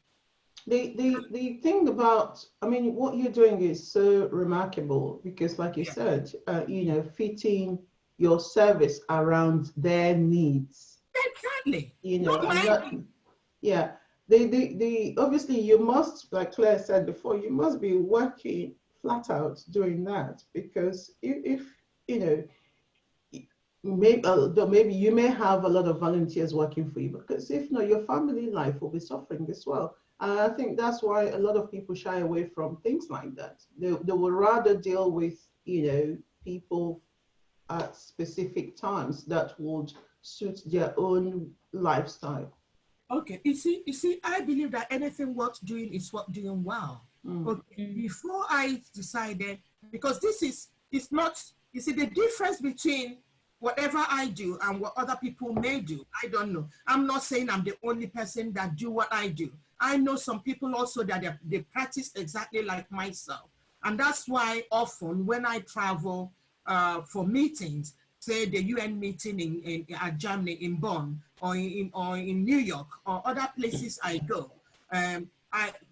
The thing about, what you're doing is so remarkable, because like you said, fitting your service around their needs. Exactly. Obviously you must, like Claire said before, you must be working flat out doing that, because if maybe you may have a lot of volunteers working for you, because if not, your family life will be suffering as well. And I think that's why a lot of people shy away from things like that. They would rather deal with, people at specific times that would suit their own lifestyle. Okay, you see, I believe that anything worth doing is worth doing well. Okay, before I decided, because it's not, you see, the difference between whatever I do and what other people may do, I don't know. I'm not saying I'm the only person that do what I do. I know some people also that they practice exactly like myself. And that's why often when I travel for meetings, say the UN meeting at Germany, in Bonn, or in New York, or other places I go,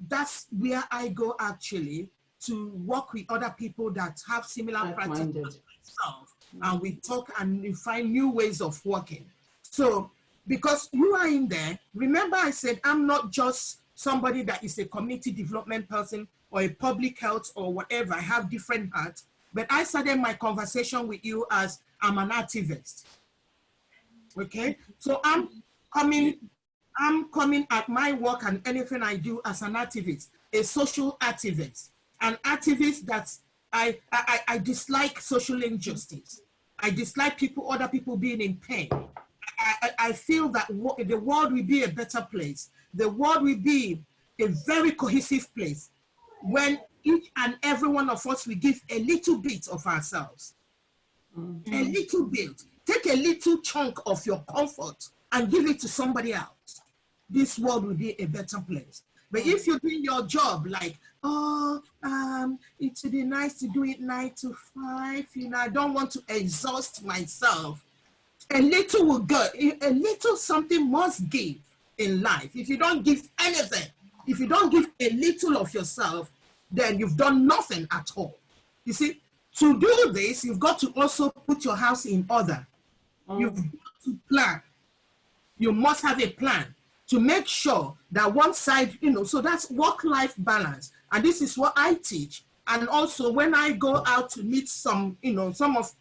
that's where I go actually to work with other people that have similar practices as myself. And we talk and we find new ways of working. So, because you are in there, remember I said, I'm not just somebody that is a community development person or a public health or whatever. I have different hats, but I started my conversation with you as I'm an activist. Okay, so I'm coming at my work and anything I do as an activist, a social activist, an activist that I dislike social injustice. I dislike other people being in pain. I feel that the world will be a better place. The world will be a very cohesive place when each and every one of us will give a little bit of ourselves. A little bit. Take a little chunk of your comfort and give it to somebody else. This world will be a better place. But if you're doing your job like, oh, it would be nice to do it 9 to 5, you know, I don't want to exhaust myself. A little will go, a little something must give in life. If you don't give anything, if you don't give a little of yourself, then you've done nothing at all. You see, to do this, you've got to also put your house in order. You've got to plan. You must have a plan to make sure that one side, you know, so that's work-life balance. And this is what I teach. And also when I go out to meet some, you know, some of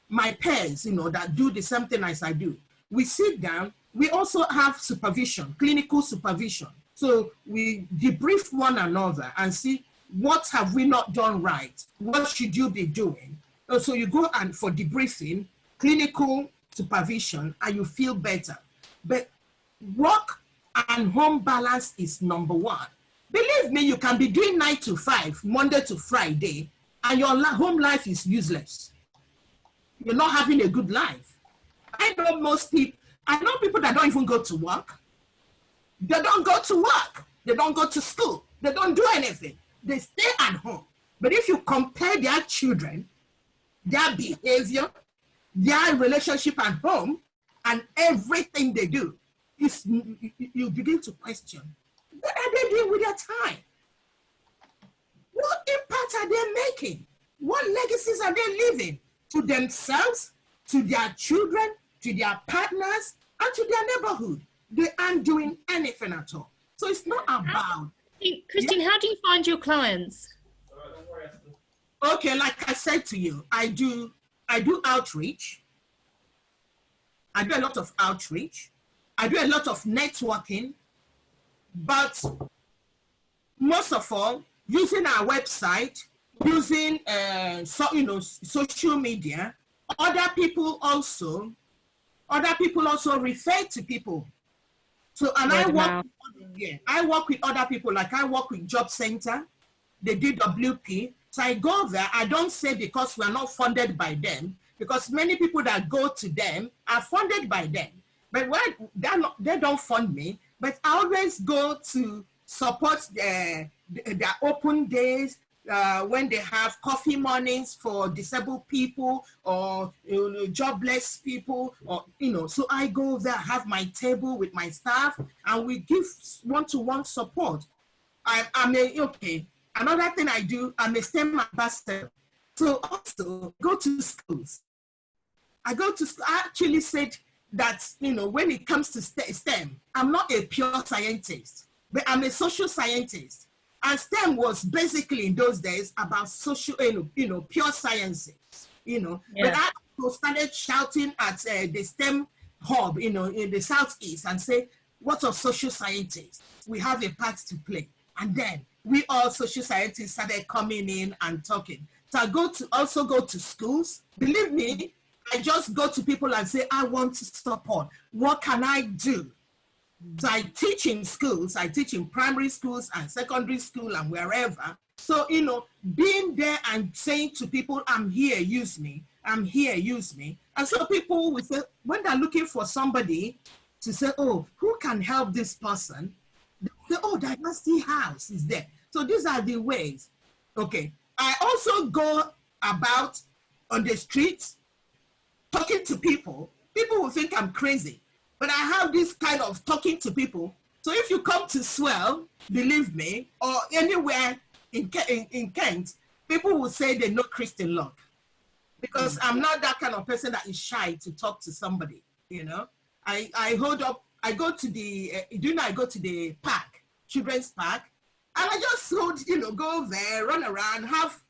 my peers, you know, that do the same thing as I do, we sit down, we also have supervision, clinical supervision. So we debrief one another and see what have we not done right? What should you be doing? So you go and for debriefing, clinical supervision, and you feel better. But work and home balance is number one. Believe me, you can be doing 9 to 5, Monday to Friday, and your home life is useless. You're not having a good life. I know people that don't even go to work. They don't go to work. They don't go to school. They don't do anything. They stay at home. But if you compare their children, their behavior, their relationship at home, and everything they do, you begin to question, what are they doing with their time? What impact are they making? What legacies are they leaving to themselves, to their children, to their partners, and to their neighborhood? They aren't doing anything at all. So it's not about... Christine, how do you find your clients? Okay, like I said to you, I do outreach. I do a lot of outreach. I do a lot of networking, but most of all, using our website, using social media. Other people also refer to people. So, and I work with other people, like I work with Job Center, the DWP. So I go there, I don't say because we're not funded by them, because many people that go to them are funded by them. But they don't fund me, but I always go to support their open days, when they have coffee mornings for disabled people or jobless people, or so I go there, have my table with my staff, and we give one-to-one support. Another thing I do, I'm a STEM ambassador. So also go to schools. I actually said that, when it comes to STEM, I'm not a pure scientist, but I'm a social scientist. And STEM was basically in those days about social, pure sciences, Yeah. But I also started shouting at the STEM hub, in the Southeast, and say, what of social scientists? We have a part to play. And then we all social scientists started coming in and talking. So I also go to schools. Believe me, I just go to people and say, I want to support. What can I do? So I teach in schools. I teach in primary schools and secondary school and wherever. So, being there and saying to people, I'm here, use me. I'm here, use me. And so people will say, when they're looking for somebody to say, oh, who can help this person? They say, oh, Diversity House is there. So these are the ways. Okay. I also go about on the streets talking to people. People will think I'm crazy, but I have this kind of talking to people. So if you come to Swell, believe me, or anywhere in Kent, people will say they know Christian Locke, because I'm not that kind of person that is shy to talk to somebody. I go to the park, children's park, and I just go there, run around, have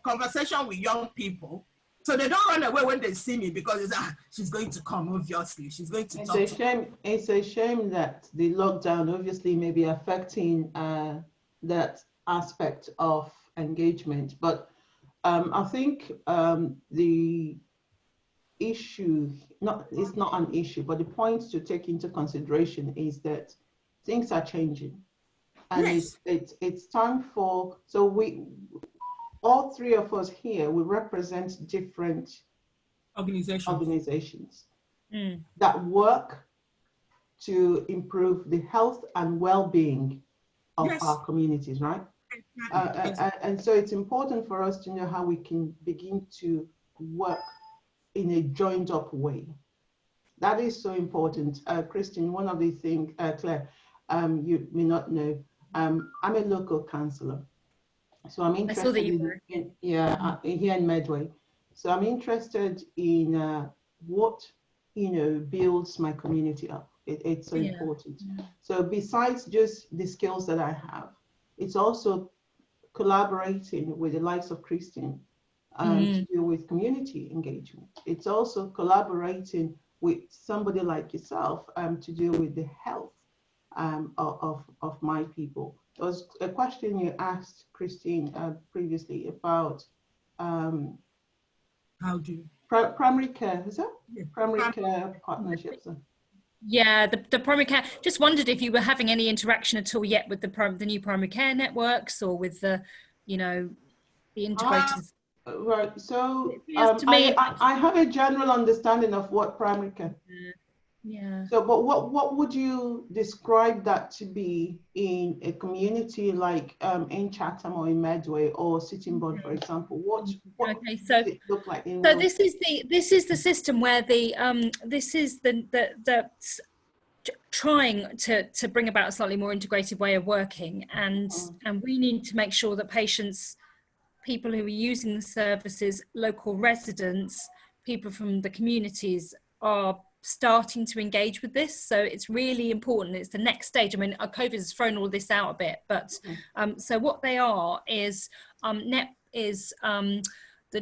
conversation with young people. So they don't run away when they see me, because she's going to come, obviously. She's going to talk. It's a shame that the lockdown obviously may be affecting that aspect of engagement. But I think the issue, it's not an issue, but the point to take into consideration is that things are changing. And Yes. it's time for, so all three of us here, we represent different organizations that work to improve the health and well-being of our communities, right? And so it's important for us to know how we can begin to work in a joined up way. That is so important. Christine, one of the things, Claire, you may not know, I'm a local councillor. So I'm interested in here in Medway. So I'm interested in what, builds my community up. It's so important. So besides just the skills that I have, it's also collaborating with the likes of Christine to deal with community engagement. It's also collaborating with somebody like yourself to deal with the health of my people. There was a question you asked, Christine, previously about how do primary care, is that? Yeah. Primary care partnerships. Yeah, the primary care. Just wondered if you were having any interaction at all yet with the new primary care networks or with the, the integrated. Right. So I have a general understanding of what primary care. Yeah. So, but what would you describe that to be in a community like in Chatham or in Medway or Sittingbourne, for example? What okay, so does it look like in so this is the system where this is the trying to bring about a slightly more integrated way of working, and we need to make sure that people who are using the services, local residents, people from the communities are starting to engage with this. So it's really important. It's the next stage. I mean, COVID has thrown all this out a bit, but so what they are is the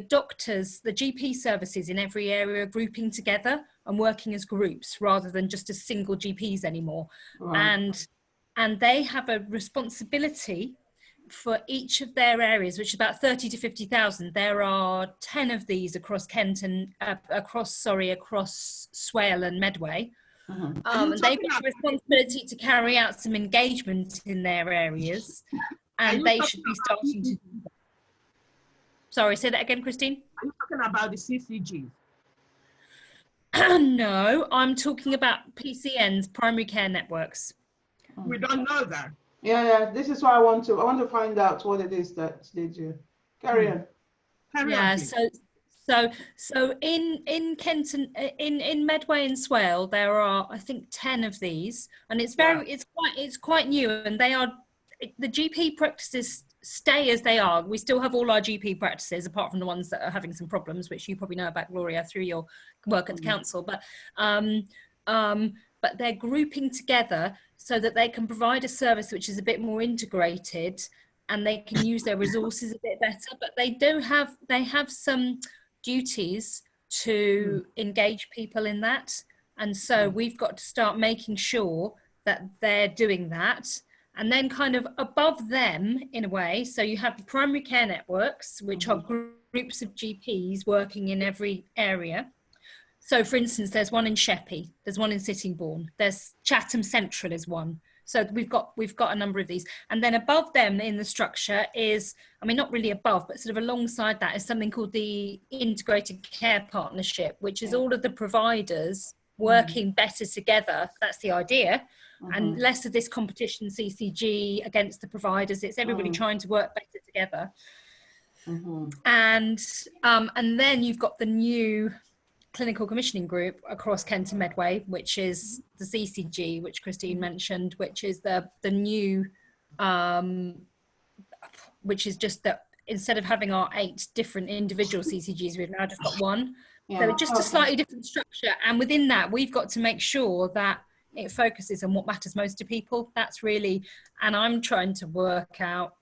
doctors, the GP services in every area grouping together and working as groups rather than just as single GPs anymore. Right. And they have a responsibility for each of their areas, which is about 30 to 50,000. There are 10 of these across Kent and across Swale and Medway. And they've got a responsibility to carry out some engagement in their areas, and they should be starting to. Sorry, say that again, Christine. Are you talking about the CCGs? No, I'm talking about PCNs, primary care networks. We don't know that. Yeah, this is why I want to find out what it is that they do. Carry on. Yeah, so in Kent and in Medway and Swale there are, I think, 10 of these, and it's quite new, and the GP practices stay as they are. We still have all our GP practices, apart from the ones that are having some problems, which you probably know about, Gloria, through your work at the council. But they're grouping together so that they can provide a service which is a bit more integrated, and they can use their resources a bit better. But they have some duties to engage people in that, and so we've got to start making sure that they're doing that. And then kind of above them, in a way, so you have the primary care networks, which are groups of GPs working in every area. So, for instance, there's one in Sheppey, there's one in Sittingbourne, there's Chatham Central is one. So we've got a number of these. And then above them in the structure is, I mean, not really above, but sort of alongside that is something called the Integrated Care Partnership, which is all of the providers working better together. That's the idea. And less of this competition CCG against the providers. It's everybody trying to work better together. And then you've got the new clinical commissioning group across Kent and Medway, which is the CCG, which Christine mentioned, which is the new, which is just that instead of having our 8 different individual CCGs, we've now just got one. So just a slightly different structure. And within that, we've got to make sure that it focuses on what matters most to people. That's really, and I'm trying to work out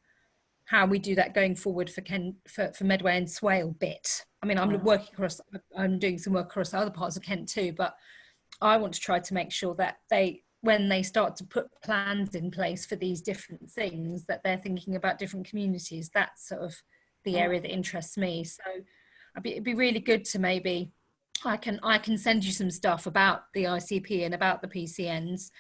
how we do that going forward for Medway and Swale bit. I mean, I'm doing some work across other parts of Kent too, but I want to try to make sure that when they start to put plans in place for these different things, that they're thinking about different communities. That's sort of the area that interests me. So it'd be really good to maybe, I can send you some stuff about the ICP and about the PCNs,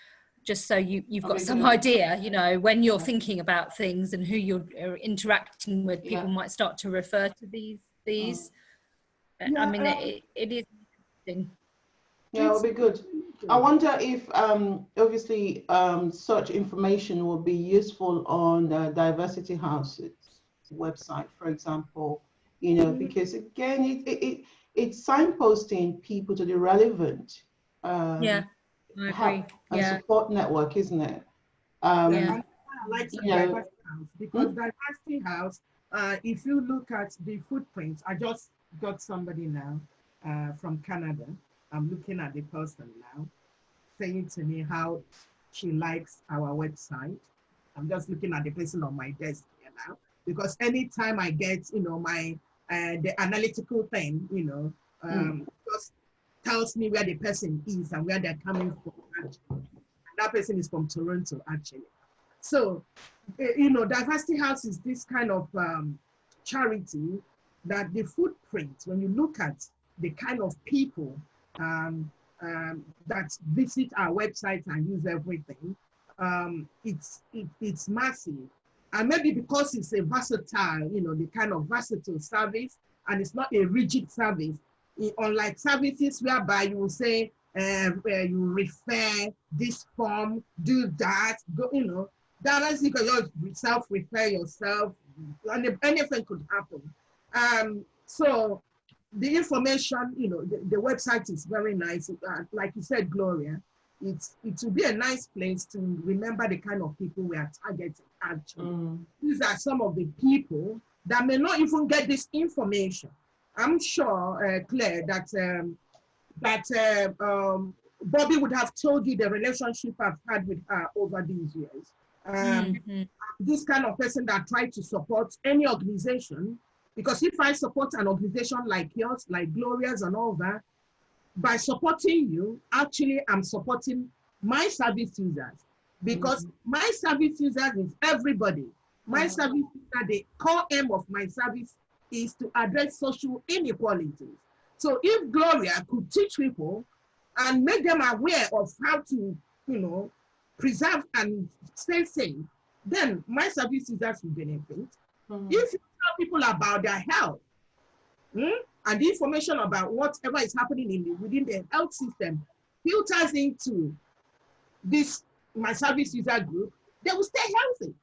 just so you've got some idea, you know, when you're thinking about things and who you're interacting with, people might start to refer to these. I mean, it is interesting. Yeah, it would be good. I wonder if obviously such information will be useful on the Diversity House's website, for example, you know, because again, it's signposting people to the relevant I agree. And support network, isn't it? I like Diversity House, because Diversity House, if you look at the footprints, I just got somebody now from Canada. I'm looking at the person now, saying to me how she likes our website. I'm just looking at the person on my desk here now, because anytime I get, you know, my the analytical thing, you know, just tells me where the person is and where they're coming from. Actually. And that person is from Toronto, actually. So, you know, Diversity House is this kind of charity that the footprint, when you look at the kind of people that visit our website and use everything, it's massive. And maybe because it's a versatile, you know, the kind of versatile service, and it's not a rigid service, unlike services whereby you will say, you refer this form, do that, go, you know, that is, you can just self-refer yourself, and anything could happen. So the information, you know, the website is very nice. Like you said, Gloria, it will be a nice place to remember the kind of people we are targeting, actually. These are some of the people that may not even get this information. I'm sure, Claire, that Bobby would have told you the relationship I've had with her over these years. This kind of person that tried to support any organization, because if I support an organization like yours, like Gloria's and all that, by supporting you, actually I'm supporting my service users, because my service users is everybody. My service user, the core aim of my service is to address social inequalities. So if Gloria could teach people and make them aware of how to, you know, preserve and stay safe, then my service users will benefit. If you tell people about their health, and the information about whatever is happening within the health system filters into this, my service user group, they will stay healthy.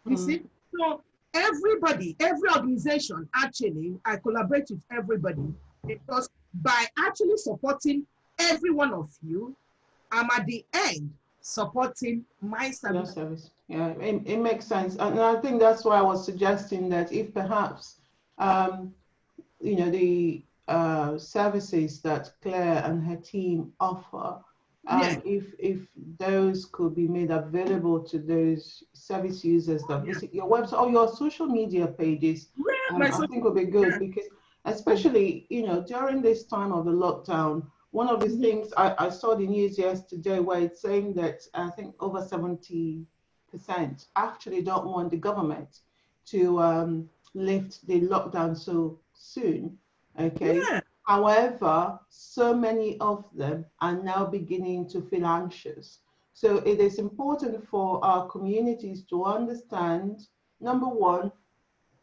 You see? So everybody, every organization, actually, I collaborate with everybody, because by actually supporting every one of you, I'm at the end supporting my service. Yeah, it makes sense. And I think that's why I was suggesting that if perhaps, you know, the services that Claire and her team offer, if those could be made available to those service users that visit your website or your social media pages, I think would be good, because especially, you know, during this time of the lockdown, one of the things I saw the news yesterday where it's saying that I think over 70% actually don't want the government to lift the lockdown so soon. Okay. However, so many of them are now beginning to feel anxious. So it is important for our communities to understand, number one,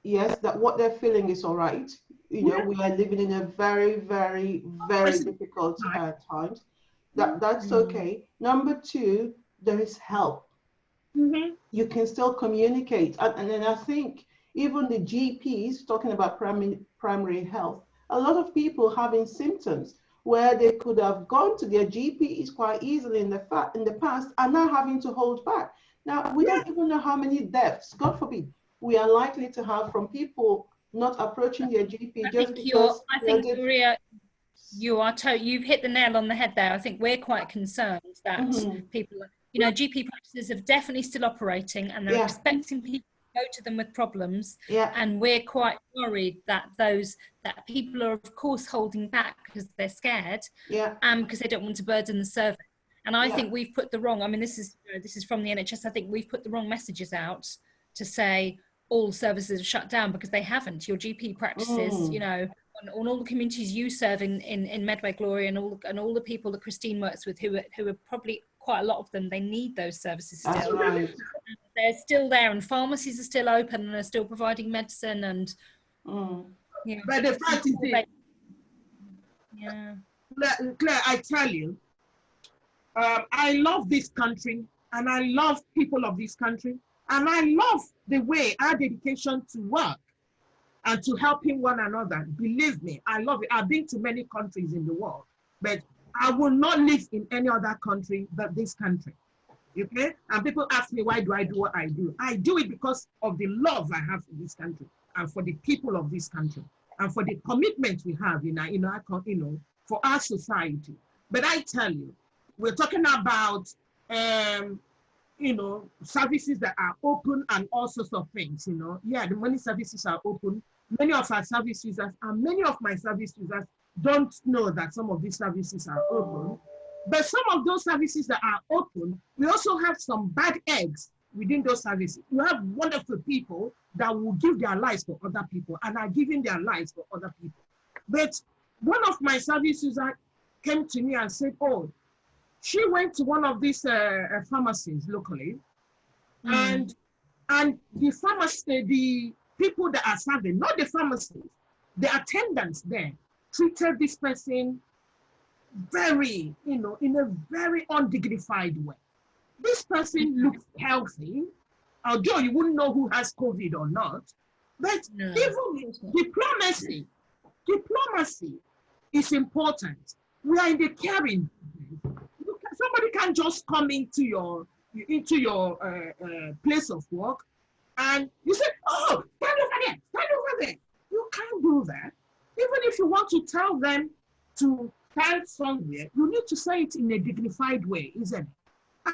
yes, that what they're feeling is all right. You know, we are living in a very, very, very difficult times. That's okay. Number two, there is help. You can still communicate. And then I think even the GPs, talking about primary health, a lot of people having symptoms where they could have gone to their GPs quite easily in the past are now having to hold back. Now, we don't even know how many deaths, God forbid, we are likely to have from people not approaching their GP just because. I think, Maria, you've hit the nail on the head there. I think we're quite concerned that people, you know, GP practices are definitely still operating, and they're expecting people to go to them with problems. And we're quite worried that that people are, of course, holding back because they're scared, because they don't want to burden the service. And I think we've put the wrong, I mean, this is from the NHS, I think we've put the wrong messages out to say, all services are shut down, because they haven't. Your GP practices, you know, on all the communities you serve in Medway Glory, and all the people that Christine works with, who are probably quite a lot of them, they need those services still. That's right. They're still there, and pharmacies are still open and are still providing medicine, and yeah. But the fact is, yeah, Claire, I tell you, I love this country, and I love people of this country, and I love the way our dedication to work and to helping one another. Believe me, I love it. I've been to many countries in the world, but I will not live in any other country but this country. Okay? And people ask me, why do I do what I do? I do it because of the love I have for this country, and for the people of this country, and for the commitment we have in our, you know, for our society. But I tell you, we're talking about, you know, services that are open and all sorts of things, you know. Yeah, the money services are open. Many of our service users, and many of my service users, don't know that some of these services are open. But some of those services that are open, we also have some bad eggs within those services. You have wonderful people that will give their lives for other people and are giving their lives for other people. But one of my service users came to me and said, oh, she went to one of these pharmacies locally, and the pharmacy, the people that are serving, not the pharmacists, the attendants there, treated this person very, you know, in a very undignified way. This person looks healthy, although you wouldn't know who has COVID or not. But even diplomacy is important. We are in the caring. Somebody can't just come into your place of work and you say, oh, stand over there. You can't do that. Even if you want to tell them to stand somewhere, you need to say it in a dignified way, isn't it?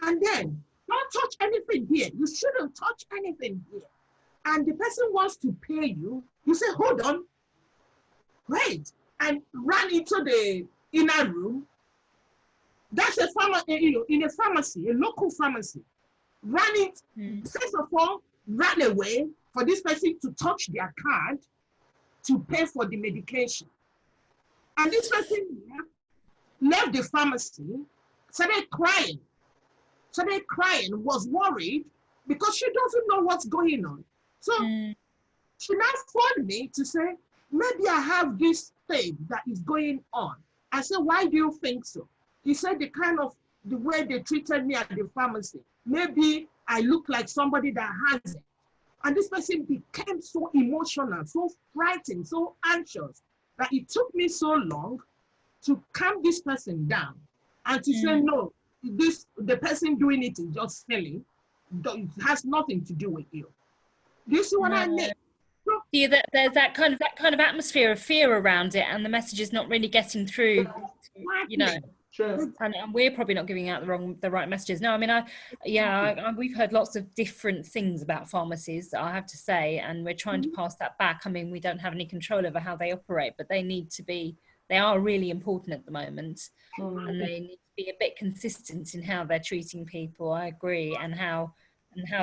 And then, don't touch anything here. You shouldn't touch anything here. And the person wants to pay you, you say, hold on, wait, and run into the inner room. That's a pharmacy, you know, in a pharmacy, a local pharmacy. Run it, first of all, run away for this person to touch their card to pay for the medication. And this person left the pharmacy, started crying, was worried because she doesn't know what's going on. So she now phoned me to say, maybe I have this thing that is going on. I said, why do you think so? He said the way they treated me at the pharmacy, maybe I look like somebody that has it. And this person became so emotional, so frightened, so anxious, that it took me so long to calm this person down and to say, no, the person doing it is just silly. It has nothing to do with you. Do you see what I mean? So, yeah, there's that kind of atmosphere of fear around it, and the message is not really getting through. You know. True. And we're probably not giving out the right messages. No, I mean, we've heard lots of different things about pharmacies, I have to say, and we're trying to pass that back. I mean, we don't have any control over how they operate, but they are really important at the moment, and they need to be a bit consistent in how they're treating people. I agree, and how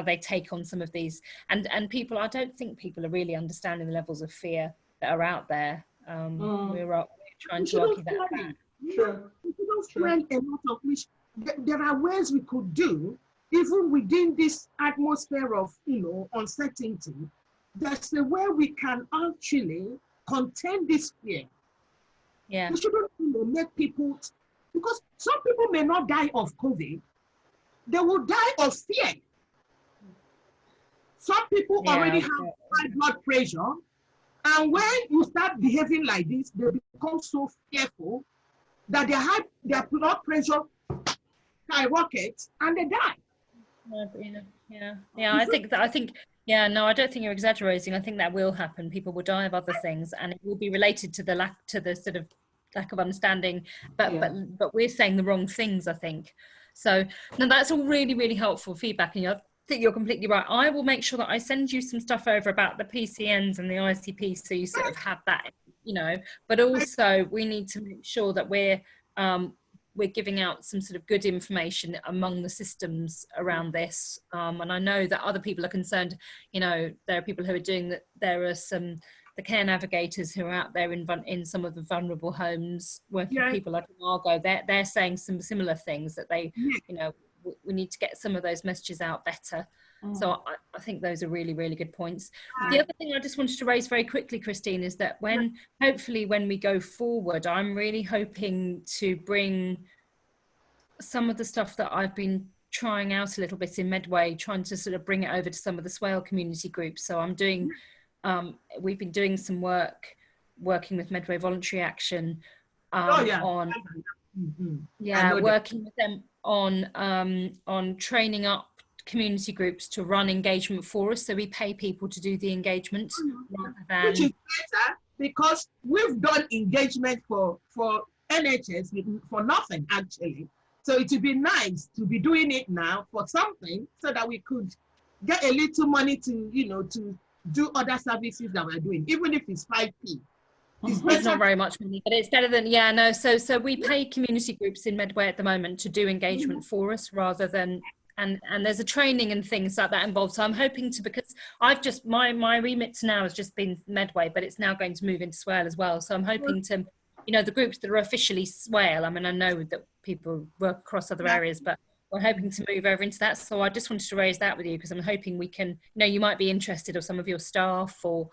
they take on some of these, and people. I don't think people are really understanding the levels of fear that are out there. We're trying to argue that back. Sure. We don't spend a lot of which there are ways we could do, even within this atmosphere of, you know, uncertainty. There's a way we can actually contain this fear. Yeah. We shouldn't, you know, make people, because some people may not die of COVID, they will die of fear. Some people already have high blood pressure, and when you start behaving like this, they become so fearful that their blood pressure skyrockets and they die. I think I don't think you're exaggerating. I think that will happen. People will die of other things, and it will be related to the sort of lack of understanding. But we're saying the wrong things, I think. So no, that's all really, really helpful feedback, and I think you're completely right. I will make sure that I send you some stuff over about the PCNs and the ICP, so you sort of have that, you know. But also, we need to make sure that we're we're giving out some sort of good information among the systems around this. And I know that other people are concerned, you know, there are people who are doing that. There are the care navigators who are out there in some of the vulnerable homes, working with people like Margot. They're saying some similar things, that they, you know, we need to get some of those messages out better. So I think those are really, really good points. The other thing I just wanted to raise very quickly, Christine, is that hopefully when we go forward, I'm really hoping to bring some of the stuff that I've been trying out a little bit in Medway, trying to sort of bring it over to some of the Swale community groups. So I'm doing, we've been doing some working with Medway Voluntary Action working with them on training up community groups to run engagement for us. So we pay people to do the engagement rather than... Which is better, because we've done engagement for NHS for nothing, actually. So it would be nice to be doing it now for something, so that we could get a little money to, you know, to do other services that we're doing, even if it's 5p. It's not very much money, but it's better than, so we pay community groups in Medway at the moment to do engagement for us, rather than, and there's a training and things like that involved. So I'm hoping to, because I've just, my remit to now has just been Medway, but it's now going to move into Swale as well. So I'm hoping to, you know, the groups that are officially Swale, I mean, I know that people work across other areas, but we're hoping to move over into that. So I just wanted to raise that with you, because I'm hoping we can, you know, you might be interested, or some of your staff, or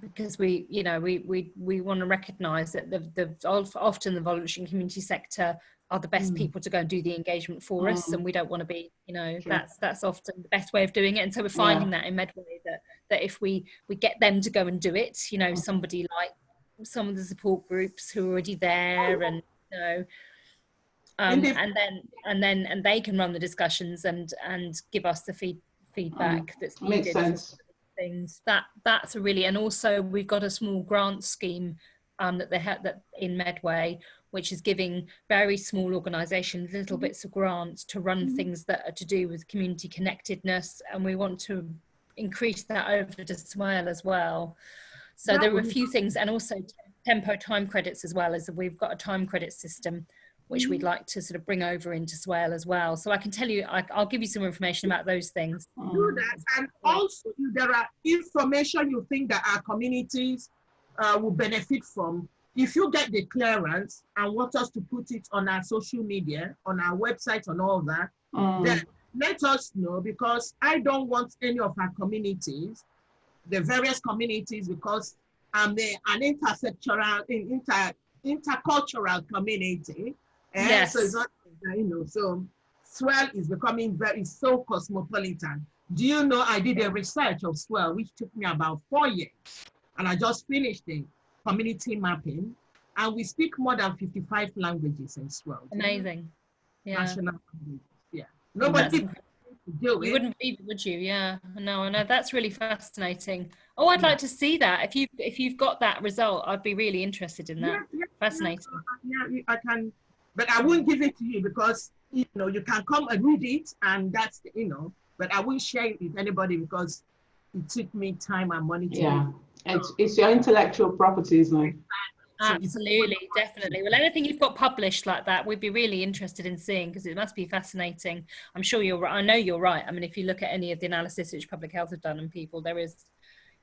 because we, you know, we want to recognise that often the voluntary and community sector are the best people to go and do the engagement for us, and we don't want to be, you know, that's often the best way of doing it. And so we're finding that in Medway, that if we get them to go and do it, you know, somebody like some of the support groups who are already there, and you know, and they can run the discussions and give us the feedback that's needed for things. That's a really, and also we've got a small grant scheme that they have that in Medway, which is giving very small organisations little bits of grants to run things that are to do with community connectedness, and we want to increase that over to Swale as well. So there are a few things, and also tempo time credits as well, as we've got a time credit system which we'd like to sort of bring over into Swale as well. So I can tell you, I'll give you some information about those things. Do that, and also if there are information you think that our communities will benefit from, if you get the clearance and want us to put it on our social media, on our website and all that, then let us know, because I don't want any of our communities, the various communities, because I'm an intercultural community. Yes. So it's not, you know, so Swale is becoming so cosmopolitan. Do you know, I did a research of Swale, which took me about 4 years, and I just finished the community mapping, and we speak more than 55 languages in Swale. Amazing. Yeah. National languages. Yeah. Nobody do it. You wouldn't believe it, would you? Yeah. No, I know. That's really fascinating. Oh, I'd like to see that. If you've got that result, I'd be really interested in that. Fascinating. Yeah, I can, but I won't give it to you, because, you know, you can come and read it, and that's, you know, but I won't share it with anybody, because it took me time and money to it's your intellectual property, isn't it? Absolutely, definitely. Well, anything you've got published like that, we'd be really interested in seeing, because it must be fascinating. I'm sure you're right. I know you're right. I mean, if you look at any of the analysis which Public Health have done on people, there is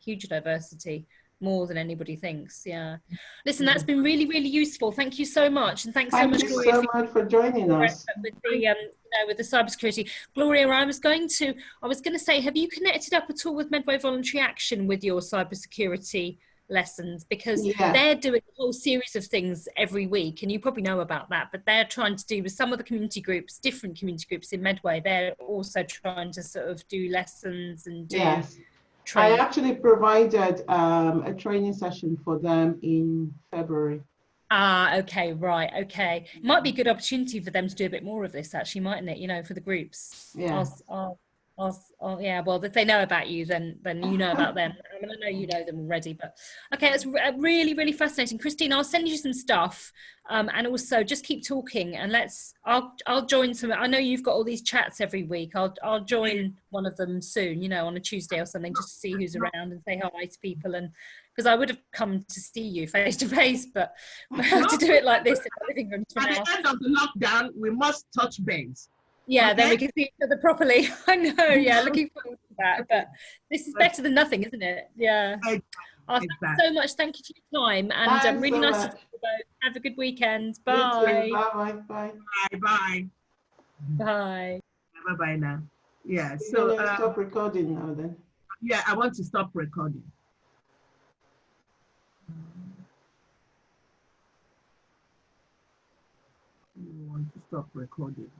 huge diversity, more than anybody thinks. Yeah. Listen, that's been really, really useful. Thank you so much, and thanks so much, Gloria, so much for joining us with the cybersecurity. Gloria, I was going to say, have you connected up at all with Medway Voluntary Action with your cybersecurity lessons? Because they're doing a whole series of things every week, and you probably know about that, but they're trying to do with some of the community groups, different community groups in Medway. They're also trying to sort of do lessons and do training. I actually provided a training session for them in February. Okay, right, okay. It might be a good opportunity for them to do a bit more of this, actually, mightn't it? You know, for the groups. Yeah. Yeah, well, if they know about you, then you know about them. I mean, I know you know them already, but okay, it's really, really fascinating. Christine, I'll send you some stuff, and also just keep talking, and I'll join some. I know you've got all these chats every week. I'll join one of them soon, you know, on a Tuesday or something, just to see who's around and say hi to people, and because I would have come to see you face to face, but we have to do it like this in the living room for now. At the end of the lockdown, we must touch base. Yeah, okay? then we can see each other properly. I know, yeah, looking forward to that. But this is better than nothing, isn't it? Yeah. Exactly. Oh, thank you so much. Thank you for your time. And really nice to talk to you both. Have a good weekend. Bye. Bye. Bye. Bye. Bye. Bye now. Yeah. So stop recording now then. Yeah, I want to stop recording. I want to stop recording.